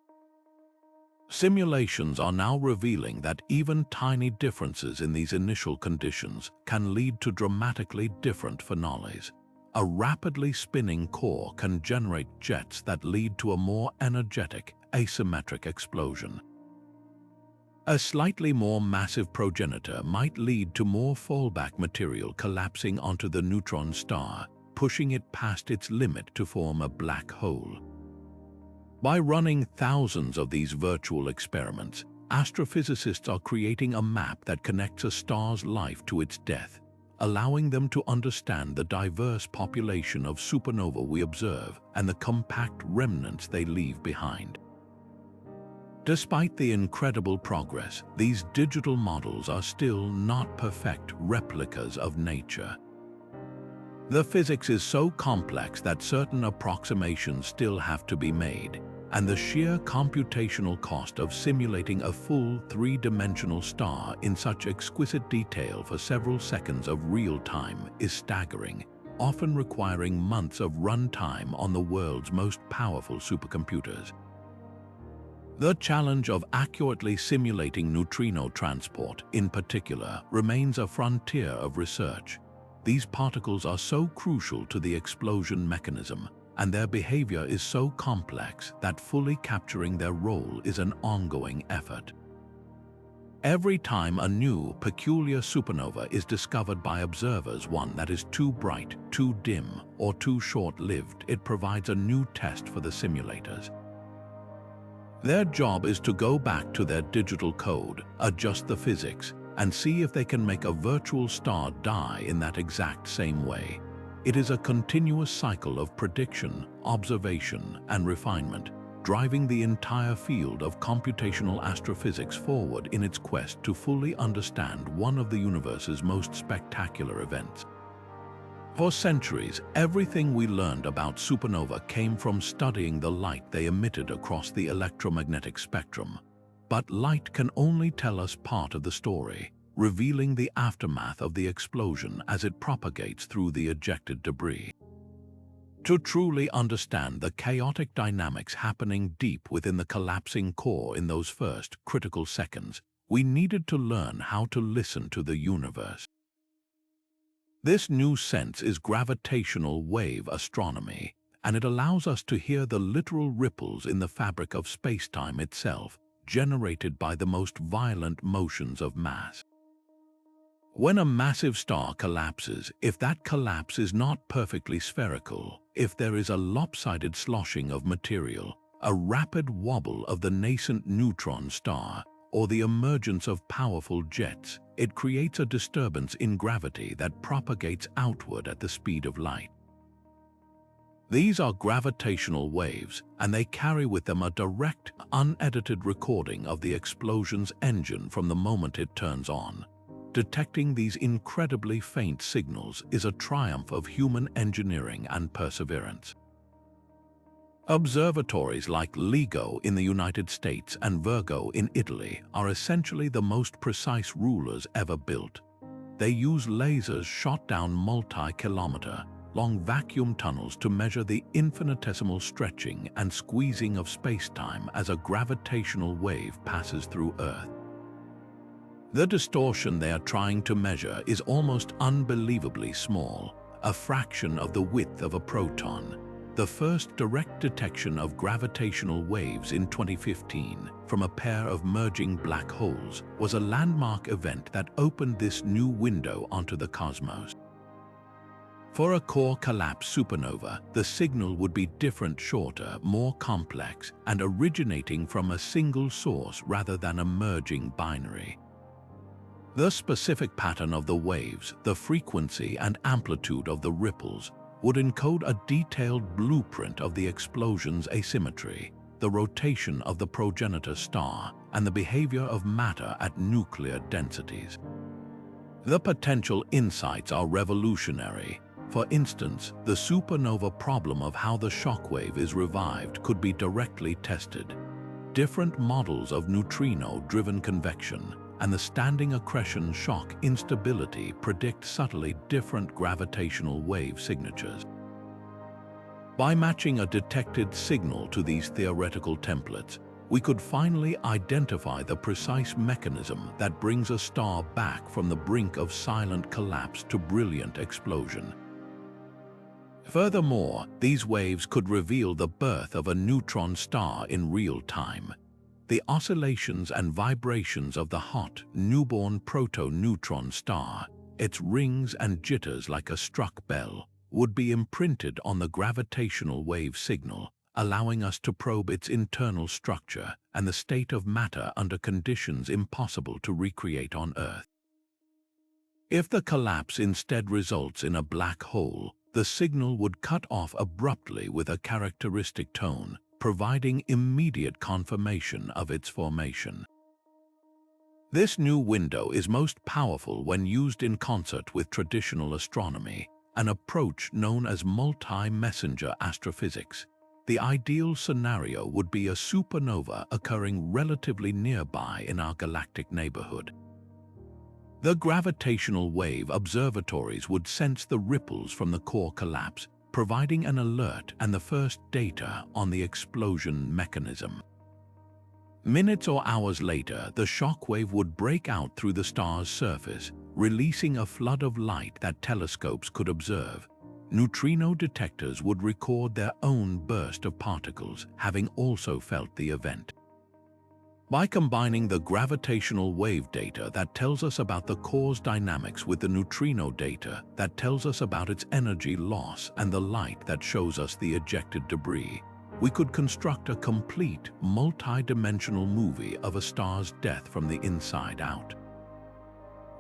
Simulations are now revealing that even tiny differences in these initial conditions can lead to dramatically different finales. A rapidly spinning core can generate jets that lead to a more energetic, asymmetric explosion. A slightly more massive progenitor might lead to more fallback material collapsing onto the neutron star, pushing it past its limit to form a black hole. By running thousands of these virtual experiments, astrophysicists are creating a map that connects a star's life to its death, allowing them to understand the diverse population of supernovae we observe and the compact remnants they leave behind. Despite the incredible progress, these digital models are still not perfect replicas of nature. The physics is so complex that certain approximations still have to be made, and the sheer computational cost of simulating a full three-dimensional star in such exquisite detail for several seconds of real time is staggering, often requiring months of runtime on the world's most powerful supercomputers. The challenge of accurately simulating neutrino transport, in particular, remains a frontier of research. These particles are so crucial to the explosion mechanism, and their behavior is so complex that fully capturing their role is an ongoing effort. Every time a new, peculiar supernova is discovered by observers, one that is too bright, too dim, or too short-lived, it provides a new test for the simulators. Their job is to go back to their digital code, adjust the physics, and see if they can make a virtual star die in that exact same way. It is a continuous cycle of prediction, observation, and refinement, driving the entire field of computational astrophysics forward in its quest to fully understand one of the universe's most spectacular events. For centuries, everything we learned about supernova came from studying the light they emitted across the electromagnetic spectrum. But light can only tell us part of the story, revealing the aftermath of the explosion as it propagates through the ejected debris. To truly understand the chaotic dynamics happening deep within the collapsing core in those first critical seconds, we needed to learn how to listen to the universe. This new sense is gravitational wave astronomy, and it allows us to hear the literal ripples in the fabric of space-time itself, generated by the most violent motions of mass. When a massive star collapses, if that collapse is not perfectly spherical, if there is a lopsided sloshing of material, a rapid wobble of the nascent neutron star, or the emergence of powerful jets, it creates a disturbance in gravity that propagates outward at the speed of light. These are gravitational waves, and they carry with them a direct, unedited recording of the explosion's engine from the moment it turns on. Detecting these incredibly faint signals is a triumph of human engineering and perseverance. Observatories like LIGO in the United States and Virgo in Italy are essentially the most precise rulers ever built. They use lasers shot down multi-kilometer long vacuum tunnels to measure the infinitesimal stretching and squeezing of space-time as a gravitational wave passes through Earth. The distortion they are trying to measure is almost unbelievably small, a fraction of the width of a proton. The first direct detection of gravitational waves in 2015 from a pair of merging black holes was a landmark event that opened this new window onto the cosmos. For a core collapse supernova, the signal would be different, shorter, more complex, and originating from a single source rather than a merging binary. The specific pattern of the waves, the frequency and amplitude of the ripples, would encode a detailed blueprint of the explosion's asymmetry, the rotation of the progenitor star, and the behavior of matter at nuclear densities. The potential insights are revolutionary. For instance, the supernova problem of how the shockwave is revived could be directly tested. Different models of neutrino-driven convection and the standing accretion shock instability predict subtly different gravitational wave signatures. By matching a detected signal to these theoretical templates, we could finally identify the precise mechanism that brings a star back from the brink of silent collapse to brilliant explosion. Furthermore, these waves could reveal the birth of a neutron star in real time. The oscillations and vibrations of the hot, newborn proto-neutron star, its rings and jitters like a struck bell, would be imprinted on the gravitational wave signal, allowing us to probe its internal structure and the state of matter under conditions impossible to recreate on Earth. If the collapse instead results in a black hole, the signal would cut off abruptly with a characteristic tone, providing immediate confirmation of its formation. This new window is most powerful when used in concert with traditional astronomy, an approach known as multi-messenger astrophysics. The ideal scenario would be a supernova occurring relatively nearby in our galactic neighborhood. The gravitational wave observatories would sense the ripples from the core collapse, providing an alert and the first data on the explosion mechanism. Minutes or hours later, the shock wave would break out through the star's surface, releasing a flood of light that telescopes could observe. Neutrino detectors would record their own burst of particles, having also felt the event. By combining the gravitational wave data that tells us about the core's dynamics with the neutrino data that tells us about its energy loss and the light that shows us the ejected debris, we could construct a complete, multi-dimensional movie of a star's death from the inside out.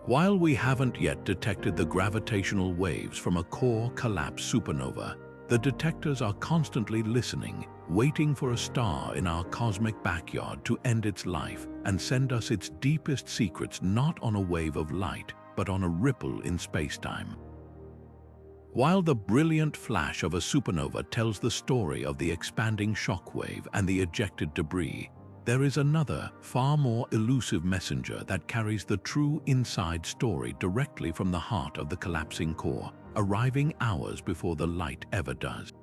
While we haven't yet detected the gravitational waves from a core collapse supernova, the detectors are constantly listening, waiting for a star in our cosmic backyard to end its life and send us its deepest secrets, not on a wave of light, but on a ripple in spacetime. While the brilliant flash of a supernova tells the story of the expanding shockwave and the ejected debris, there is another, far more elusive messenger that carries the true inside story directly from the heart of the collapsing core, arriving hours before the light ever does.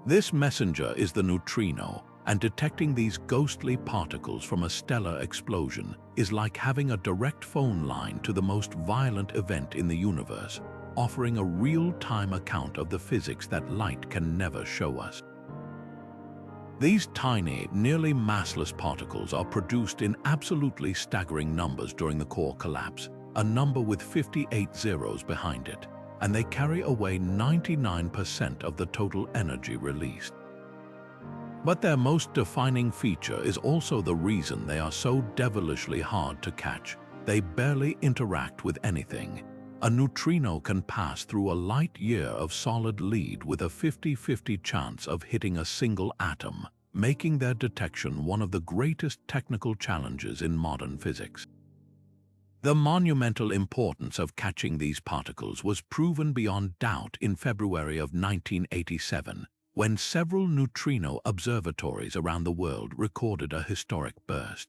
This messenger is the neutrino, and detecting these ghostly particles from a stellar explosion is like having a direct phone line to the most violent event in the universe, offering a real-time account of the physics that light can never show us. These tiny, nearly massless particles are produced in absolutely staggering numbers during the core collapse, a number with 58 zeros behind it, and they carry away 99% of the total energy released. But their most defining feature is also the reason they are so devilishly hard to catch. They barely interact with anything. A neutrino can pass through a light year of solid lead with a 50-50 chance of hitting a single atom, making their detection one of the greatest technical challenges in modern physics. The monumental importance of catching these particles was proven beyond doubt in February of 1987, when several neutrino observatories around the world recorded a historic burst.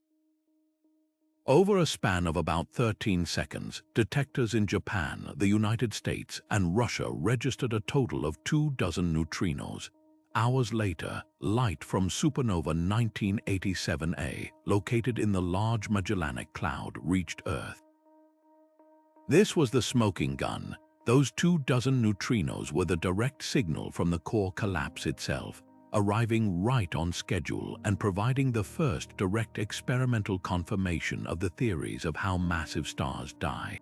Over a span of about 13 seconds, detectors in Japan, the United States, and Russia registered a total of 24 neutrinos. Hours later, light from supernova 1987A, located in the Large Magellanic Cloud, reached Earth. This was the smoking gun. Those 24 neutrinos were the direct signal from the core collapse itself, arriving right on schedule and providing the first direct experimental confirmation of the theories of how massive stars die.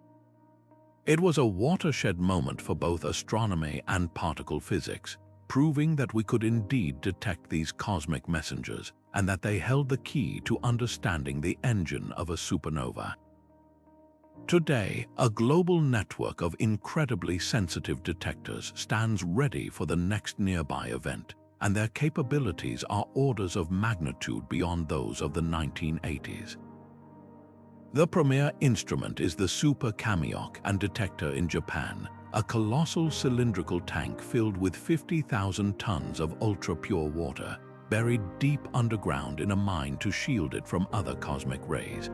It was a watershed moment for both astronomy and particle physics, proving that we could indeed detect these cosmic messengers and that they held the key to understanding the engine of a supernova. Today, a global network of incredibly sensitive detectors stands ready for the next nearby event, and their capabilities are orders of magnitude beyond those of the 1980s. The premier instrument is the Super Kamiok and detector in Japan, a colossal cylindrical tank filled with 50,000 tons of ultra-pure water, buried deep underground in a mine to shield it from other cosmic rays.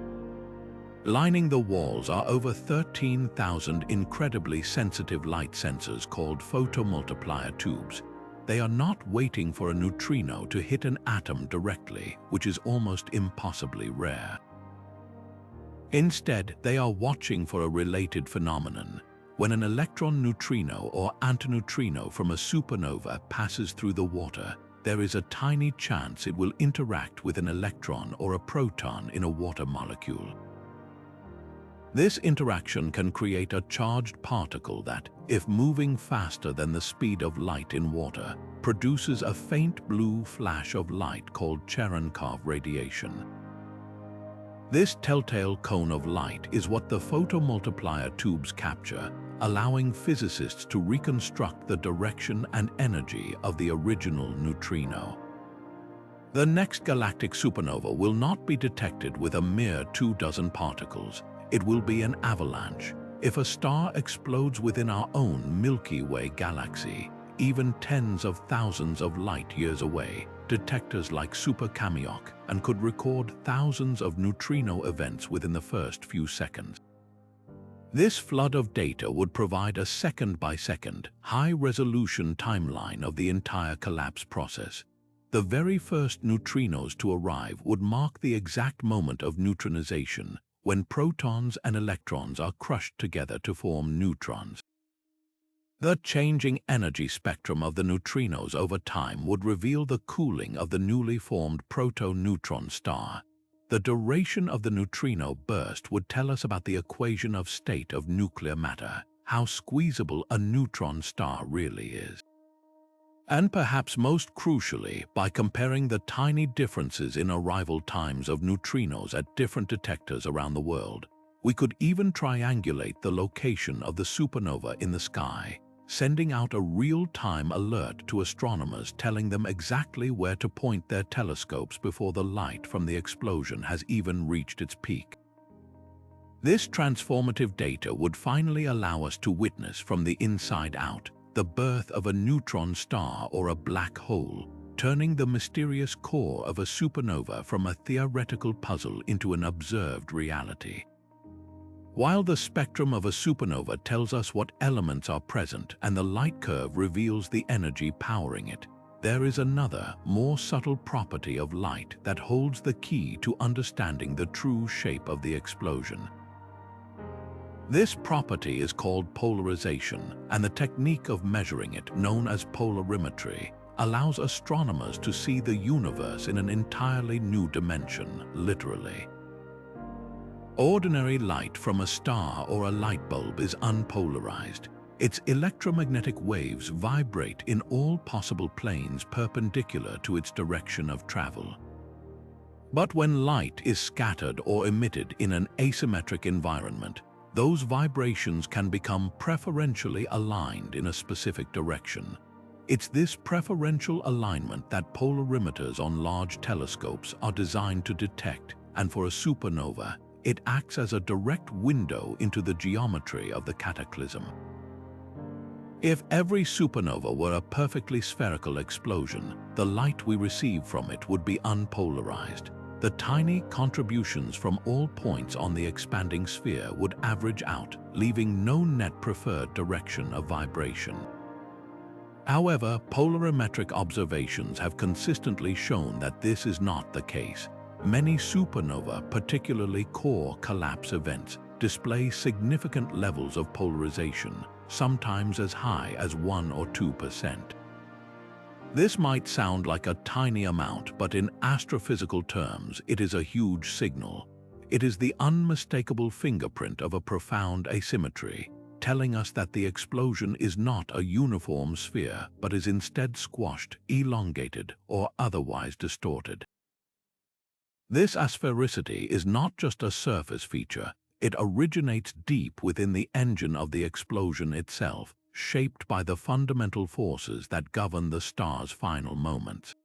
Lining the walls are over 13,000 incredibly sensitive light sensors called photomultiplier tubes. They are not waiting for a neutrino to hit an atom directly, which is almost impossibly rare. Instead, they are watching for a related phenomenon. When an electron neutrino or antineutrino from a supernova passes through the water, there is a tiny chance it will interact with an electron or a proton in a water molecule. This interaction can create a charged particle that, if moving faster than the speed of light in water, produces a faint blue flash of light called Cherenkov radiation. This telltale cone of light is what the photomultiplier tubes capture, allowing physicists to reconstruct the direction and energy of the original neutrino. The next galactic supernova will not be detected with a mere 24 particles. It will be an avalanche. If a star explodes within our own Milky Way galaxy, even tens of thousands of light years away, detectors like SuperCamiOC and could record thousands of neutrino events within the first few seconds. This flood of data would provide a second-by-second, high-resolution timeline of the entire collapse process. The very first neutrinos to arrive would mark the exact moment of neutronization, when protons and electrons are crushed together to form neutrons. The changing energy spectrum of the neutrinos over time would reveal the cooling of the newly formed proto-neutron star. The duration of the neutrino burst would tell us about the equation of state of nuclear matter, how squeezable a neutron star really is. And perhaps most crucially, by comparing the tiny differences in arrival times of neutrinos at different detectors around the world, we could even triangulate the location of the supernova in the sky, sending out a real-time alert to astronomers telling them exactly where to point their telescopes before the light from the explosion has even reached its peak. This transformative data would finally allow us to witness from the inside out the birth of a neutron star or a black hole, turning the mysterious core of a supernova from a theoretical puzzle into an observed reality. While the spectrum of a supernova tells us what elements are present and the light curve reveals the energy powering it, there is another, more subtle property of light that holds the key to understanding the true shape of the explosion. This property is called polarization, and the technique of measuring it, known as polarimetry, allows astronomers to see the universe in an entirely new dimension, literally. Ordinary light from a star or a light bulb is unpolarized. Its electromagnetic waves vibrate in all possible planes perpendicular to its direction of travel. But when light is scattered or emitted in an asymmetric environment, those vibrations can become preferentially aligned in a specific direction. It's this preferential alignment that polarimeters on large telescopes are designed to detect, and for a supernova, it acts as a direct window into the geometry of the cataclysm. If every supernova were a perfectly spherical explosion, the light we receive from it would be unpolarized. The tiny contributions from all points on the expanding sphere would average out, leaving no net preferred direction of vibration. However, polarimetric observations have consistently shown that this is not the case. Many supernova, particularly core collapse events, display significant levels of polarization, sometimes as high as 1 or 2%. This might sound like a tiny amount, but in astrophysical terms, it is a huge signal. It is the unmistakable fingerprint of a profound asymmetry, telling us that the explosion is not a uniform sphere, but is instead squashed, elongated, or otherwise distorted. This asphericity is not just a surface feature, it originates deep within the engine of the explosion itself, shaped by the fundamental forces that govern the star's final moments.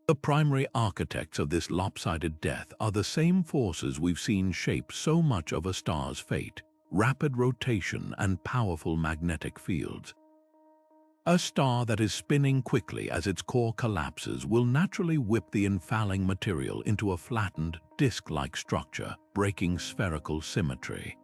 The primary architects of this lopsided death are the same forces we've seen shape so much of a star's fate: rapid rotation and powerful magnetic fields. A star that is spinning quickly as its core collapses will naturally whip the infalling material into a flattened, disk-like structure, breaking spherical symmetry.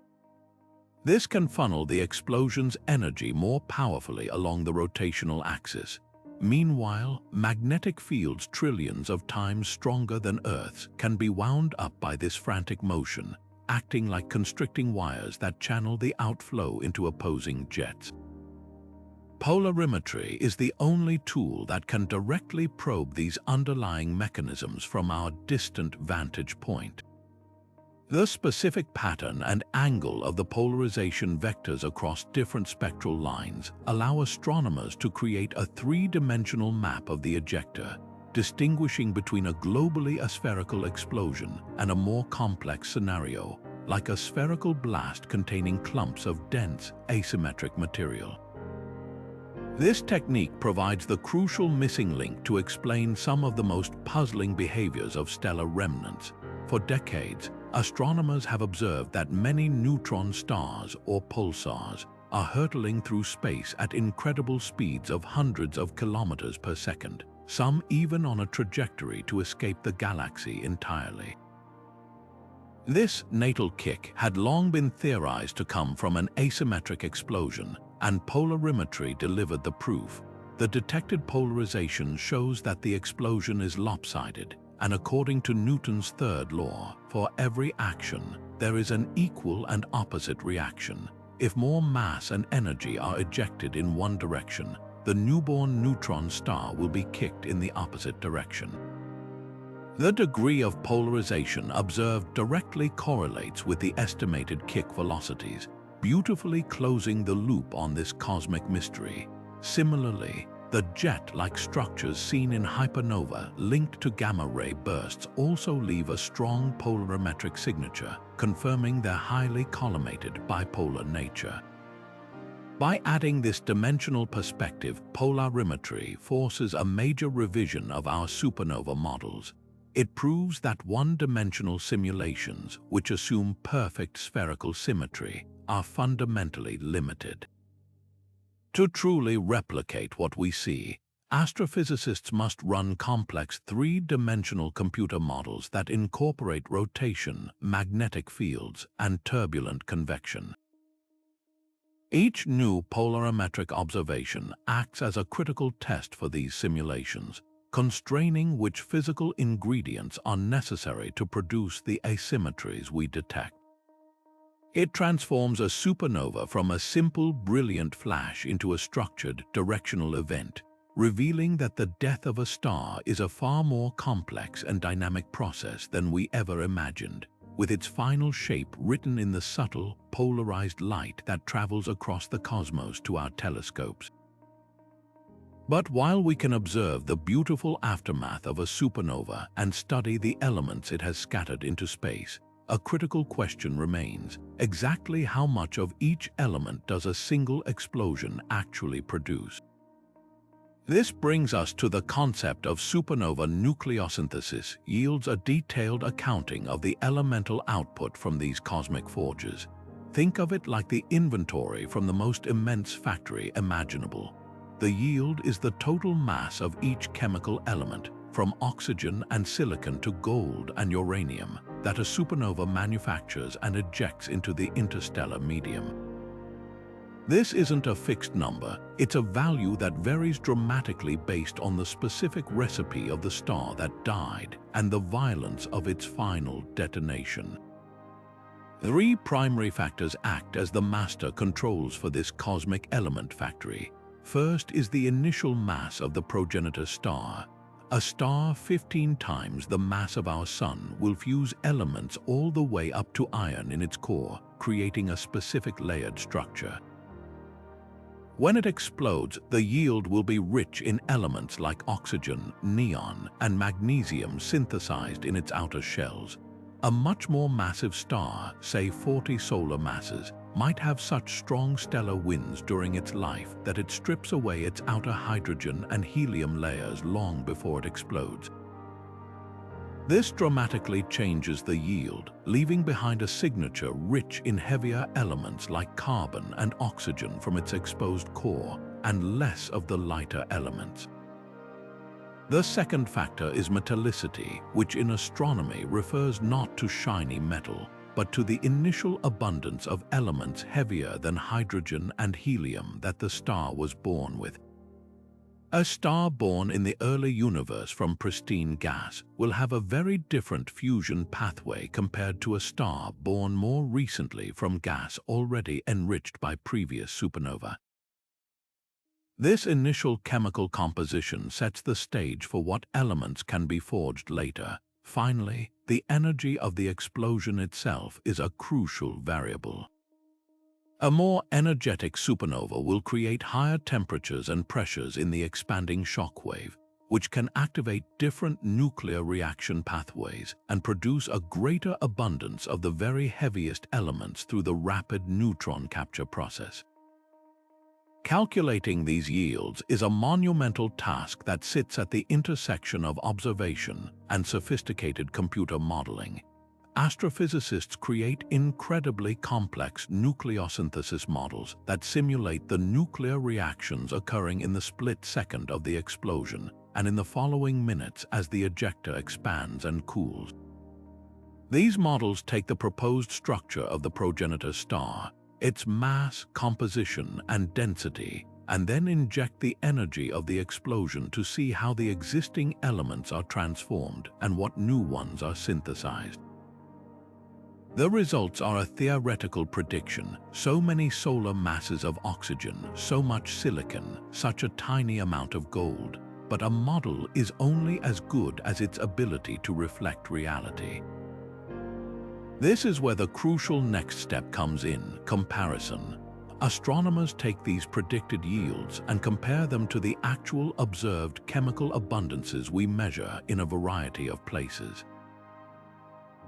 This can funnel the explosion's energy more powerfully along the rotational axis, Meanwhile, magnetic fields trillions of times stronger than Earth's can be wound up by this frantic motion, acting like constricting wires that channel the outflow into opposing jets. Polarimetry is the only tool that can directly probe these underlying mechanisms from our distant vantage point. The specific pattern and angle of the polarization vectors across different spectral lines allow astronomers to create a three-dimensional map of the ejector, distinguishing between a globally aspherical explosion and a more complex scenario, like a spherical blast containing clumps of dense, asymmetric material. This technique provides the crucial missing link to explain some of the most puzzling behaviors of stellar remnants. For decades, astronomers have observed that many neutron stars or pulsars are hurtling through space at incredible speeds of hundreds of kilometers per second, some even on a trajectory to escape the galaxy entirely. This natal kick had long been theorized to come from an asymmetric explosion, and polarimetry delivered the proof. The detected polarization shows that the explosion is lopsided, and according to Newton's third law, for every action, there is an equal and opposite reaction. If more mass and energy are ejected in one direction, the newborn neutron star will be kicked in the opposite direction. The degree of polarization observed directly correlates with the estimated kick velocities, beautifully closing the loop on this cosmic mystery. Similarly, the jet-like structures seen in hypernova linked to gamma-ray bursts also leave a strong polarimetric signature, confirming their highly collimated bipolar nature. By adding this dimensional perspective, polarimetry forces a major revision of our supernova models. It proves that one-dimensional simulations, which assume perfect spherical symmetry, are fundamentally limited. To truly replicate what we see, astrophysicists must run complex three-dimensional computer models that incorporate rotation, magnetic fields, and turbulent convection. Each new polarimetric observation acts as a critical test for these simulations, constraining which physical ingredients are necessary to produce the asymmetries we detect. It transforms a supernova from a simple, brilliant flash into a structured, directional event, revealing that the death of a star is a far more complex and dynamic process than we ever imagined, with its final shape written in the subtle, polarized light that travels across the cosmos to our telescopes. But while we can observe the beautiful aftermath of a supernova and study the elements it has scattered into space, a critical question remains: exactly how much of each element does a single explosion actually produce? This brings us to the concept of supernova nucleosynthesis. Yields a detailed accounting of the elemental output from these cosmic forges. Think of it like the inventory from the most immense factory imaginable. The yield is the total mass of each chemical element, from oxygen and silicon to gold and uranium, that a supernova manufactures and ejects into the interstellar medium. This isn't a fixed number, it's a value that varies dramatically based on the specific recipe of the star that died and the violence of its final detonation. Three primary factors act as the master controls for this cosmic element factory. First is the initial mass of the progenitor star. A star 15 times the mass of our Sun will fuse elements all the way up to iron in its core, creating a specific layered structure. When it explodes, the yield will be rich in elements like oxygen, neon, and magnesium synthesized in its outer shells. A much more massive star, say 40 solar masses, might have such strong stellar winds during its life that it strips away its outer hydrogen and helium layers long before it explodes. This dramatically changes the yield, leaving behind a signature rich in heavier elements like carbon and oxygen from its exposed core, and less of the lighter elements. The second factor is metallicity, which in astronomy refers not to shiny metal, but to the initial abundance of elements heavier than hydrogen and helium that the star was born with. A star born in the early universe from pristine gas will have a very different fusion pathway compared to a star born more recently from gas already enriched by previous supernova. This initial chemical composition sets the stage for what elements can be forged later. Finally, the energy of the explosion itself is a crucial variable. A more energetic supernova will create higher temperatures and pressures in the expanding shockwave, which can activate different nuclear reaction pathways and produce a greater abundance of the very heaviest elements through the rapid neutron capture process. Calculating these yields is a monumental task that sits at the intersection of observation and sophisticated computer modeling. Astrophysicists create incredibly complex nucleosynthesis models that simulate the nuclear reactions occurring in the split second of the explosion and in the following minutes as the ejector expands and cools. These models take the proposed structure of the progenitor star, its mass, composition, and density, and then inject the energy of the explosion to see how the existing elements are transformed and what new ones are synthesized. The results are a theoretical prediction: so many solar masses of oxygen, so much silicon, such a tiny amount of gold. But a model is only as good as its ability to reflect reality. This is where the crucial next step comes in: comparison. Astronomers take these predicted yields and compare them to the actual observed chemical abundances we measure in a variety of places.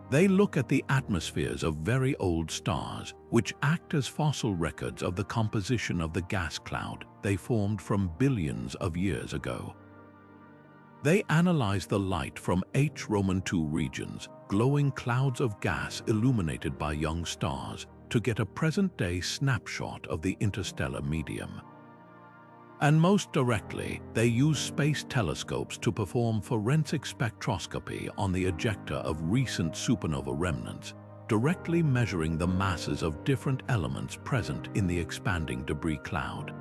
They look at the atmospheres of very old stars, which act as fossil records of the composition of the gas cloud they formed from billions of years ago. They analyze the light from H-II regions, glowing clouds of gas illuminated by young stars, to get a present-day snapshot of the interstellar medium. And most directly, they use space telescopes to perform forensic spectroscopy on the ejecta of recent supernova remnants, directly measuring the masses of different elements present in the expanding debris cloud.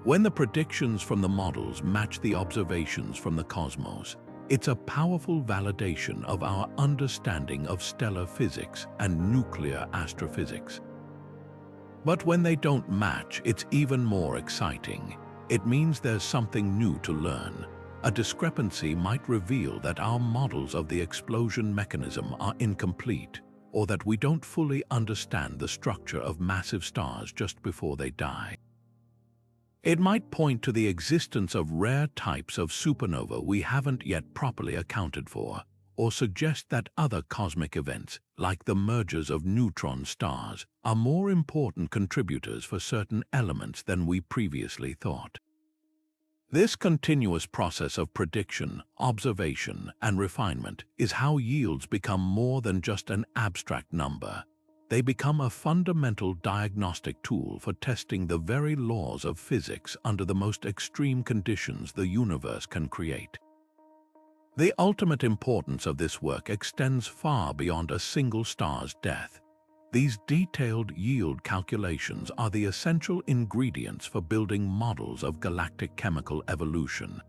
When the predictions from the models match the observations from the cosmos, it's a powerful validation of our understanding of stellar physics and nuclear astrophysics. But when they don't match, it's even more exciting. It means there's something new to learn. A discrepancy might reveal that our models of the explosion mechanism are incomplete, or that we don't fully understand the structure of massive stars just before they die. It might point to the existence of rare types of supernova we haven't yet properly accounted for, or suggest that other cosmic events, like the mergers of neutron stars, are more important contributors for certain elements than we previously thought. This continuous process of prediction, observation, and refinement is how yields become more than just an abstract number. They become a fundamental diagnostic tool for testing the very laws of physics under the most extreme conditions the universe can create. The ultimate importance of this work extends far beyond a single star's death. These detailed yield calculations are the essential ingredients for building models of galactic chemical evolution.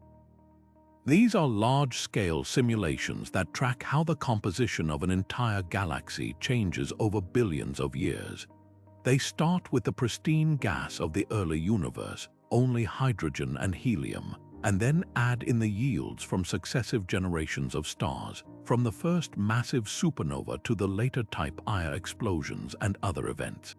These are large-scale simulations that track how the composition of an entire galaxy changes over billions of years. They start with the pristine gas of the early universe, only hydrogen and helium, and then add in the yields from successive generations of stars, from the first massive supernova to the later type Ia explosions and other events.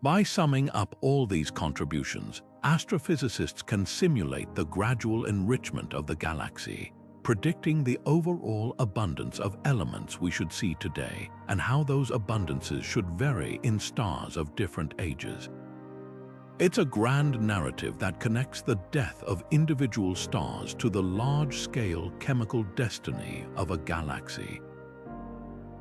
By summing up all these contributions, astrophysicists can simulate the gradual enrichment of the galaxy, predicting the overall abundance of elements we should see today and how those abundances should vary in stars of different ages. It's a grand narrative that connects the death of individual stars to the large-scale chemical destiny of a galaxy.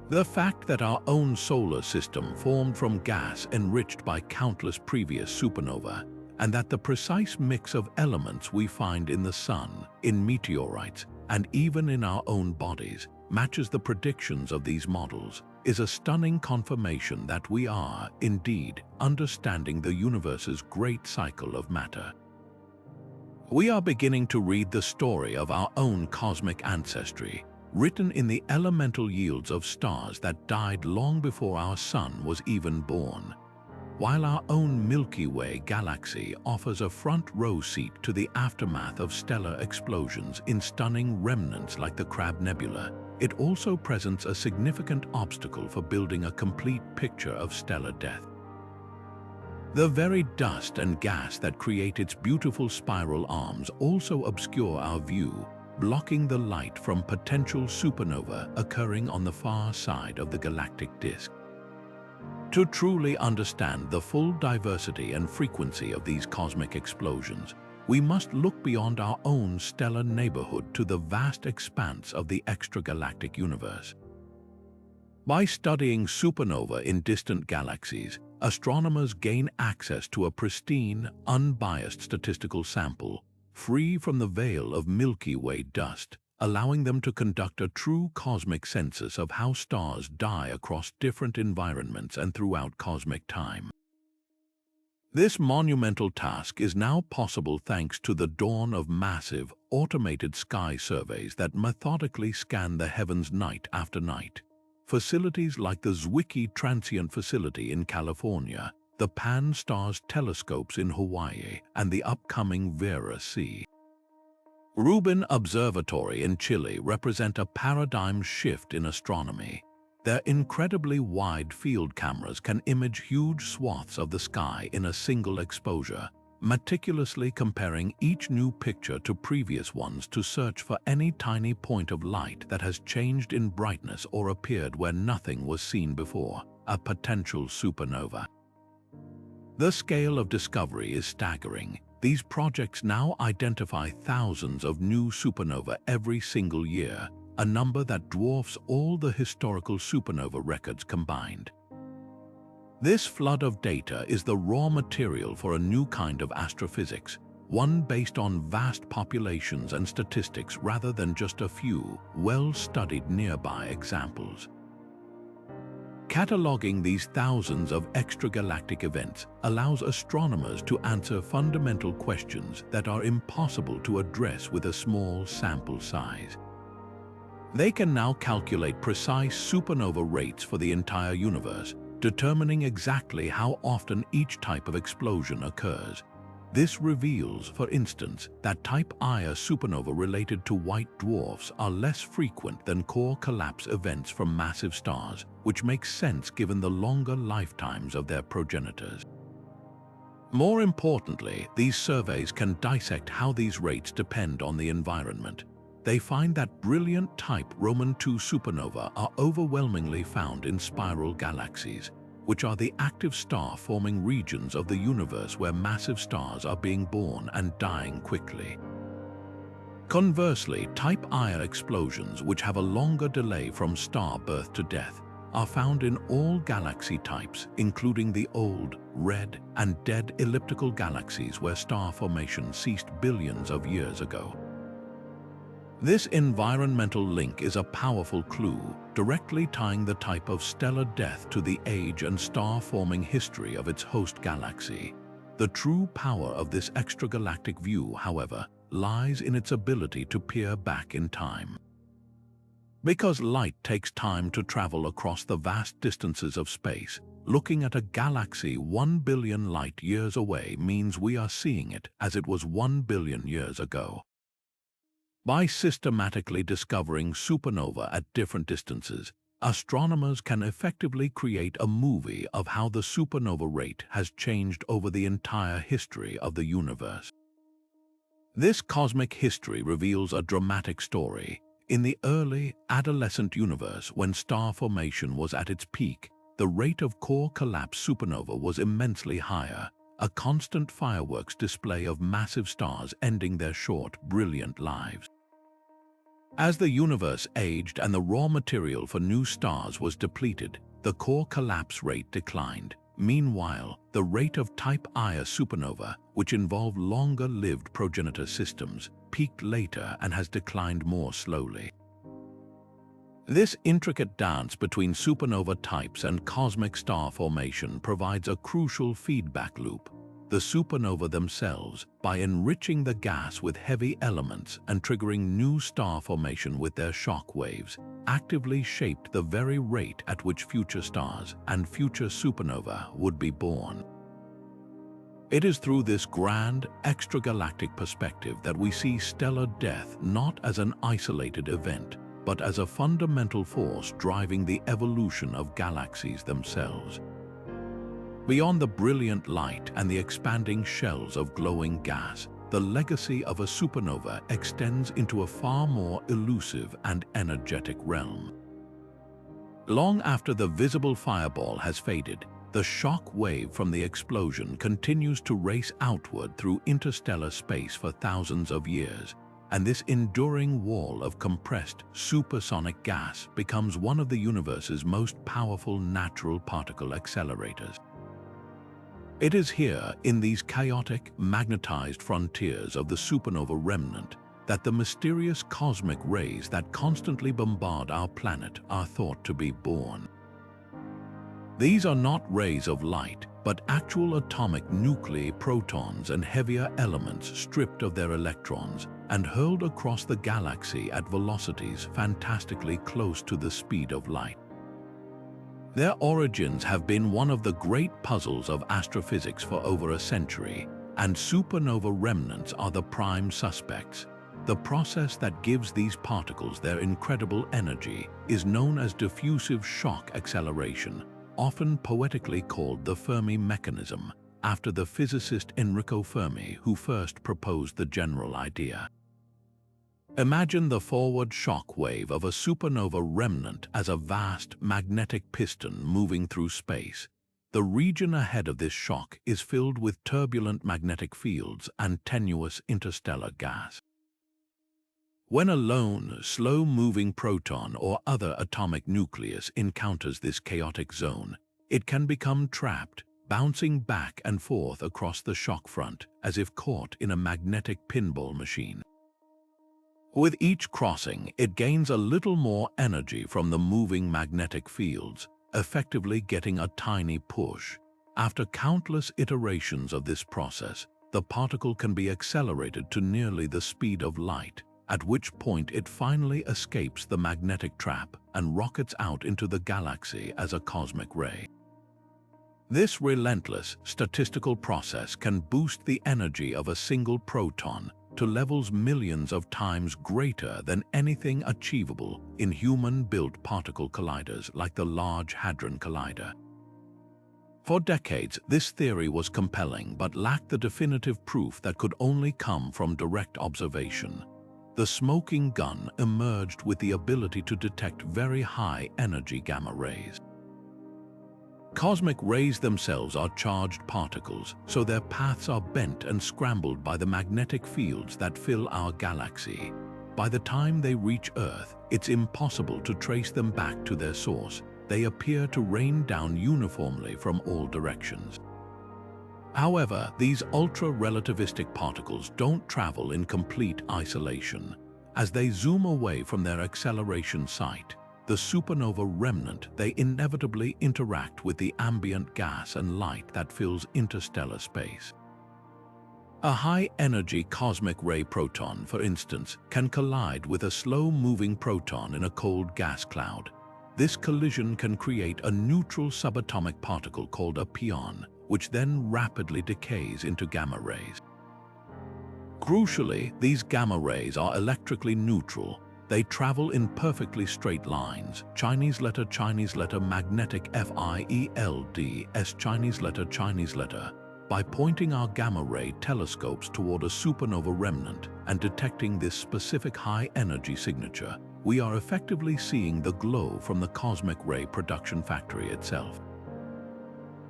The fact that our own solar system formed from gas enriched by countless previous supernovae, and that the precise mix of elements we find in the Sun, in meteorites, and even in our own bodies, matches the predictions of these models, is a stunning confirmation that we are, indeed, understanding the universe's great cycle of matter. We are beginning to read the story of our own cosmic ancestry, written in the elemental yields of stars that died long before our Sun was even born. While our own Milky Way galaxy offers a front-row seat to the aftermath of stellar explosions in stunning remnants like the Crab Nebula, it also presents a significant obstacle for building a complete picture of stellar death. The very dust and gas that create its beautiful spiral arms also obscure our view, blocking the light from potential supernova occurring on the far side of the galactic disk. To truly understand the full diversity and frequency of these cosmic explosions, we must look beyond our own stellar neighborhood to the vast expanse of the extragalactic universe. By studying supernova in distant galaxies, astronomers gain access to a pristine, unbiased statistical sample, free from the veil of Milky Way dust, allowing them to conduct a true cosmic census of how stars die across different environments and throughout cosmic time. This monumental task is now possible thanks to the dawn of massive, automated sky surveys that methodically scan the heavens night after night. Facilities like the Zwicky Transient Facility in California, the Pan-STARRS telescopes in Hawaii, and the upcoming Vera C. Rubin Observatory in Chile represent a paradigm shift in astronomy. Their incredibly wide field cameras can image huge swaths of the sky in a single exposure, meticulously comparing each new picture to previous ones to search for any tiny point of light that has changed in brightness or appeared where nothing was seen before, a potential supernova. The scale of discovery is staggering. These projects now identify thousands of new supernova every single year, a number that dwarfs all the historical supernova records combined. This flood of data is the raw material for a new kind of astrophysics, one based on vast populations and statistics rather than just a few well-studied nearby examples. Cataloging these thousands of extragalactic events allows astronomers to answer fundamental questions that are impossible to address with a small sample size. They can now calculate precise supernova rates for the entire universe, determining exactly how often each type of explosion occurs. This reveals, for instance, that type Ia supernova related to white dwarfs are less frequent than core collapse events from massive stars, which makes sense given the longer lifetimes of their progenitors. More importantly, these surveys can dissect how these rates depend on the environment. They find that brilliant type Roman II supernova are overwhelmingly found in spiral galaxies, which are the active star-forming regions of the universe where massive stars are being born and dying quickly. Conversely, type Ia explosions, which have a longer delay from star birth to death, are found in all galaxy types, including the old, red, and dead elliptical galaxies where star formation ceased billions of years ago. This environmental link is a powerful clue, directly tying the type of stellar death to the age and star-forming history of its host galaxy. The true power of this extragalactic view, however, lies in its ability to peer back in time. Because light takes time to travel across the vast distances of space, looking at a galaxy 1 billion light-years away means we are seeing it as it was 1 billion years ago. By systematically discovering supernova at different distances, astronomers can effectively create a movie of how the supernova rate has changed over the entire history of the universe. This cosmic history reveals a dramatic story. In the early, adolescent universe, when star formation was at its peak, the rate of core collapse supernova was immensely higher, a constant fireworks display of massive stars ending their short, brilliant lives. As the universe aged and the raw material for new stars was depleted, the core collapse rate declined. Meanwhile, the rate of type Ia supernova, which involved longer-lived progenitor systems, peaked later and has declined more slowly. This intricate dance between supernova types and cosmic star formation provides a crucial feedback loop. the supernova themselves, by enriching the gas with heavy elements and triggering new star formation with their shock waves, actively shaped the very rate at which future stars and future supernova would be born. It is through this grand, extragalactic perspective that we see stellar death not as an isolated event, but as a fundamental force driving the evolution of galaxies themselves. Beyond the brilliant light and the expanding shells of glowing gas, the legacy of a supernova extends into a far more elusive and energetic realm. Long after the visible fireball has faded, the shock wave from the explosion continues to race outward through interstellar space for thousands of years, and this enduring wall of compressed supersonic gas becomes one of the universe's most powerful natural particle accelerators. It is here, in these chaotic, magnetized frontiers of the supernova remnant, that the mysterious cosmic rays that constantly bombard our planet are thought to be born. These are not rays of light, but actual atomic nuclei, protons, and heavier elements stripped of their electrons and hurled across the galaxy at velocities fantastically close to the speed of light. Their origins have been one of the great puzzles of astrophysics for over a century, and supernova remnants are the prime suspects. The process that gives these particles their incredible energy is known as diffusive shock acceleration, often poetically called the Fermi mechanism, after the physicist Enrico Fermi, who first proposed the general idea. Imagine the forward shock wave of a supernova remnant as a vast magnetic piston moving through space. The region ahead of this shock is filled with turbulent magnetic fields and tenuous interstellar gas. When a lone, slow-moving proton or other atomic nucleus encounters this chaotic zone, it can become trapped, bouncing back and forth across the shock front as if caught in a magnetic pinball machine. With each crossing, it gains a little more energy from the moving magnetic fields, effectively getting a tiny push. After countless iterations of this process, the particle can be accelerated to nearly the speed of light, at which point it finally escapes the magnetic trap and rockets out into the galaxy as a cosmic ray. This relentless statistical process can boost the energy of a single proton to levels millions of times greater than anything achievable in human-built particle colliders like the Large Hadron Collider. For decades, this theory was compelling but lacked the definitive proof that could only come from direct observation. The smoking gun emerged with the ability to detect very high-energy gamma rays. Cosmic rays themselves are charged particles, so their paths are bent and scrambled by the magnetic fields that fill our galaxy. By the time they reach Earth, it's impossible to trace them back to their source. They appear to rain down uniformly from all directions. However, these ultra-relativistic particles don't travel in complete isolation. As they zoom away from their acceleration site, the supernova remnant, they inevitably interact with the ambient gas and light that fills interstellar space. A high-energy cosmic ray proton, for instance, can collide with a slow-moving proton in a cold gas cloud. This collision can create a neutral subatomic particle called a pion, which then rapidly decays into gamma rays. Crucially, these gamma rays are electrically neutral. They travel in perfectly straight lines, Chinese letter, magnetic FIELD, Chinese letter, by pointing our gamma ray telescopes toward a supernova remnant and detecting this specific high-energy signature. We are effectively seeing the glow from the cosmic ray production factory itself.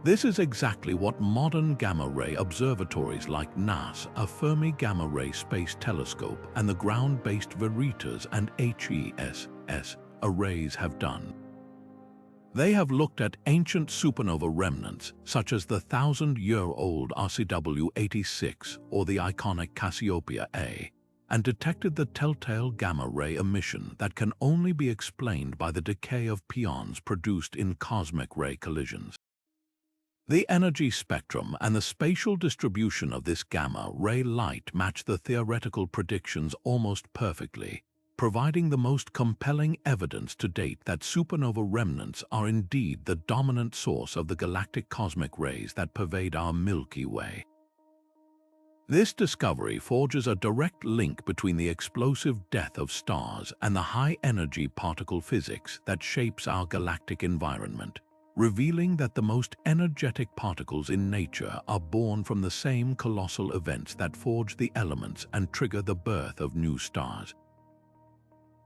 This is exactly what modern gamma-ray observatories like NASA's Fermi Gamma-Ray Space Telescope and the ground-based Veritas and HESS arrays have done. They have looked at ancient supernova remnants, such as the 1,000-year-old RCW-86 or the iconic Cassiopeia A, and detected the telltale gamma-ray emission that can only be explained by the decay of pions produced in cosmic ray collisions. The energy spectrum and the spatial distribution of this gamma-ray light match the theoretical predictions almost perfectly, providing the most compelling evidence to date that supernova remnants are indeed the dominant source of the galactic cosmic rays that pervade our Milky Way. This discovery forges a direct link between the explosive death of stars and the high-energy particle physics that shapes our galactic environment, revealing that the most energetic particles in nature are born from the same colossal events that forge the elements and trigger the birth of new stars.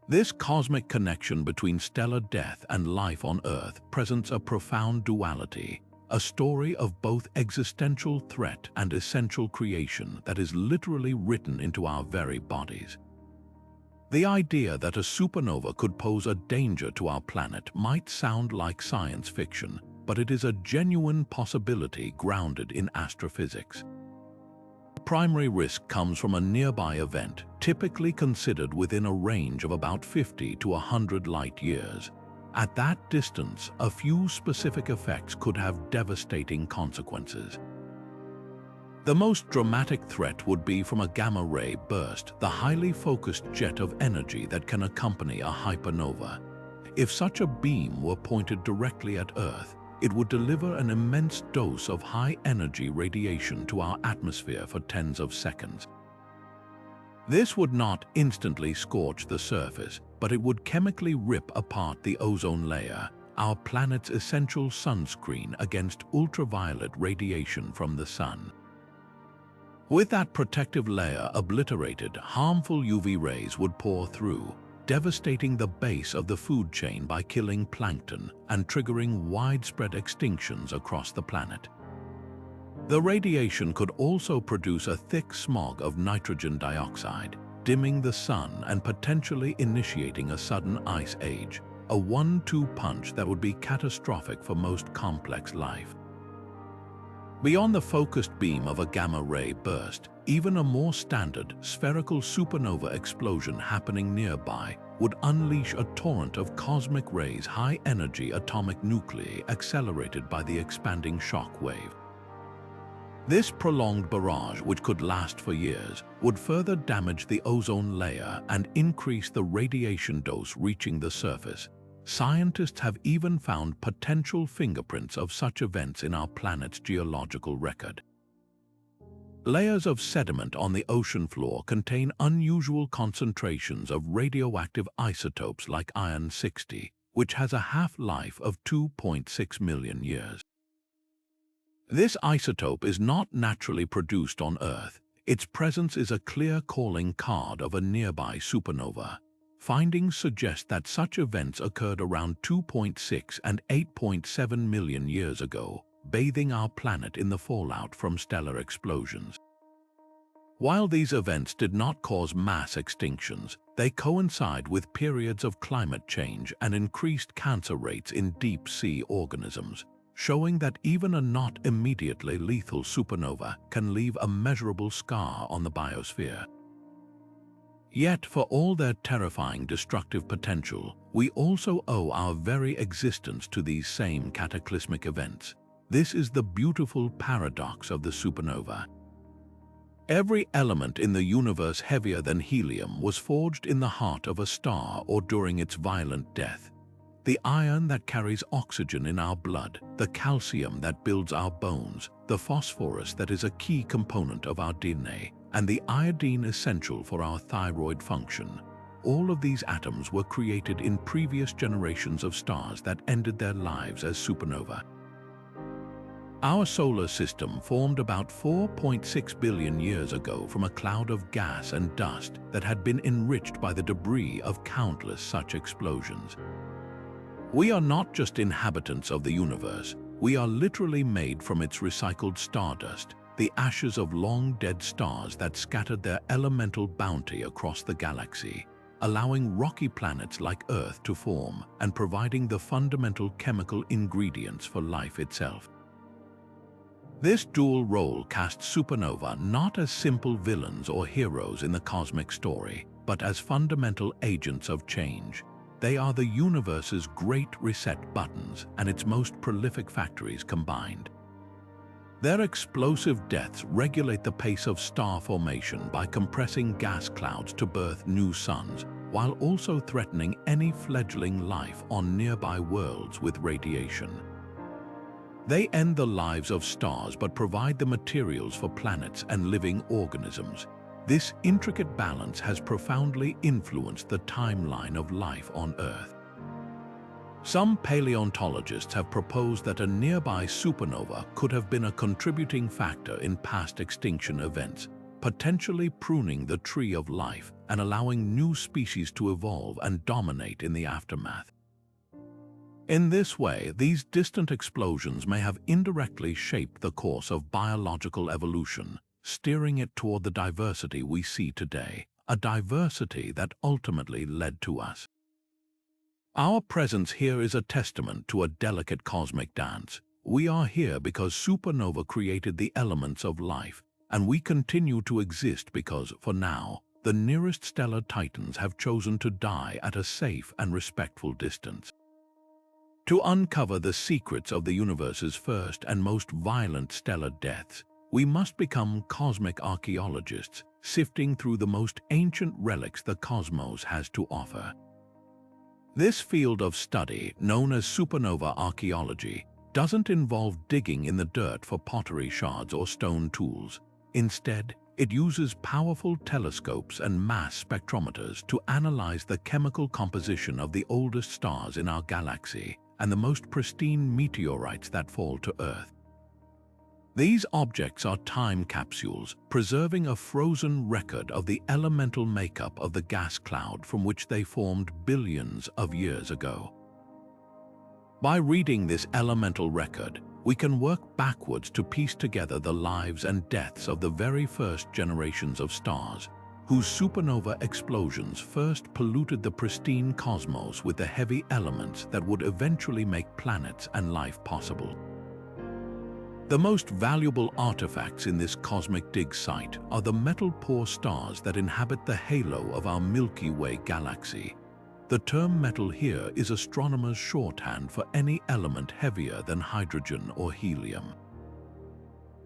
This cosmic connection between stellar death and life on Earth presents a profound duality, a story of both existential threat and essential creation that is literally written into our very bodies. The idea that a supernova could pose a danger to our planet might sound like science fiction, but it is a genuine possibility grounded in astrophysics. The primary risk comes from a nearby event, typically considered within a range of about 50 to 100 light-years. At that distance, a few specific effects could have devastating consequences. The most dramatic threat would be from a gamma-ray burst, the highly focused jet of energy that can accompany a hypernova. If such a beam were pointed directly at Earth, it would deliver an immense dose of high-energy radiation to our atmosphere for tens of seconds. This would not instantly scorch the surface, but it would chemically rip apart the ozone layer, our planet's essential sunscreen against ultraviolet radiation from the sun. With that protective layer obliterated, harmful UV rays would pour through, devastating the base of the food chain by killing plankton and triggering widespread extinctions across the planet. The radiation could also produce a thick smog of nitrogen dioxide, dimming the sun and potentially initiating a sudden ice age, a 1-2 punch that would be catastrophic for most complex life. Beyond the focused beam of a gamma-ray burst, even a more standard spherical supernova explosion happening nearby would unleash a torrent of cosmic rays, high-energy atomic nuclei accelerated by the expanding shock wave. This prolonged barrage, which could last for years, would further damage the ozone layer and increase the radiation dose reaching the surface. Scientists have even found potential fingerprints of such events in our planet's geological record. Layers of sediment on the ocean floor contain unusual concentrations of radioactive isotopes like iron-60, which has a half-life of 2.6 million years. This isotope is not naturally produced on Earth. Its presence is a clear calling card of a nearby supernova. Findings suggest that such events occurred around 2.6 and 8.7 million years ago, bathing our planet in the fallout from stellar explosions. While these events did not cause mass extinctions, they coincide with periods of climate change and increased cancer rates in deep-sea organisms, showing that even a not immediately lethal supernova can leave a measurable scar on the biosphere. Yet, for all their terrifying destructive potential, we also owe our very existence to these same cataclysmic events. This is the beautiful paradox of the supernova. Every element in the universe heavier than helium was forged in the heart of a star or during its violent death. The iron that carries oxygen in our blood, the calcium that builds our bones, the phosphorus that is a key component of our DNA, and the iodine essential for our thyroid function. All of these atoms were created in previous generations of stars that ended their lives as supernova. Our solar system formed about 4.6 billion years ago from a cloud of gas and dust that had been enriched by the debris of countless such explosions. We are not just inhabitants of the universe, we are literally made from its recycled stardust, the ashes of long-dead stars that scattered their elemental bounty across the galaxy, allowing rocky planets like Earth to form and providing the fundamental chemical ingredients for life itself. This dual role casts supernova not as simple villains or heroes in the cosmic story, but as fundamental agents of change. They are the universe's great reset buttons and its most prolific factories combined. Their explosive deaths regulate the pace of star formation by compressing gas clouds to birth new suns, while also threatening any fledgling life on nearby worlds with radiation. They end the lives of stars but provide the materials for planets and living organisms. This intricate balance has profoundly influenced the timeline of life on Earth. Some paleontologists have proposed that a nearby supernova could have been a contributing factor in past extinction events, potentially pruning the tree of life and allowing new species to evolve and dominate in the aftermath. In this way, these distant explosions may have indirectly shaped the course of biological evolution, steering it toward the diversity we see today, a diversity that ultimately led to us. Our presence here is a testament to a delicate cosmic dance. We are here because supernova created the elements of life, and we continue to exist because, for now, the nearest stellar titans have chosen to die at a safe and respectful distance. To uncover the secrets of the universe's first and most violent stellar deaths, we must become cosmic archaeologists, sifting through the most ancient relics the cosmos has to offer. This field of study, known as Supernova Archaeology, doesn't involve digging in the dirt for pottery shards or stone tools. Instead, it uses powerful telescopes and mass spectrometers to analyze the chemical composition of the oldest stars in our galaxy and the most pristine meteorites that fall to Earth. These objects are time capsules, preserving a frozen record of the elemental makeup of the gas cloud from which they formed billions of years ago. By reading this elemental record, we can work backwards to piece together the lives and deaths of the very first generations of stars, whose supernova explosions first polluted the pristine cosmos with the heavy elements that would eventually make planets and life possible. The most valuable artifacts in this cosmic dig site are the metal-poor stars that inhabit the halo of our Milky Way galaxy. The term metal here is astronomers' shorthand for any element heavier than hydrogen or helium.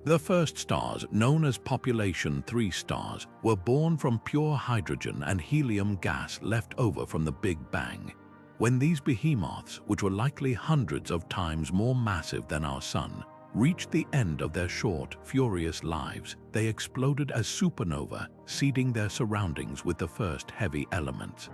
The first stars, known as Population 3 stars, were born from pure hydrogen and helium gas left over from the Big Bang. When these behemoths, which were likely hundreds of times more massive than our Sun, reached the end of their short, furious lives, they exploded as supernova, seeding their surroundings with the first heavy elements.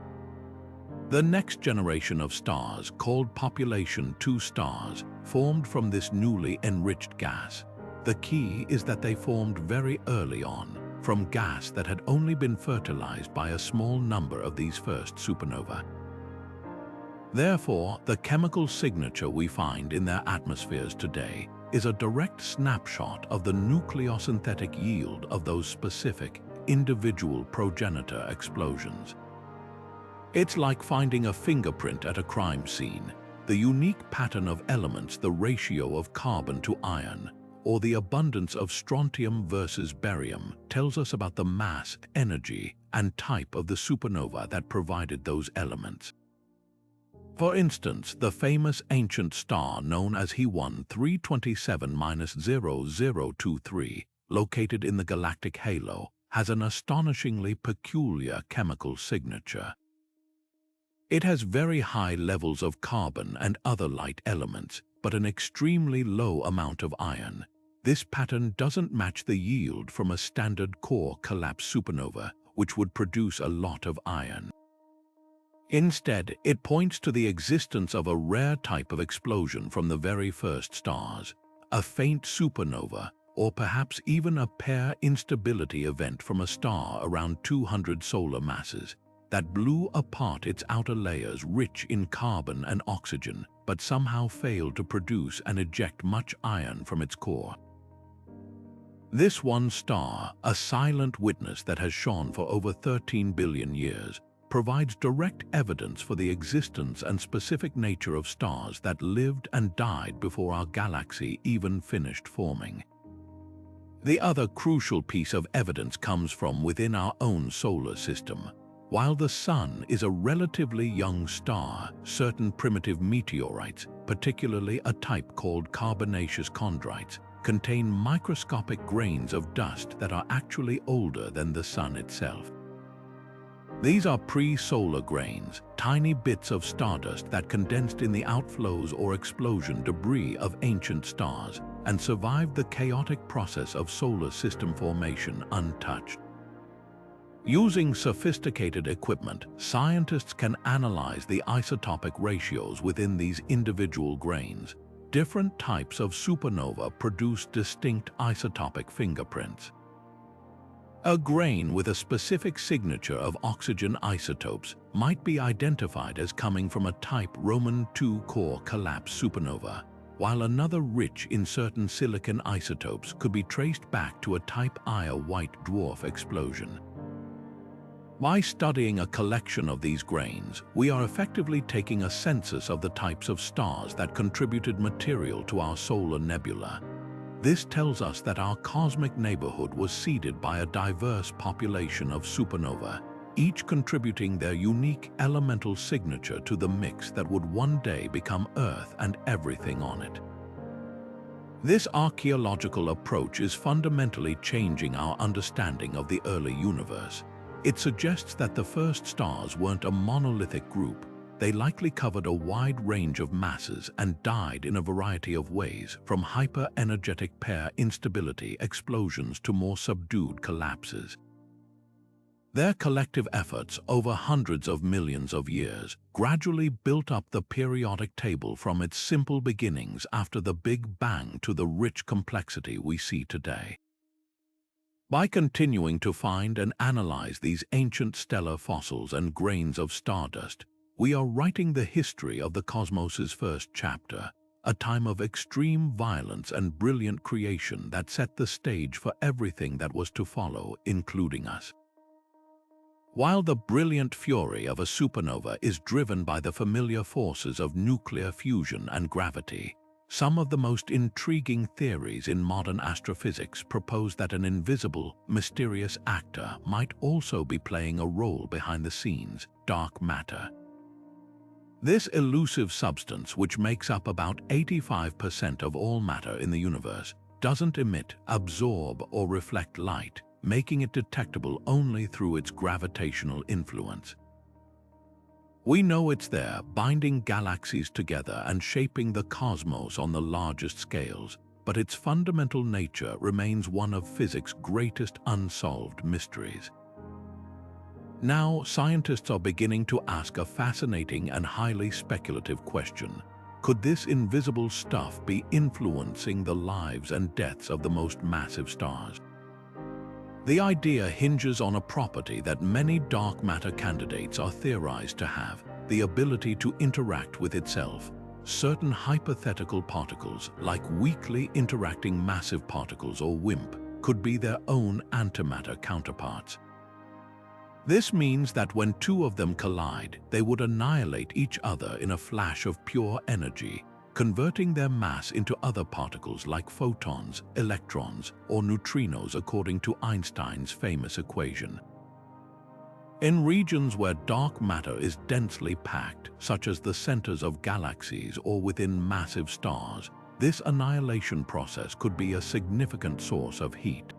The next generation of stars, called Population 2 stars, formed from this newly enriched gas. The key is that they formed very early on, from gas that had only been fertilized by a small number of these first supernova. Therefore, the chemical signature we find in their atmospheres today is a direct snapshot of the nucleosynthetic yield of those specific, individual progenitor explosions. It's like finding a fingerprint at a crime scene, the unique pattern of elements, the ratio of carbon to iron, or the abundance of strontium versus barium tells us about the mass, energy, and type of the supernova that provided those elements. For instance, the famous ancient star known as He-1 327-0023, located in the galactic halo, has an astonishingly peculiar chemical signature. It has very high levels of carbon and other light elements, but an extremely low amount of iron. This pattern doesn't match the yield from a standard core collapse supernova, which would produce a lot of iron. Instead, it points to the existence of a rare type of explosion from the very first stars, a faint supernova, or perhaps even a pair-instability event from a star around 200 solar masses, that blew apart its outer layers rich in carbon and oxygen, but somehow failed to produce and eject much iron from its core. This one star, a silent witness that has shone for over 13 billion years, provides direct evidence for the existence and specific nature of stars that lived and died before our galaxy even finished forming. The other crucial piece of evidence comes from within our own solar system. While the Sun is a relatively young star, certain primitive meteorites, particularly a type called carbonaceous chondrites, contain microscopic grains of dust that are actually older than the Sun itself. These are pre-solar grains, tiny bits of stardust that condensed in the outflows or explosion debris of ancient stars and survived the chaotic process of solar system formation untouched. Using sophisticated equipment, scientists can analyze the isotopic ratios within these individual grains. Different types of supernova produce distinct isotopic fingerprints. A grain with a specific signature of oxygen isotopes might be identified as coming from a type Roman II core collapse supernova, while another rich in certain silicon isotopes could be traced back to a type Ia white dwarf explosion. By studying a collection of these grains, we are effectively taking a census of the types of stars that contributed material to our solar nebula. This tells us that our cosmic neighborhood was seeded by a diverse population of supernova, each contributing their unique elemental signature to the mix that would one day become Earth and everything on it. This archaeological approach is fundamentally changing our understanding of the early universe. It suggests that the first stars weren't a monolithic group. They likely covered a wide range of masses and died in a variety of ways, from hyper-energetic pair-instability explosions to more subdued collapses. Their collective efforts over hundreds of millions of years gradually built up the periodic table from its simple beginnings after the Big Bang to the rich complexity we see today. By continuing to find and analyze these ancient stellar fossils and grains of stardust, we are writing the history of the cosmos's first chapter, a time of extreme violence and brilliant creation that set the stage for everything that was to follow, including us. While the brilliant fury of a supernova is driven by the familiar forces of nuclear fusion and gravity, some of the most intriguing theories in modern astrophysics propose that an invisible, mysterious actor might also be playing a role behind the scenes: dark matter. This elusive substance, which makes up about 85% of all matter in the universe, doesn't emit, absorb, or reflect light, making it detectable only through its gravitational influence. We know it's there, binding galaxies together and shaping the cosmos on the largest scales, but its fundamental nature remains one of physics' greatest unsolved mysteries. Now, scientists are beginning to ask a fascinating and highly speculative question. Could this invisible stuff be influencing the lives and deaths of the most massive stars? The idea hinges on a property that many dark matter candidates are theorized to have: the ability to interact with itself. Certain hypothetical particles, like weakly interacting massive particles or WIMP, could be their own antimatter counterparts. This means that when two of them collide, they would annihilate each other in a flash of pure energy, converting their mass into other particles like photons, electrons, or neutrinos according to Einstein's famous equation. In regions where dark matter is densely packed, such as the centers of galaxies or within massive stars, this annihilation process could be a significant source of heat.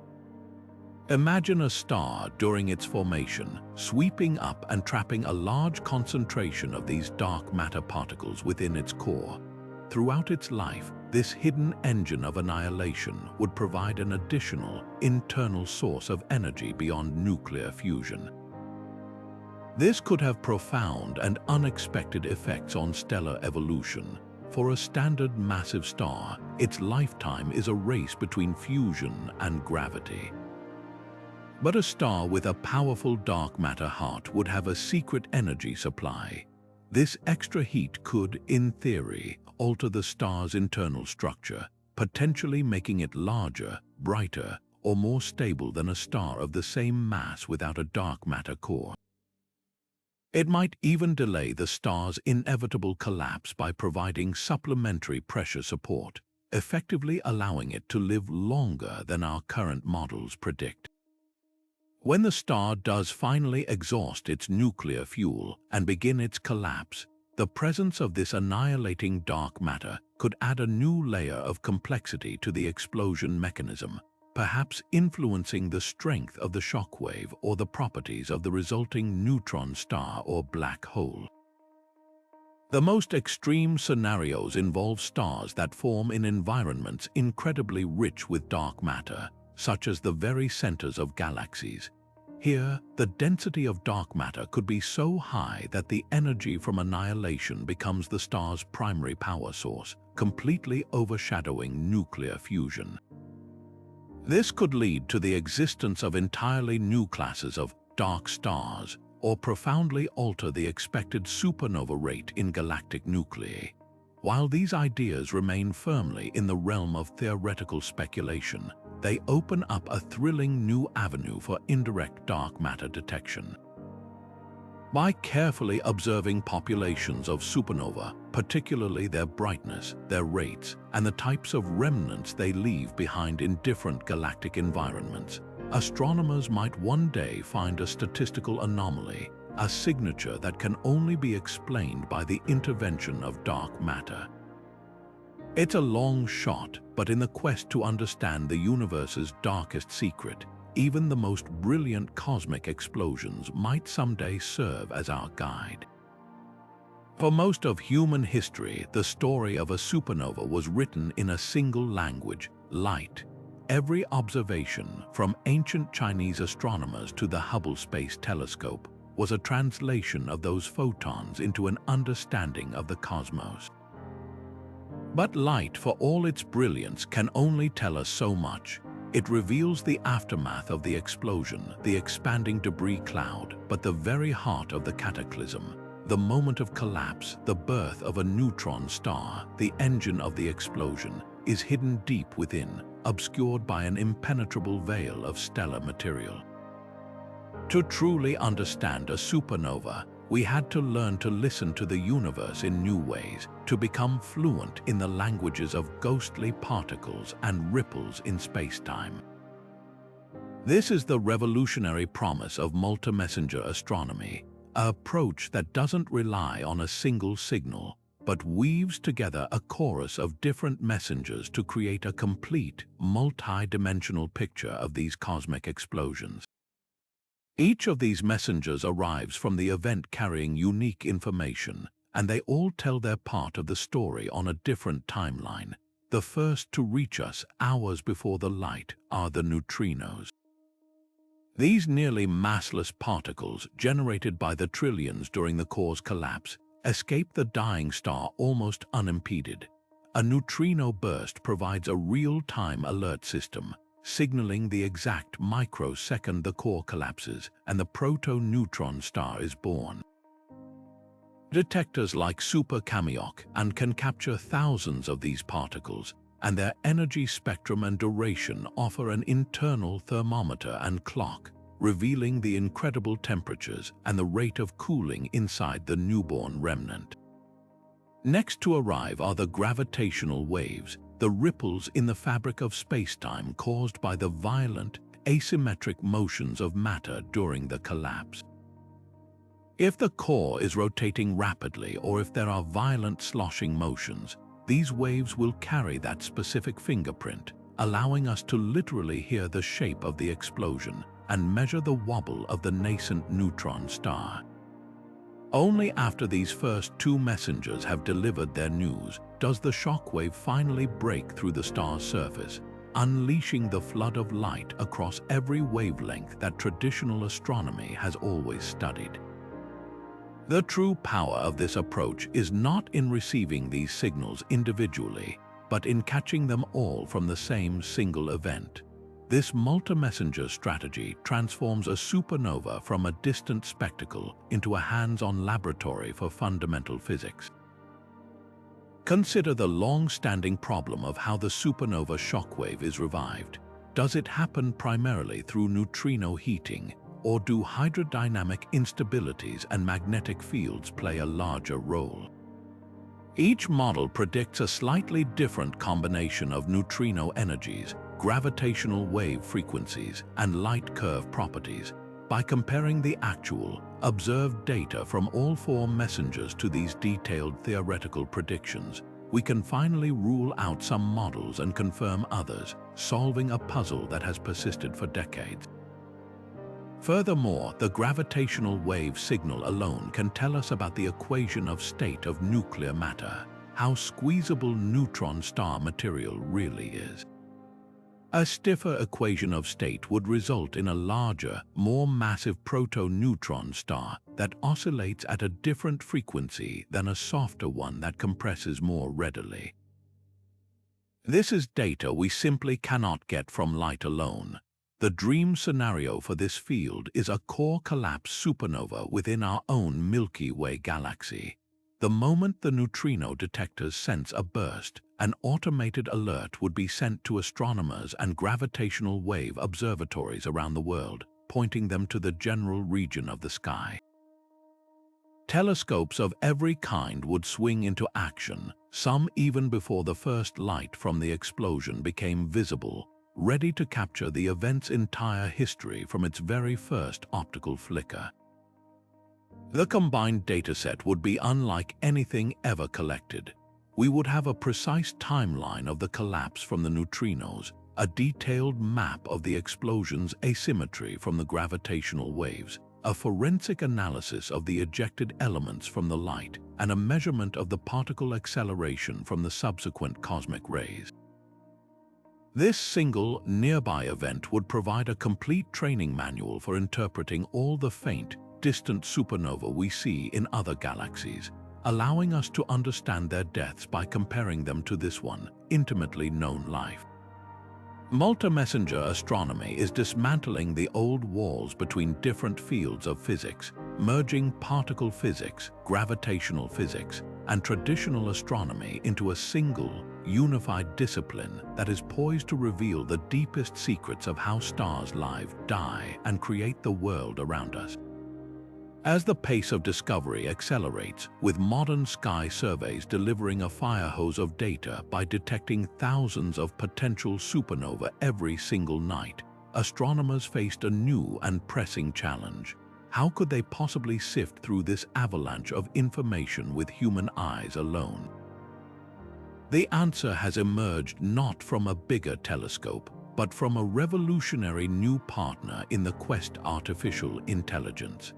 Imagine a star during its formation, sweeping up and trapping a large concentration of these dark matter particles within its core. Throughout its life, this hidden engine of annihilation would provide an additional, internal source of energy beyond nuclear fusion. This could have profound and unexpected effects on stellar evolution. For a standard massive star, its lifetime is a race between fusion and gravity. But a star with a powerful dark matter heart would have a secret energy supply. This extra heat could, in theory, alter the star's internal structure, potentially making it larger, brighter, or more stable than a star of the same mass without a dark matter core. It might even delay the star's inevitable collapse by providing supplementary pressure support, effectively allowing it to live longer than our current models predict. When the star does finally exhaust its nuclear fuel and begin its collapse, the presence of this annihilating dark matter could add a new layer of complexity to the explosion mechanism, perhaps influencing the strength of the shockwave or the properties of the resulting neutron star or black hole. The most extreme scenarios involve stars that form in environments incredibly rich with dark matter, such as the very centers of galaxies. Here, the density of dark matter could be so high that the energy from annihilation becomes the star's primary power source, completely overshadowing nuclear fusion. This could lead to the existence of entirely new classes of dark stars, or profoundly alter the expected supernova rate in galactic nuclei. While these ideas remain firmly in the realm of theoretical speculation, they open up a thrilling new avenue for indirect dark matter detection. By carefully observing populations of supernova, particularly their brightness, their rates, and the types of remnants they leave behind in different galactic environments, astronomers might one day find a statistical anomaly, a signature that can only be explained by the intervention of dark matter. It's a long shot, but in the quest to understand the universe's darkest secret, even the most brilliant cosmic explosions might someday serve as our guide. For most of human history, the story of a supernova was written in a single language, light. Every observation, from ancient Chinese astronomers to the Hubble Space Telescope, was a translation of those photons into an understanding of the cosmos. But light, for all its brilliance, can only tell us so much. It reveals the aftermath of the explosion, the expanding debris cloud, but the very heart of the cataclysm, the moment of collapse, the birth of a neutron star, the engine of the explosion, is hidden deep within, obscured by an impenetrable veil of stellar material. To truly understand a supernova, we had to learn to listen to the universe in new ways, to become fluent in the languages of ghostly particles and ripples in space-time. This is the revolutionary promise of multimessenger astronomy, an approach that doesn't rely on a single signal, but weaves together a chorus of different messengers to create a complete, multi-dimensional picture of these cosmic explosions. Each of these messengers arrives from the event carrying unique information, and they all tell their part of the story on a different timeline. The first to reach us hours before the light are the neutrinos. These nearly massless particles, generated by the trillions during the core's collapse, escape the dying star almost unimpeded. A neutrino burst provides a real-time alert system, signaling the exact microsecond the core collapses and the proto-neutron star is born. Detectors like Super Camiok can capture thousands of these particles, and their energy spectrum and duration offer an internal thermometer and clock, revealing the incredible temperatures and the rate of cooling inside the newborn remnant. Next to arrive are the gravitational waves, the ripples in the fabric of space-time caused by the violent, asymmetric motions of matter during the collapse. If the core is rotating rapidly or if there are violent sloshing motions, these waves will carry that specific fingerprint, allowing us to literally hear the shape of the explosion and measure the wobble of the nascent neutron star. Only after these first two messengers have delivered their news does the shockwave finally break through the star's surface, unleashing the flood of light across every wavelength that traditional astronomy has always studied. The true power of this approach is not in receiving these signals individually, but in catching them all from the same single event. This multi-messenger strategy transforms a supernova from a distant spectacle into a hands-on laboratory for fundamental physics. Consider the long-standing problem of how the supernova shockwave is revived. Does it happen primarily through neutrino heating, or do hydrodynamic instabilities and magnetic fields play a larger role? Each model predicts a slightly different combination of neutrino energies, gravitational wave frequencies, and light curve properties. By comparing the actual, observed data from all four messengers to these detailed theoretical predictions, we can finally rule out some models and confirm others, solving a puzzle that has persisted for decades. Furthermore, the gravitational wave signal alone can tell us about the equation of state of nuclear matter, how squeezable neutron star material really is. A stiffer equation of state would result in a larger, more massive proto-neutron star that oscillates at a different frequency than a softer one that compresses more readily. This is data we simply cannot get from light alone. The dream scenario for this field is a core collapse supernova within our own Milky Way galaxy. The moment the neutrino detectors sense a burst, an automated alert would be sent to astronomers and gravitational wave observatories around the world, pointing them to the general region of the sky. Telescopes of every kind would swing into action, some even before the first light from the explosion became visible, ready to capture the event's entire history from its very first optical flicker. The combined dataset would be unlike anything ever collected. We would have a precise timeline of the collapse from the neutrinos, a detailed map of the explosion's asymmetry from the gravitational waves, a forensic analysis of the ejected elements from the light, and a measurement of the particle acceleration from the subsequent cosmic rays. This single, nearby event would provide a complete training manual for interpreting all the faint, distant supernova we see in other galaxies, allowing us to understand their deaths by comparing them to this one, intimately known life. Multimessenger astronomy is dismantling the old walls between different fields of physics, merging particle physics, gravitational physics, and traditional astronomy into a single, unified discipline that is poised to reveal the deepest secrets of how stars live, die, and create the world around us. As the pace of discovery accelerates, with modern sky surveys delivering a fire hose of data by detecting thousands of potential supernova every single night, astronomers faced a new and pressing challenge. How could they possibly sift through this avalanche of information with human eyes alone? The answer has emerged not from a bigger telescope, but from a revolutionary new partner in the quest: artificial intelligence.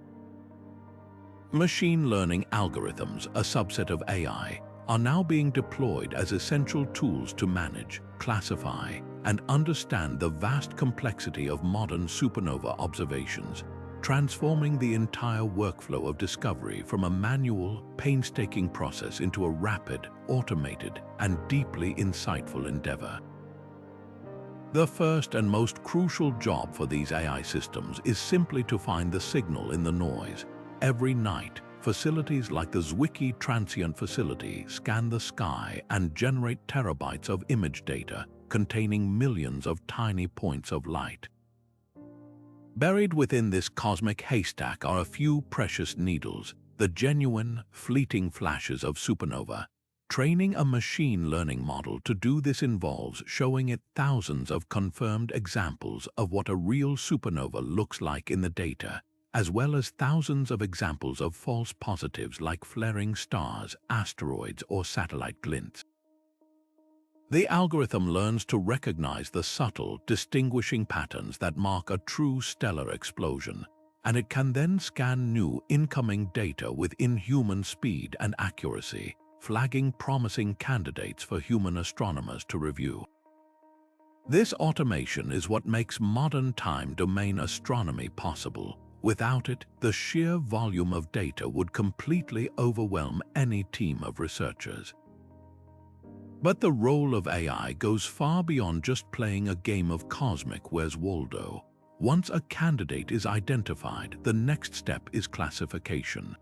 Machine learning algorithms, a subset of AI, are now being deployed as essential tools to manage, classify, and understand the vast complexity of modern supernova observations, transforming the entire workflow of discovery from a manual, painstaking process into a rapid, automated, and deeply insightful endeavor. The first and most crucial job for these AI systems is simply to find the signal in the noise. Every night, facilities like the Zwicky Transient Facility scan the sky and generate terabytes of image data containing millions of tiny points of light. Buried within this cosmic haystack are a few precious needles, the genuine, fleeting flashes of supernova. Training a machine learning model to do this involves showing it thousands of confirmed examples of what a real supernova looks like in the data, as well as thousands of examples of false positives like flaring stars, asteroids, or satellite glints. The algorithm learns to recognize the subtle, distinguishing patterns that mark a true stellar explosion, and it can then scan new incoming data with inhuman speed and accuracy, flagging promising candidates for human astronomers to review. This automation is what makes modern time domain astronomy possible. Without it, the sheer volume of data would completely overwhelm any team of researchers. But the role of AI goes far beyond just playing a game of cosmic Where's Waldo. Once a candidate is identified, the next step is classification.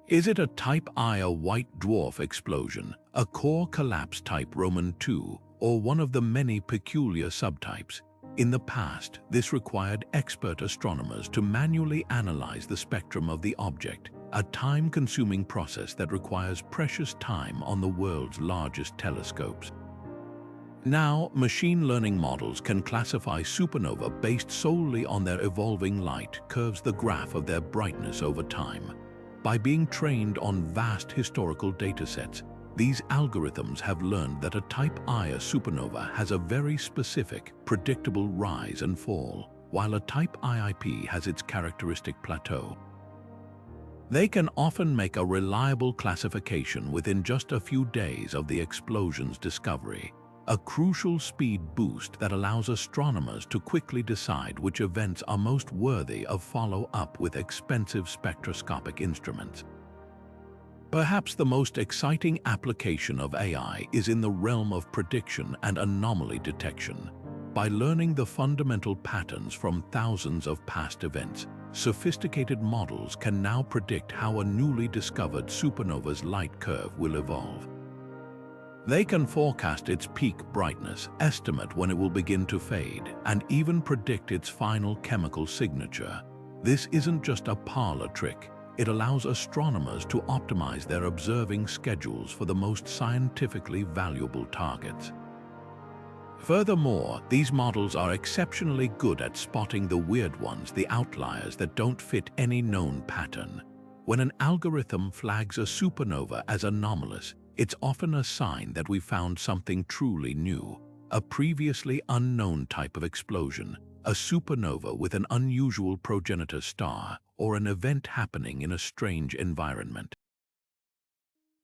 Is it a Type I, a white dwarf explosion, a core collapse type Roman II, or one of the many peculiar subtypes? In the past, this required expert astronomers to manually analyze the spectrum of the object, a time-consuming process that requires precious time on the world's largest telescopes. Now, machine learning models can classify supernova based solely on their evolving light curves, the graph of their brightness over time. By being trained on vast historical datasets, these algorithms have learned that a Type Ia supernova has a very specific, predictable rise and fall, while a Type IIP has its characteristic plateau. They can often make a reliable classification within just a few days of the explosion's discovery, a crucial speed boost that allows astronomers to quickly decide which events are most worthy of follow-up with expensive spectroscopic instruments. Perhaps the most exciting application of AI is in the realm of prediction and anomaly detection. By learning the fundamental patterns from thousands of past events, sophisticated models can now predict how a newly discovered supernova's light curve will evolve. They can forecast its peak brightness, estimate when it will begin to fade, and even predict its final chemical signature. This isn't just a parlor trick. It allows astronomers to optimize their observing schedules for the most scientifically valuable targets. Furthermore, these models are exceptionally good at spotting the weird ones, the outliers that don't fit any known pattern. When an algorithm flags a supernova as anomalous, it's often a sign that we found something truly new, a previously unknown type of explosion, a supernova with an unusual progenitor star, or an event happening in a strange environment.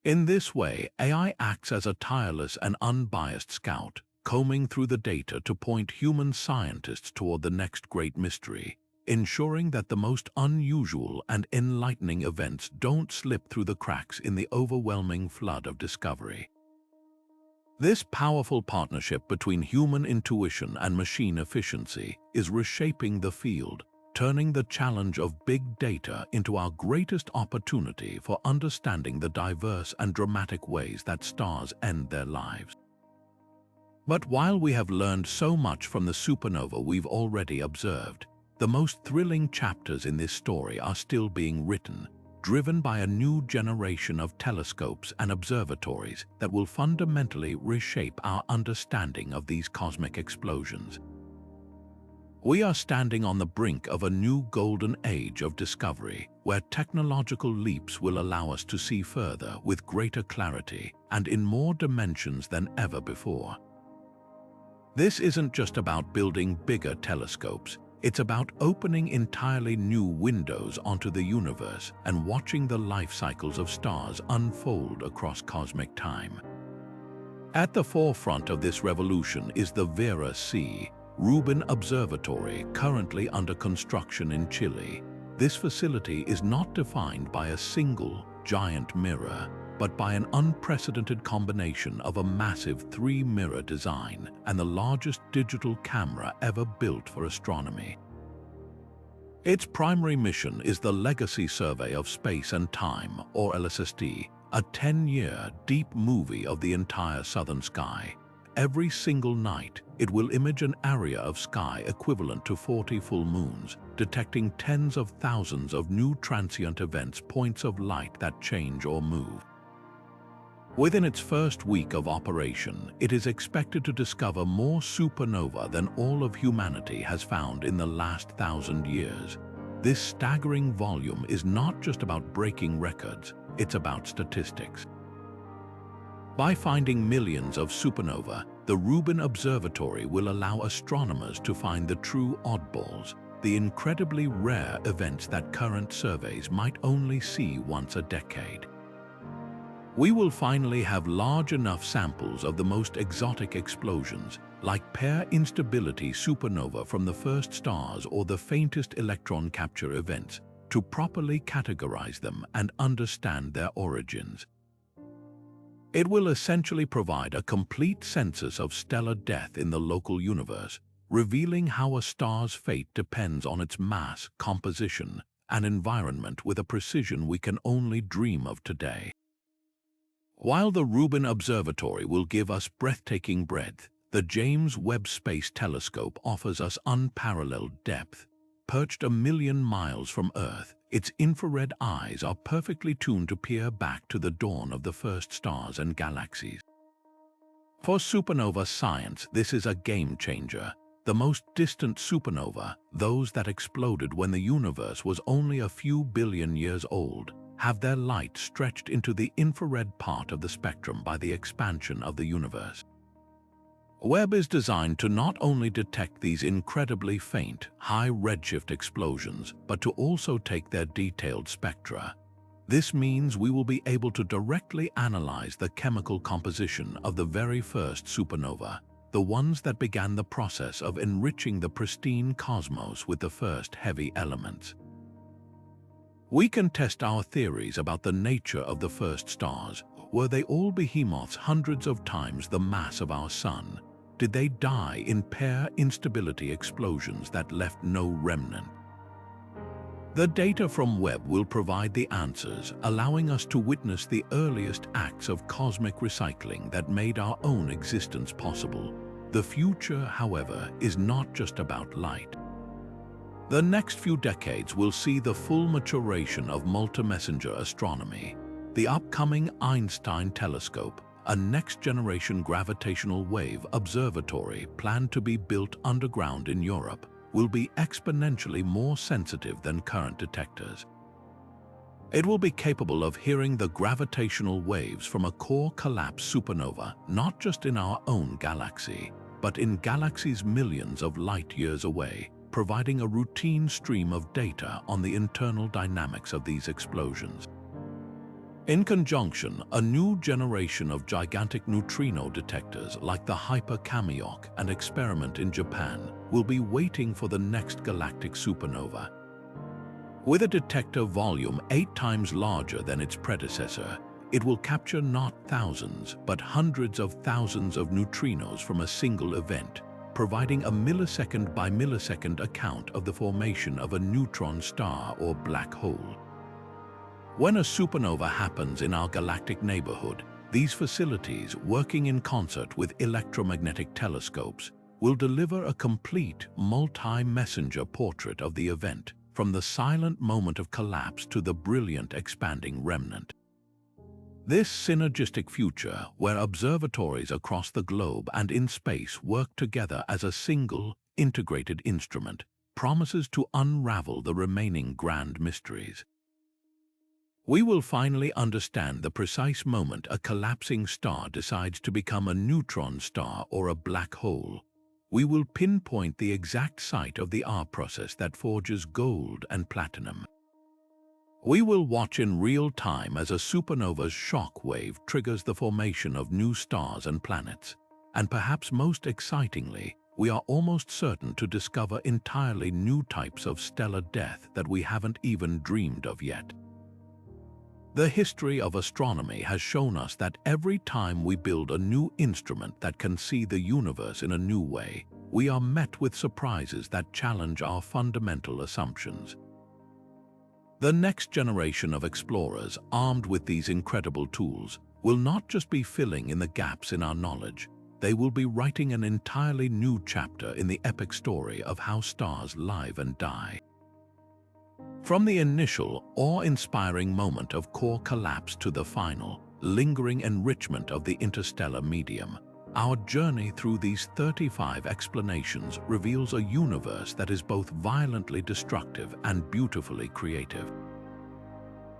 In this way, AI acts as a tireless and unbiased scout, combing through the data to point human scientists toward the next great mystery, ensuring that the most unusual and enlightening events don't slip through the cracks in the overwhelming flood of discovery. This powerful partnership between human intuition and machine efficiency is reshaping the field, turning the challenge of big data into our greatest opportunity for understanding the diverse and dramatic ways that stars end their lives. But while we have learned so much from the supernova we've already observed, the most thrilling chapters in this story are still being written, driven by a new generation of telescopes and observatories that will fundamentally reshape our understanding of these cosmic explosions. We are standing on the brink of a new golden age of discovery, where technological leaps will allow us to see further with greater clarity and in more dimensions than ever before. This isn't just about building bigger telescopes. It's about opening entirely new windows onto the universe and watching the life cycles of stars unfold across cosmic time. At the forefront of this revolution is the Vera C. Rubin Observatory, currently under construction in Chile. This facility is not defined by a single giant mirror, but by an unprecedented combination of a massive three-mirror design and the largest digital camera ever built for astronomy. Its primary mission is the Legacy Survey of Space and Time, or LSST, a 10-year deep movie of the entire southern sky. Every single night, it will image an area of sky equivalent to 40 full moons, detecting tens of thousands of new transient events, points of light that change or move. Within its first week of operation, it is expected to discover more supernova than all of humanity has found in the last 1,000 years. This staggering volume is not just about breaking records, it's about statistics. By finding millions of supernova, the Rubin Observatory will allow astronomers to find the true oddballs, the incredibly rare events that current surveys might only see once a decade. We will finally have large enough samples of the most exotic explosions, like pair-instability supernova from the first stars or the faintest electron capture events, to properly categorize them and understand their origins. It will essentially provide a complete census of stellar death in the local universe, revealing how a star's fate depends on its mass, composition, and environment with a precision we can only dream of today. While the Rubin Observatory will give us breathtaking breadth, the James Webb Space Telescope offers us unparalleled depth. Perched 1,000,000 miles from Earth, its infrared eyes are perfectly tuned to peer back to the dawn of the first stars and galaxies. For supernova science, this is a game changer. The most distant supernova, those that exploded when the universe was only a few billion years old, have their light stretched into the infrared part of the spectrum by the expansion of the universe. Webb is designed to not only detect these incredibly faint, high redshift explosions, but to also take their detailed spectra. This means we will be able to directly analyze the chemical composition of the very first supernova, the ones that began the process of enriching the pristine cosmos with the first heavy elements. We can test our theories about the nature of the first stars. Were they all behemoths hundreds of times the mass of our Sun? Did they die in pair-instability explosions that left no remnant? The data from Webb will provide the answers, allowing us to witness the earliest acts of cosmic recycling that made our own existence possible. The future, however, is not just about light. The next few decades will see the full maturation of multimessenger astronomy. The upcoming Einstein telescope, a next-generation gravitational wave observatory planned to be built underground in Europe, will be exponentially more sensitive than current detectors. It will be capable of hearing the gravitational waves from a core collapse supernova, not just in our own galaxy, but in galaxies millions of light-years away, providing a routine stream of data on the internal dynamics of these explosions. In conjunction, a new generation of gigantic neutrino detectors like the Hypernovae and experiment in Japan will be waiting for the next galactic supernova. With a detector volume 8 times larger than its predecessor, it will capture not thousands, but hundreds of thousands of neutrinos from a single event, providing a millisecond by millisecond account of the formation of a neutron star or black hole. When a supernova happens in our galactic neighborhood, these facilities, working in concert with electromagnetic telescopes, will deliver a complete multi-messenger portrait of the event, from the silent moment of collapse to the brilliant expanding remnant. This synergistic future, where observatories across the globe and in space work together as a single, integrated instrument, promises to unravel the remaining grand mysteries. We will finally understand the precise moment a collapsing star decides to become a neutron star or a black hole. We will pinpoint the exact site of the R process that forges gold and platinum. We will watch in real time as a supernova's shock wave triggers the formation of new stars and planets. And perhaps most excitingly, we are almost certain to discover entirely new types of stellar death that we haven't even dreamed of yet. The history of astronomy has shown us that every time we build a new instrument that can see the universe in a new way, we are met with surprises that challenge our fundamental assumptions. The next generation of explorers, armed with these incredible tools, will not just be filling in the gaps in our knowledge, they will be writing an entirely new chapter in the epic story of how stars live and die. From the initial, awe-inspiring moment of core collapse to the final, lingering enrichment of the interstellar medium, our journey through these 35 explanations reveals a universe that is both violently destructive and beautifully creative.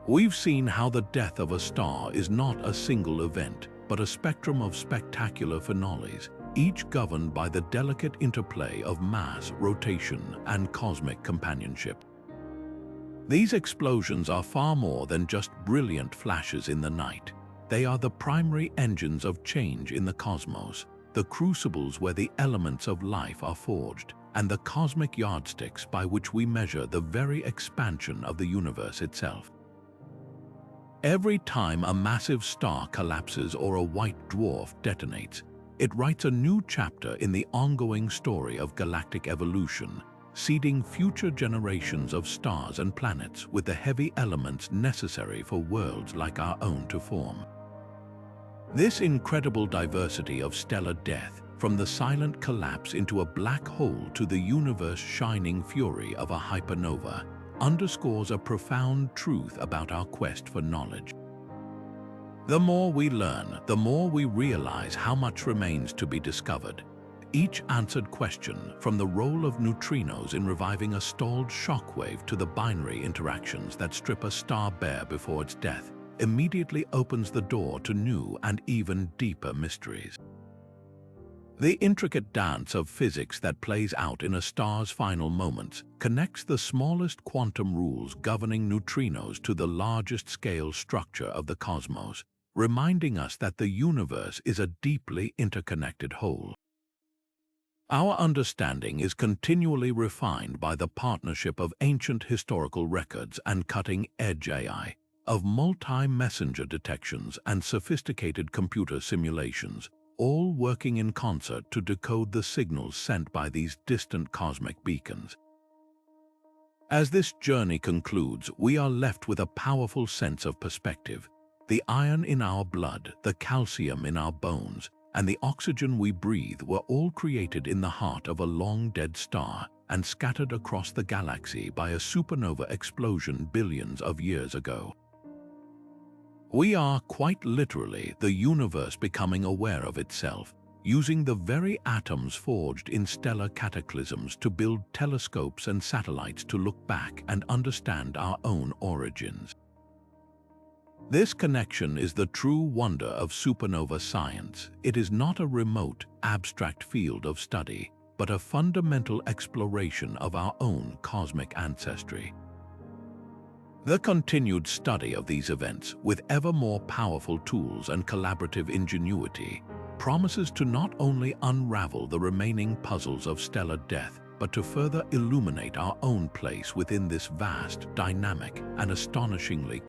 We've seen how the death of a star is not a single event, but a spectrum of spectacular finales, each governed by the delicate interplay of mass, rotation, and cosmic companionship. These explosions are far more than just brilliant flashes in the night. They are the primary engines of change in the cosmos, the crucibles where the elements of life are forged, and the cosmic yardsticks by which we measure the very expansion of the universe itself. Every time a massive star collapses or a white dwarf detonates, it writes a new chapter in the ongoing story of galactic evolution, seeding future generations of stars and planets with the heavy elements necessary for worlds like our own to form. This incredible diversity of stellar death, from the silent collapse into a black hole to the universe-shining fury of a hypernova, underscores a profound truth about our quest for knowledge. The more we learn, the more we realize how much remains to be discovered. Each answered question, from the role of neutrinos in reviving a stalled shockwave to the binary interactions that strip a star bare before its death, immediately opens the door to new and even deeper mysteries. The intricate dance of physics that plays out in a star's final moments connects the smallest quantum rules governing neutrinos to the largest scale structure of the cosmos, reminding us that the universe is a deeply interconnected whole. Our understanding is continually refined by the partnership of ancient historical records and cutting-edge AI, of multi-messenger detections and sophisticated computer simulations, all working in concert to decode the signals sent by these distant cosmic beacons. As this journey concludes, we are left with a powerful sense of perspective. The iron in our blood, the calcium in our bones, and the oxygen we breathe were all created in the heart of a long-dead star and scattered across the galaxy by a supernova explosion billions of years ago. We are, quite literally, the universe becoming aware of itself, using the very atoms forged in stellar cataclysms to build telescopes and satellites to look back and understand our own origins. This connection is the true wonder of supernova science. It is not a remote, abstract field of study, but a fundamental exploration of our own cosmic ancestry. The continued study of these events, with ever more powerful tools and collaborative ingenuity, promises to not only unravel the remaining puzzles of stellar death, but to further illuminate our own place within this vast, dynamic, and astonishingly